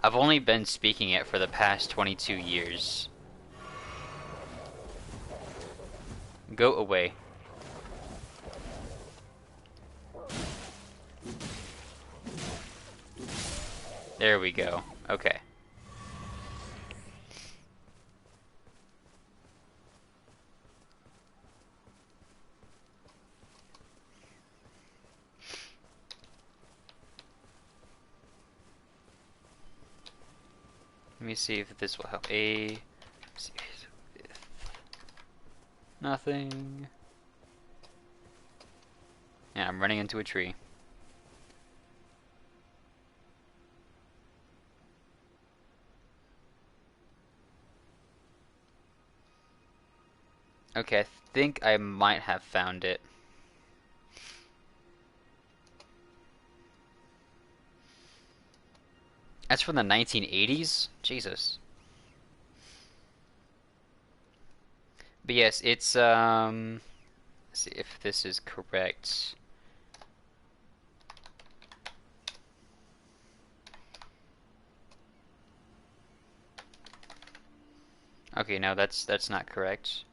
I've only been speaking it for the past 22 years. Go away. There we go. Okay. Let me see if this will help. Nothing. Yeah, I'm running into a tree. Okay, I think I might have found it. That's from the 1980s? Jesus. But yes, it's let's see if this is correct. Okay, no, that's not correct.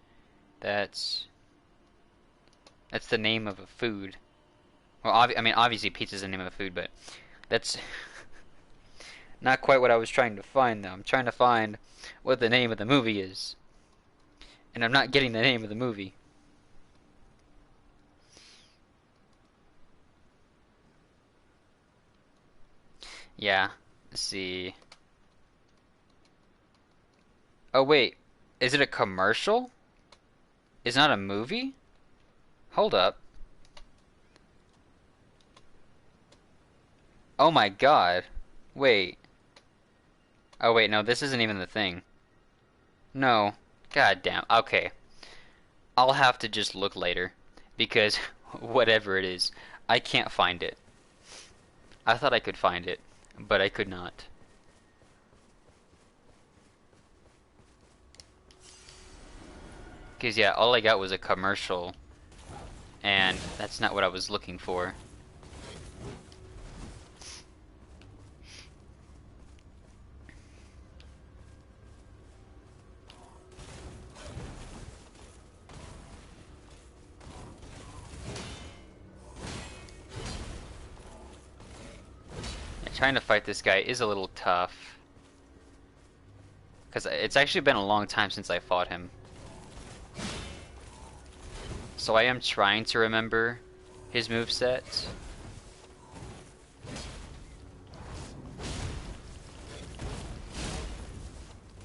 That's that's the name of a food. Well, I mean, obviously pizza's the name of a food, but that's not quite what I was trying to find, though. I'm trying to find what the name of the movie is, and I'm not getting the name of the movie. Yeah, let's see. Oh, wait. Is it a commercial? It's not a movie? Hold up. Oh my god. Wait. Oh, wait, no, this isn't even the thing. No. God damn. Okay. I'll have to just look later. Because whatever it is, I can't find it. I thought I could find it, but I could not. Because, yeah, all I got was a commercial, and that's not what I was looking for. Yeah, trying to fight this guy is a little tough. Because it's actually been a long time since I fought him. So I am trying to remember his moveset.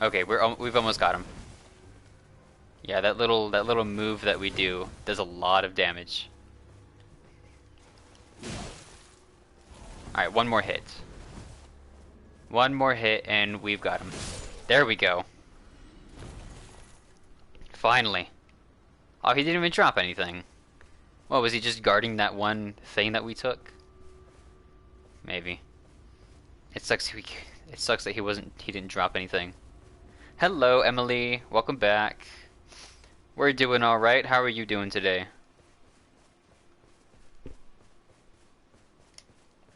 Okay, we've almost got him. Yeah, that little move that we do does a lot of damage. All right, one more hit. One more hit and we've got him. There we go. Finally. Oh, he didn't even drop anything. What, was he just guarding that one thing that we took? Maybe. It sucks it sucks that he didn't drop anything. Hello, Emily. Welcome back. We're doing all right. How are you doing today?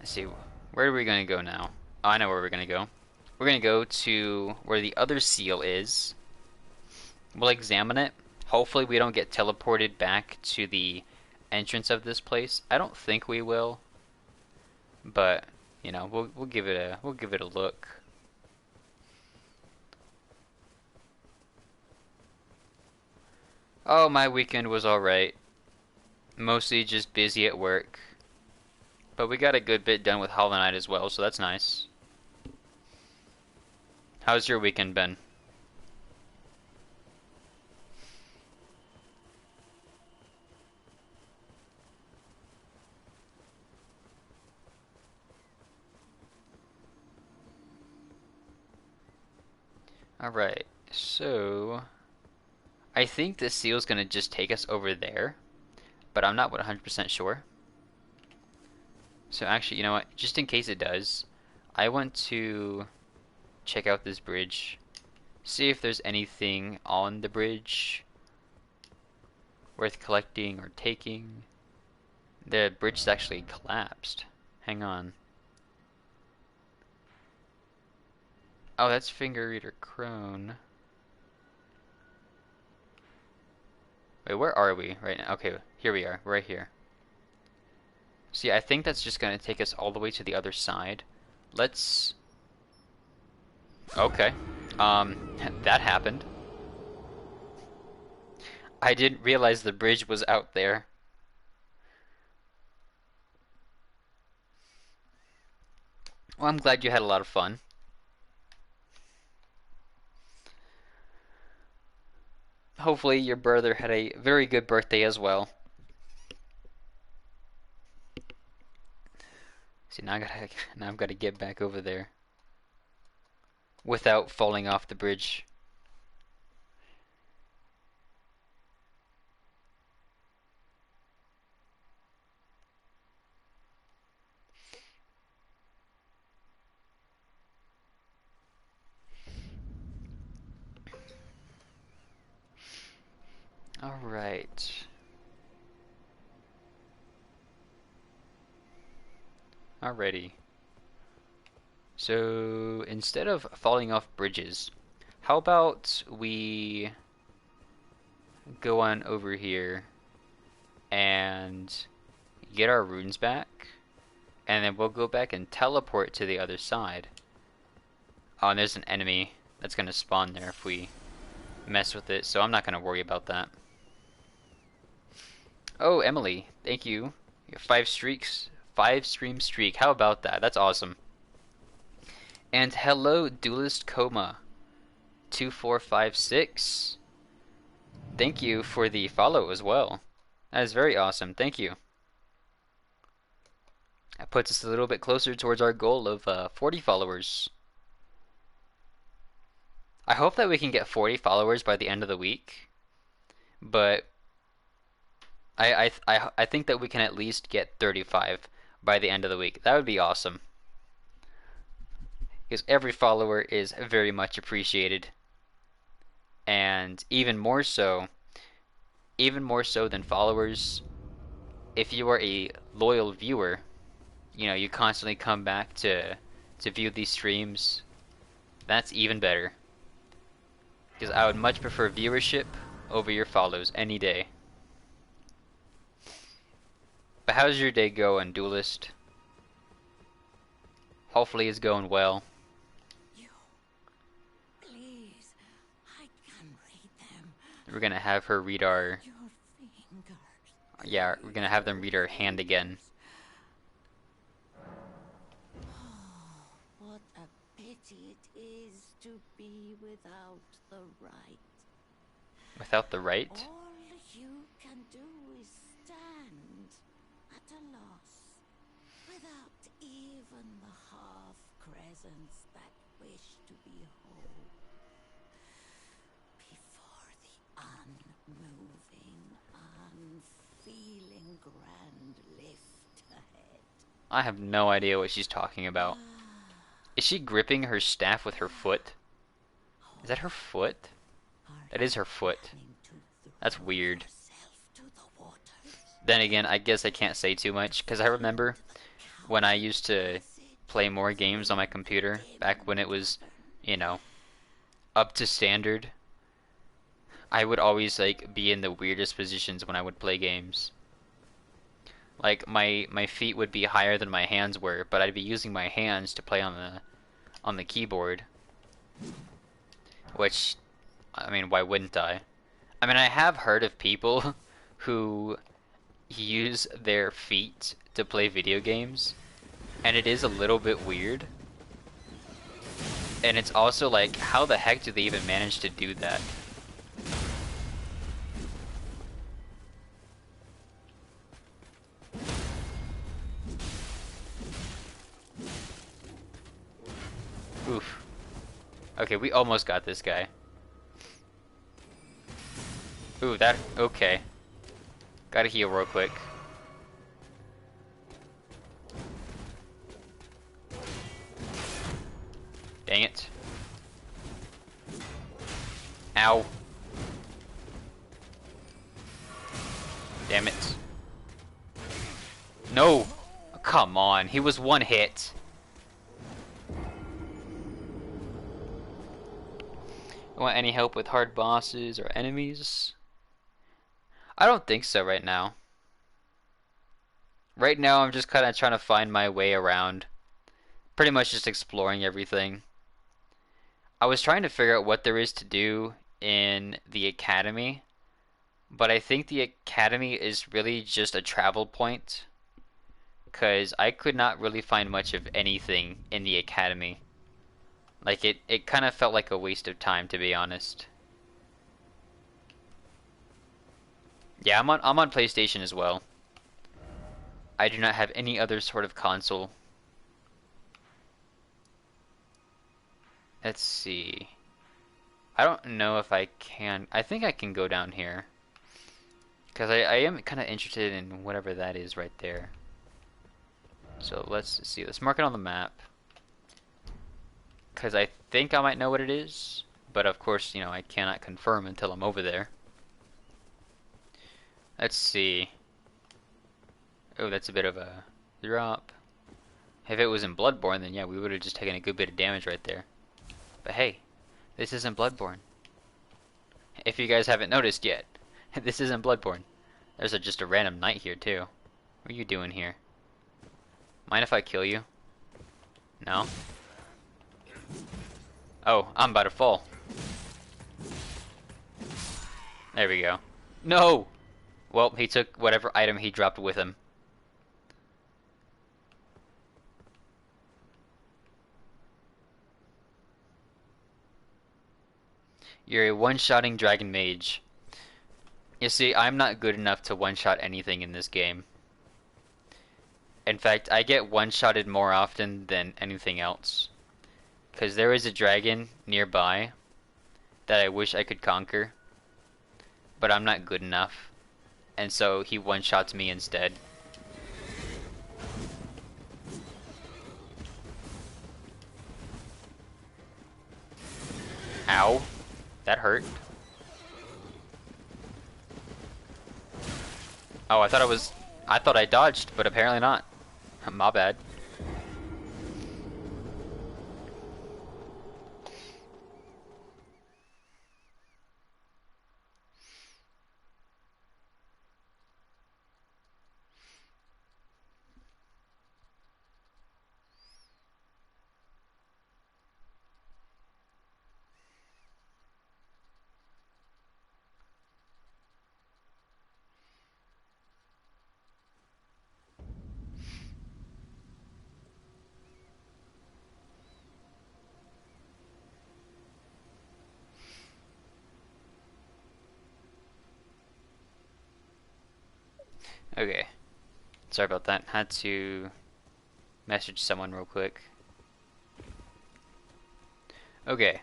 Let's see. Where are we going to go now? Oh, I know where we're going to go. We're going to go to where the other seal is. We'll examine it. Hopefully we don't get teleported back to the entrance of this place. I don't think we will. But, you know, we'll give it a look. Oh, my weekend was all right. Mostly just busy at work. But we got a good bit done with Hollow Knight as well, so that's nice. How's your weekend been? Alright, so I think the seal's gonna just take us over there, but I'm not 100% sure. So actually, you know what? Just in case it does, I want to check out this bridge, see if there's anything on the bridge worth collecting or taking. The bridge's actually collapsed. Hang on. Oh, that's Finger Eater Crone. Wait, where are we right now? Okay, here we are, right here. See, I think that's just gonna take us all the way to the other side. Let's... Okay. That happened. I didn't realize the bridge was out there. Well, I'm glad you had a lot of fun. Hopefully your brother had a very good birthday as well. See, now I've gotta get back over there without falling off the bridge. Alright. Alrighty. So instead of falling off bridges, how about we go on over here and get our runes back, and then we'll go back and teleport to the other side. Oh, and there's an enemy that's gonna spawn there if we mess with it, so I'm not gonna worry about that. Oh, Emily, thank you. You have 5 streaks, 5 stream streak. How about that? That's awesome. And hello, Duelist Coma 2456. Thank you for the follow as well. That is very awesome. Thank you. That puts us a little bit closer towards our goal of 40 followers. I hope that we can get 40 followers by the end of the week, but I think that we can at least get 35 by the end of the week. That would be awesome, because every follower is very much appreciated, and even more so than followers, if you are a loyal viewer, you know, you constantly come back to view these streams, that's even better. Because I would much prefer viewership over your follows any day. But how's your day going, Duelist? Hopefully it's going well. You, please, I can read them. We're gonna have her read our... Your fingers. Yeah, we're gonna have them read our hand again. Oh, what a pity it is to be without the right. Without the right? All you can do is stand at a loss, without even the half crescents that wish to be whole. Before the unmoving, unfeeling grand lift ahead. I have no idea what she's talking about. Is she gripping her staff with her foot? Is that her foot? That is her foot. That's weird. Then again, I guess I can't say too much, because I remember when I used to play more games on my computer, back when it was, you know, up to standard, I would always, like, be in the weirdest positions when I would play games. Like, my feet would be higher than my hands were, but I'd be using my hands to play on the keyboard. Which, I mean, why wouldn't I? I mean, I have heard of people who use their feet to play video games, and it is a little bit weird. And it's also like, how the heck do they even manage to do that? Oof. Okay, we almost got this guy. Ooh, that... okay. Gotta heal real quick. Dang it. Ow. Damn it. No! Come on, he was one hit. Want any help with hard bosses or enemies? I don't think so right now. Right now I'm just kind of trying to find my way around. Pretty much just exploring everything. I was trying to figure out what there is to do in the academy, but I think the academy is really just a travel point, because I could not really find much of anything in the academy. Like, it kind of felt like a waste of time, to be honest. Yeah, I'm on PlayStation as well. I do not have any other sort of console. Let's see. I don't know if I can... I think I can go down here. Because I am kind of interested in whatever that is right there. So let's see. Let's mark it on the map. Because I think I might know what it is. But of course, you know, I cannot confirm until I'm over there. Let's see. Oh, that's a bit of a drop. If it was in Bloodborne, then yeah, we would have just taken a good bit of damage right there. But hey, this isn't Bloodborne. If you guys haven't noticed yet, this isn't Bloodborne. There's just a random knight here too. What are you doing here? Mind if I kill you? No? Oh, I'm about to fall. There we go. No! Well, he took whatever item he dropped with him. You're a one-shotting dragon mage. You see, I'm not good enough to one-shot anything in this game. In fact, I get one-shotted more often than anything else. Because there is a dragon nearby that I wish I could conquer, but I'm not good enough. And so he one-shots me instead. Ow. That hurt. Oh, I thought I dodged, but apparently not. My bad. Okay. Sorry about that. Had to message someone real quick. Okay.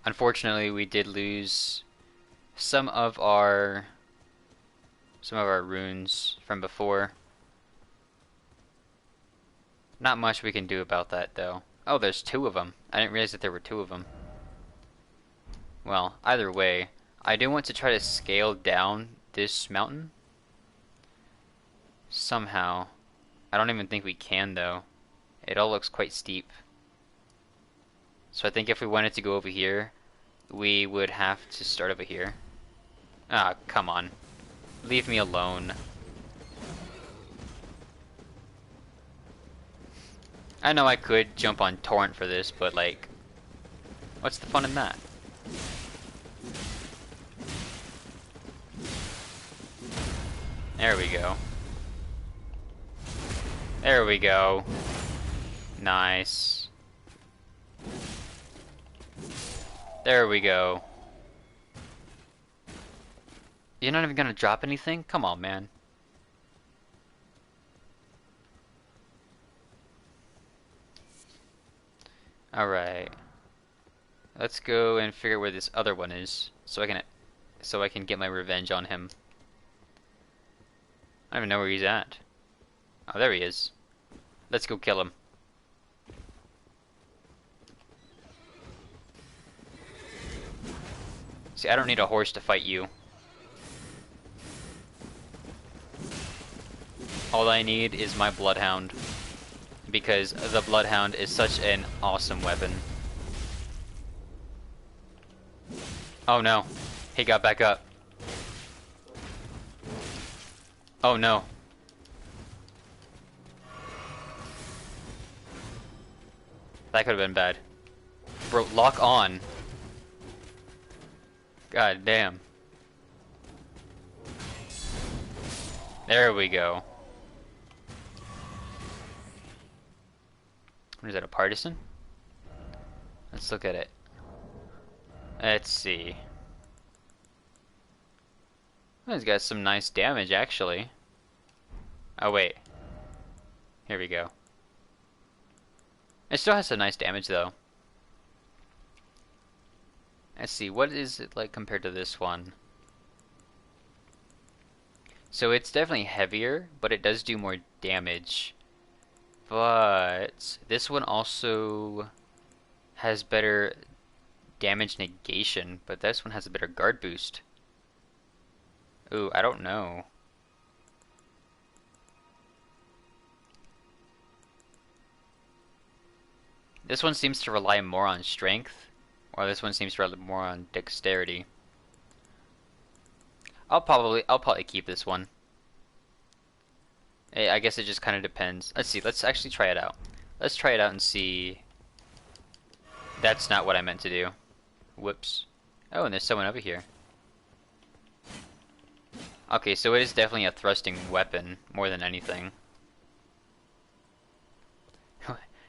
Unfortunately, we did lose some of our runes from before. Not much we can do about that though. Oh, there's two of them. I didn't realize that there were two of them. Well, either way, I do want to try to scale down this mountain. Somehow. I don't even think we can though. It all looks quite steep. So I think if we wanted to go over here, we would have to start over here. Ah, come on. Leave me alone. I know I could jump on torrent for this, but like, what's the fun in that? There we go. There we go. Nice. There we go. You're not even gonna drop anything? Come on, man. Alright. Let's go and figure out where this other one is, so I can get my revenge on him. I don't even know where he's at. Oh, there he is. Let's go kill him. See, I don't need a horse to fight you. All I need is my bloodhound, because the bloodhound is such an awesome weapon. Oh no, he got back up. Oh no. That could have been bad. Bro, lock on. God damn. There we go. What is that, a partisan? Let's look at it. Let's see. Oh, he's got some nice damage, actually. Oh, wait. Here we go. It still has some nice damage, though. Let's see, what is it like compared to this one? So it's definitely heavier, but it does do more damage. But this one also has better damage negation, but this one has a better guard boost. Ooh, I don't know. This one seems to rely more on strength, or this one seems to rely more on dexterity. I'll probably keep this one. I guess it just kind of depends. Let's see, let's actually try it out. Let's try it out and see. That's not what I meant to do. Whoops. Oh, and there's someone over here. Okay, so it is definitely a thrusting weapon, more than anything.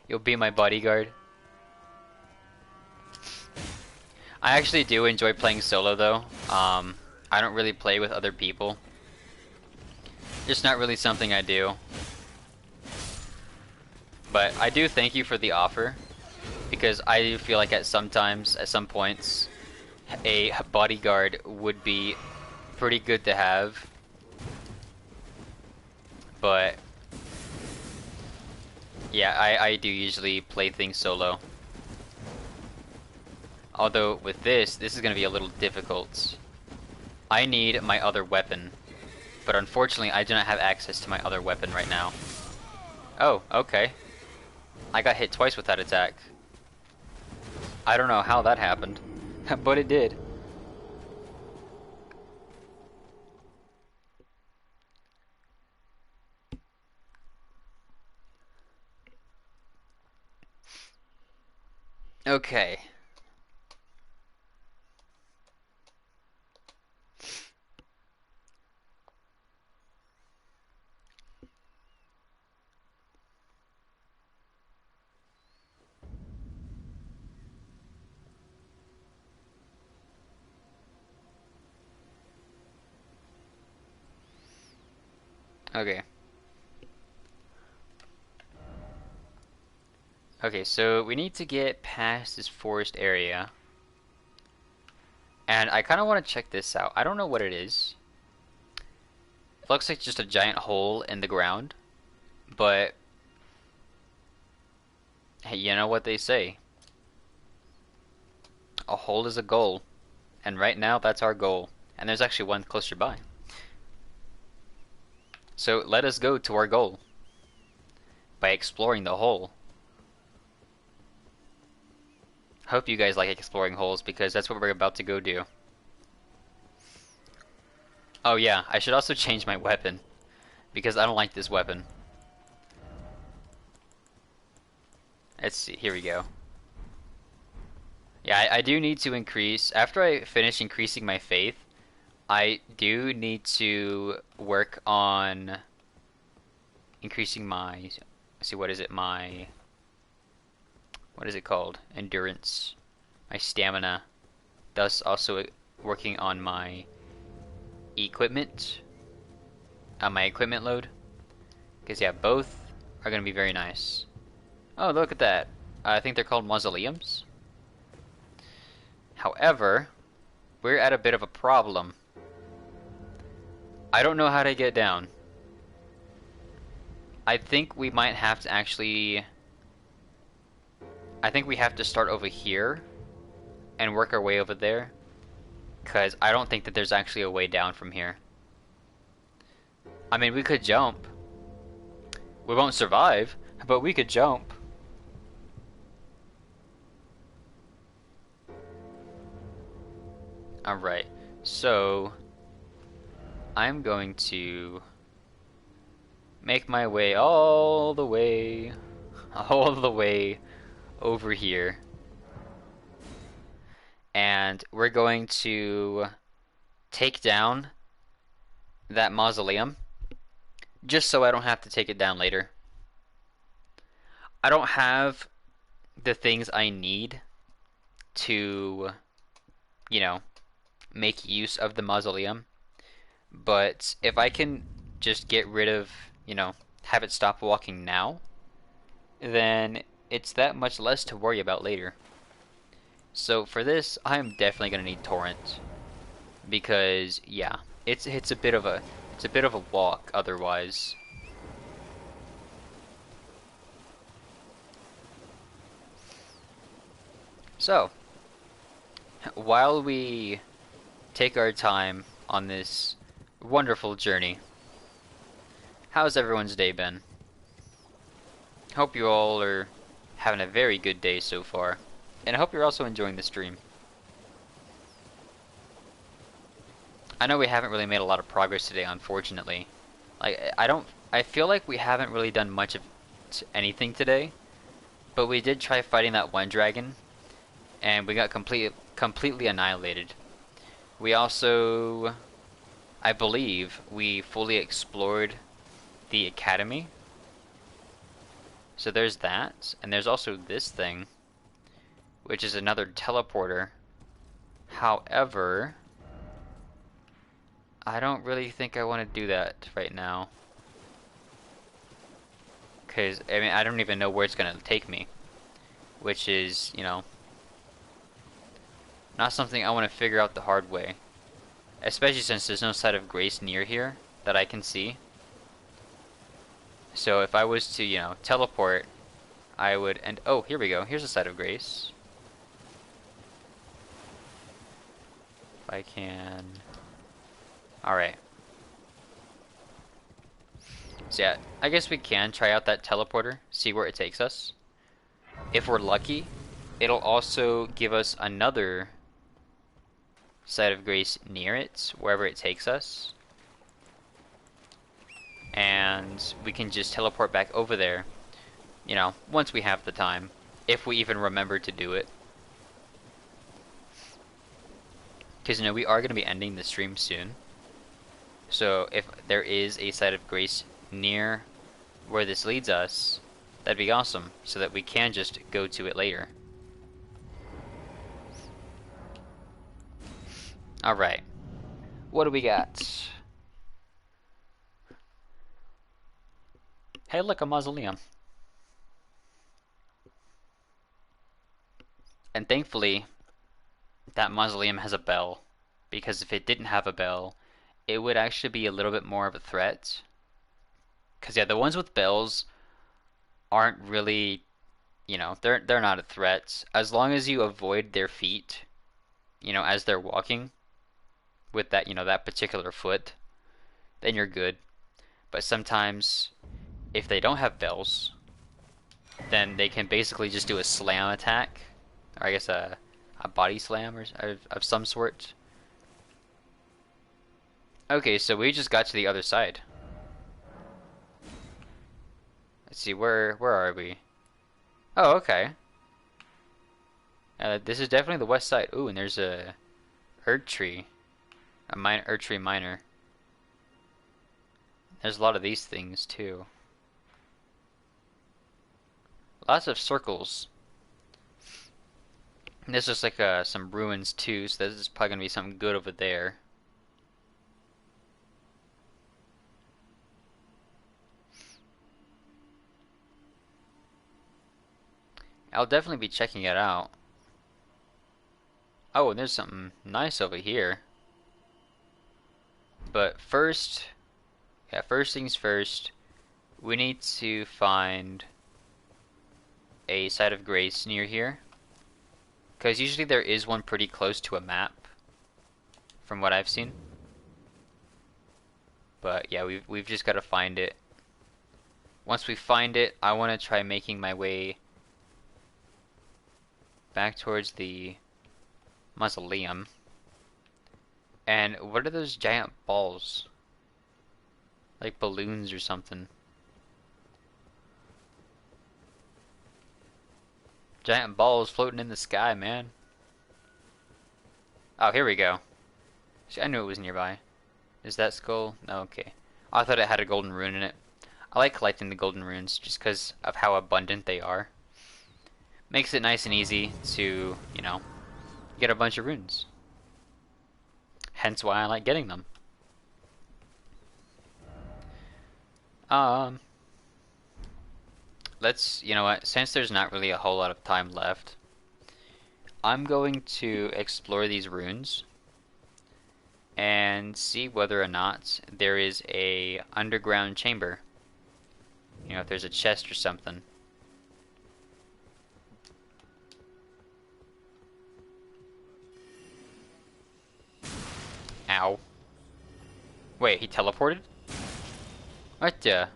You'll be my bodyguard. I actually do enjoy playing solo though. I don't really play with other people. It's not really something I do. But I do thank you for the offer, because I do feel like at some points, a bodyguard would be pretty good to have. But yeah, I do usually play things solo. Although with this is going to be a little difficult. I need my other weapon, but unfortunately I do not have access to my other weapon right now. Oh, okay. I got hit twice with that attack. I don't know how that happened, but it did. Okay. Okay. Okay, so we need to get past this forest area. And I kind of want to check this out. I don't know what it is. It looks like just a giant hole in the ground. But hey, you know what they say. A hole is a goal. And right now, that's our goal. And there's actually one closer by. So let us go to our goal by exploring the hole. Hope you guys like exploring holes, because that's what we're about to go do. Oh yeah, I should also change my weapon, because I don't like this weapon. Let's see, here we go. Yeah, I do need to increase, after I finish increasing my faith, I do need to work on increasing my, let's see, what is it called? Endurance. My stamina. Thus also working on my equipment. My equipment load. Because yeah, both are going to be very nice. Oh, look at that. I think they're called mausoleums. However, we're at a bit of a problem. I don't know how to get down. I think we might have to actually... I think we have to start over here and work our way over there, because I don't think that there's actually a way down from here. I mean, we could jump. We won't survive, but we could jump. Alright, so I'm going to make my way all the way over here. And we're going to take down that mausoleum, just so I don't have to take it down later. I don't have the things I need to, you know, make use of the mausoleum. But if I can just get rid of, you know, have it stop walking now, then it's that much less to worry about later. So for this, I'm definitely gonna need torrent, because yeah, it's a bit of a walk otherwise. So while we take our time on this wonderful journey. How's everyone's day been? Hope you all are having a very good day so far. And I hope you're also enjoying the stream. I know we haven't really made a lot of progress today, unfortunately. I feel like we haven't really done much of anything today. But we did try fighting that one dragon, and we got completely annihilated. We also, I believe, we fully explored the academy. So there's that, and there's also this thing, which is another teleporter. However, I don't really think I want to do that right now. Because, I mean, I don't even know where it's going to take me. Which is, you know, not something I want to figure out the hard way. Especially since there's no site of grace near here that I can see. So if I was to, you know, teleport, I would, and oh, here we go. Here's a site of grace. If I can. Alright. So yeah, I guess we can try out that teleporter, see where it takes us. If we're lucky, it'll also give us another site of grace near it, wherever it takes us. And we can just teleport back over there, you know, once we have the time, if we even remember to do it. Because, you know, we are going to be ending the stream soon. So if there is a site of grace near where this leads us, that'd be awesome, so that we can just go to it later. Alright. What do we got? Hey, look, a mausoleum. And thankfully, that mausoleum has a bell. Because if it didn't have a bell, it would actually be a little bit more of a threat. Because, yeah, the ones with bells aren't really, you know, they're not a threat. As long as you avoid their feet, you know, as they're walking, with that, you know, that particular foot, then you're good. But sometimes, if they don't have bells, then they can basically just do a slam attack, or I guess a body slam or of some sort. Okay, so we just got to the other side. Let's see, where are we? Oh, okay. This is definitely the west side. Ooh, and there's a Erd tree, Erd tree miner. There's a lot of these things too. Lots of circles. And there's just like some ruins too, so this is probably gonna be something good over there. I'll definitely be checking it out. Oh, and there's something nice over here. But first, yeah, first things first, we need to find a site of grace near here. Because usually there is one pretty close to a map, from what I've seen. But yeah, we've just got to find it. Once we find it, I want to try making my way back towards the mausoleum. And what are those giant balls? Like balloons or something. Giant balls floating in the sky, man. Oh, here we go. See, I knew it was nearby. Is that skull? No, okay. I thought it had a golden rune in it. I like collecting the golden runes just because of how abundant they are. Makes it nice and easy to, you know, get a bunch of runes. Hence why I like getting them. Let's, you know what, since there's not really a whole lot of time left, I'm going to explore these runes and see whether or not there is a underground chamber. You know, if there's a chest or something. Ow. Wait, he teleported? What the?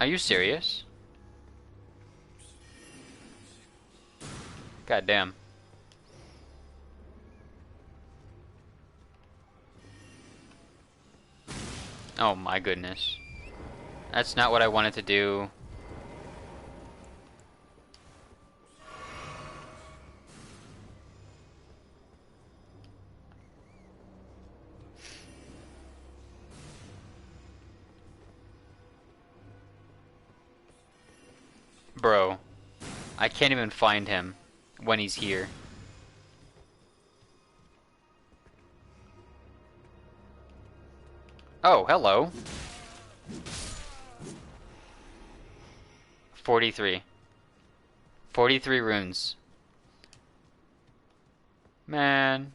Are you serious? God damn. Oh my goodness. That's not what I wanted to do. Bro, I can't even find him when he's here. Oh, hello. 43. 43 runes. Man.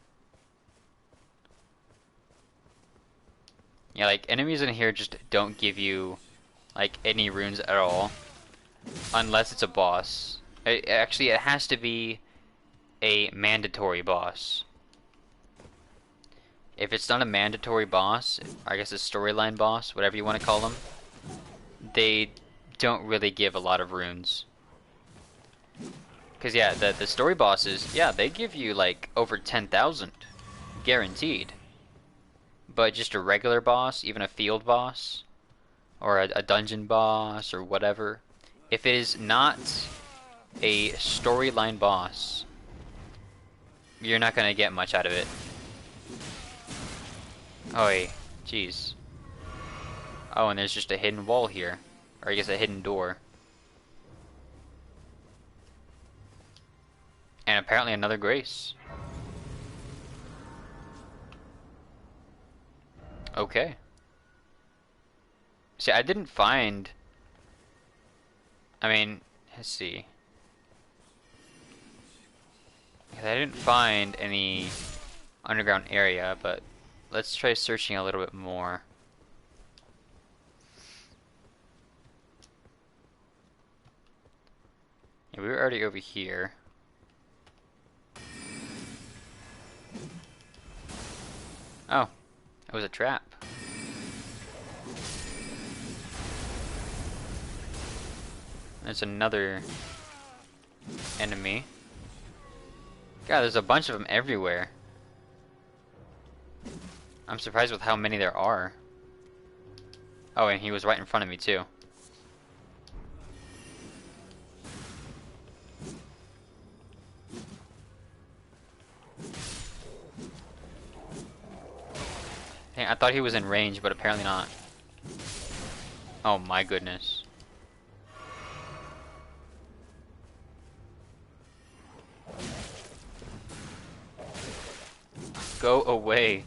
Yeah, like, enemies in here just don't give you, like, any runes at all. Unless it's a boss. Actually, it has to be a mandatory boss. If it's not a mandatory boss, or I guess a storyline boss, whatever you want to call them, they don't really give a lot of runes. Because, yeah, the story bosses, yeah, they give you, like, over 10,000. Guaranteed. But just a regular boss, even a field boss, or a dungeon boss, or whatever, if it is not a storyline boss, you're not gonna get much out of it. Oi, jeez. Oh, and there's just a hidden wall here. Or I guess a hidden door. And apparently another grace. Okay. See, I didn't find... I mean, let's see. I didn't find any underground area, but let's try searching a little bit more. Yeah, we were already over here. Oh, it was a trap. There's another enemy. God, there's a bunch of them everywhere. I'm surprised with how many there are. Oh, and he was right in front of me too. Hey, I thought he was in range, but apparently not. Oh my goodness. Go away.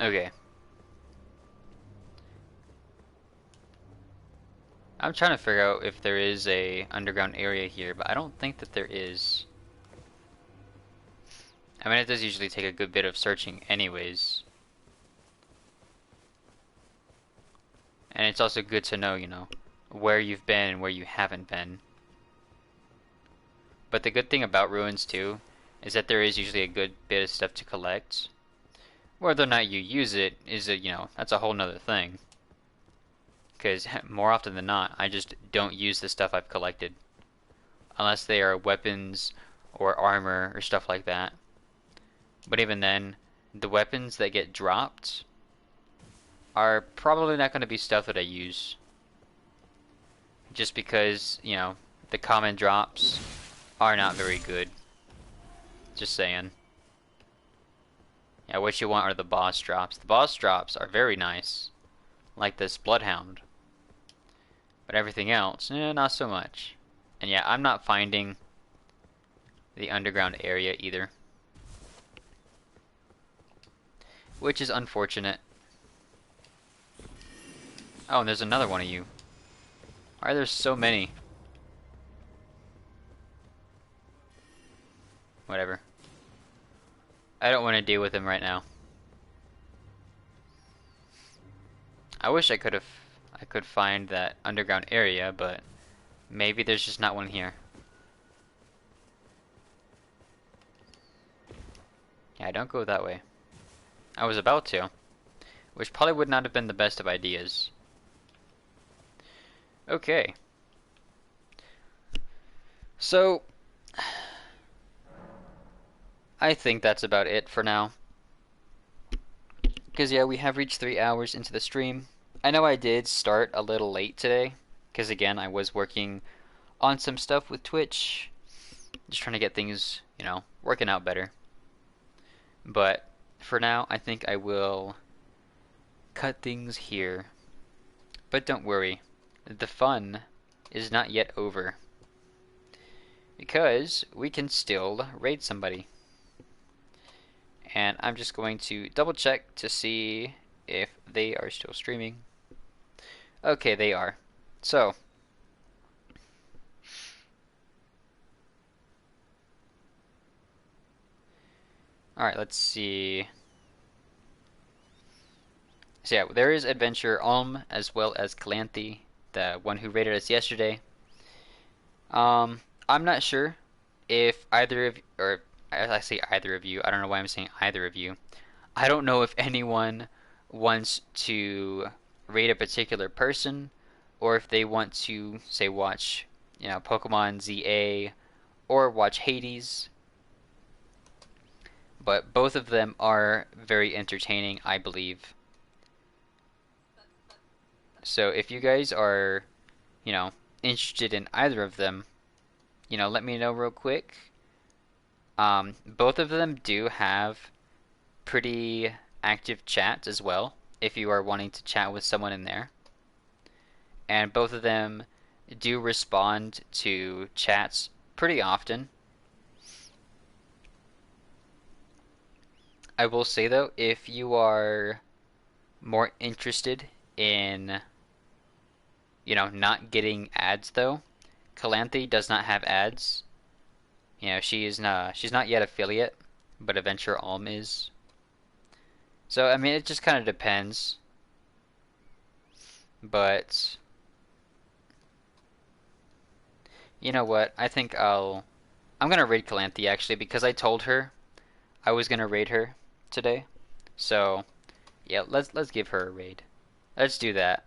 Okay. I'm trying to figure out if there is a underground area here, but I don't think that there is. I mean, it does usually take a good bit of searching anyways. And it's also good to know, you know, where you've been and where you haven't been. But the good thing about ruins too is that there is usually a good bit of stuff to collect. Whether or not you use it is a, you know, that's a whole nother thing. Because more often than not, I just don't use the stuff I've collected. Unless they are weapons or armor or stuff like that. But even then, the weapons that get dropped are probably not going to be stuff that I use. Just because, you know, the common drops are not very good. Just saying. Yeah, what you want are the boss drops. The boss drops are very nice. Like this Bloodhound. But everything else, not so much. And yeah, I'm not finding the underground area either. Which is unfortunate. Oh, and there's another one of you. Why are there so many? Whatever. I don't want to deal with him right now. I wish I could find that underground area, but Maybe there's just not one here. Yeah, don't go that way. I was about to, which probably would not have been the best of ideas. Okay. So, I think that's about it for now. Because, yeah, we have reached 3 hours into the stream. I know I did start a little late today. Because, again, I was working on some stuff with Twitch. Just trying to get things, working out better. But, for now, I think I will cut things here. But don't worry. The fun is not yet over. Because we can still raid somebody. And I'm just going to double check to see if they are still streaming. Okay, they are. So, alright, let's see. So yeah, there is Adventure Ulm as well as Calanthe, the one who raided us yesterday. I'm not sure if either of, or I say either of you, I don't know why I'm saying either of you. I don't know if anyone wants to rate a particular person, or if they want to, say, watch, Pokemon ZA, or watch Hades. But both of them are very entertaining, I believe. So if you guys are, interested in either of them, let me know real quick. Both of them do have pretty active chats as well, if you are wanting to chat with someone in there. And both of them do respond to chats pretty often. I will say though, if you are more interested in, not getting ads though, Calanthe does not have ads. She's not yet affiliate, but Adventure Ulm is. So I mean, it just kind of depends. But you know what? I think I'm gonna raid Calanthe actually because I told her I was gonna raid her today. So yeah, let's give her a raid. Let's do that.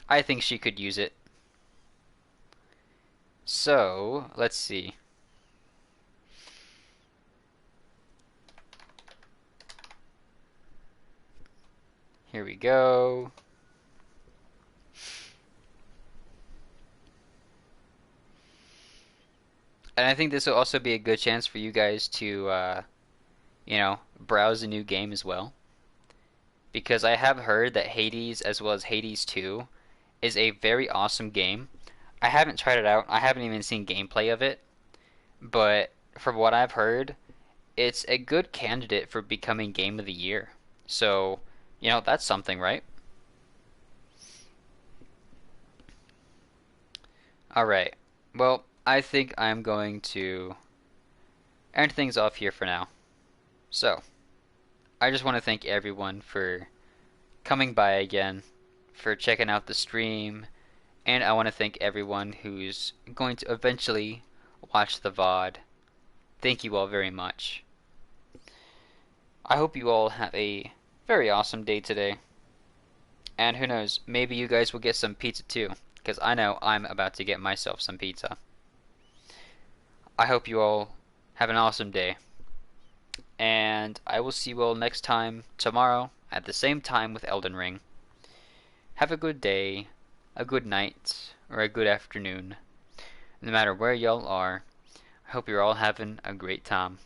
I think she could use it. So let's see. Here we go. And I think this will also be a good chance for you guys to, browse a new game as well. Because I have heard that Hades, as well as Hades 2, is a very awesome game. I haven't tried it out. I haven't even seen gameplay of it. But from what I've heard, it's a good candidate for becoming Game of the Year. So, that's something, right? Alright. Well, I think I'm going to end things off here for now. So, I just want to thank everyone for coming by again, for checking out the stream, and I want to thank everyone who's going to eventually watch the VOD. Thank you all very much. I hope you all have a very awesome day today. And who knows, maybe you guys will get some pizza too, because I know I'm about to get myself some pizza. I hope you all have an awesome day. And I will see you all next time tomorrow at the same time with Elden Ring. Have a good day, a good night, or a good afternoon. No matter where y'all are, I hope you're all having a great time.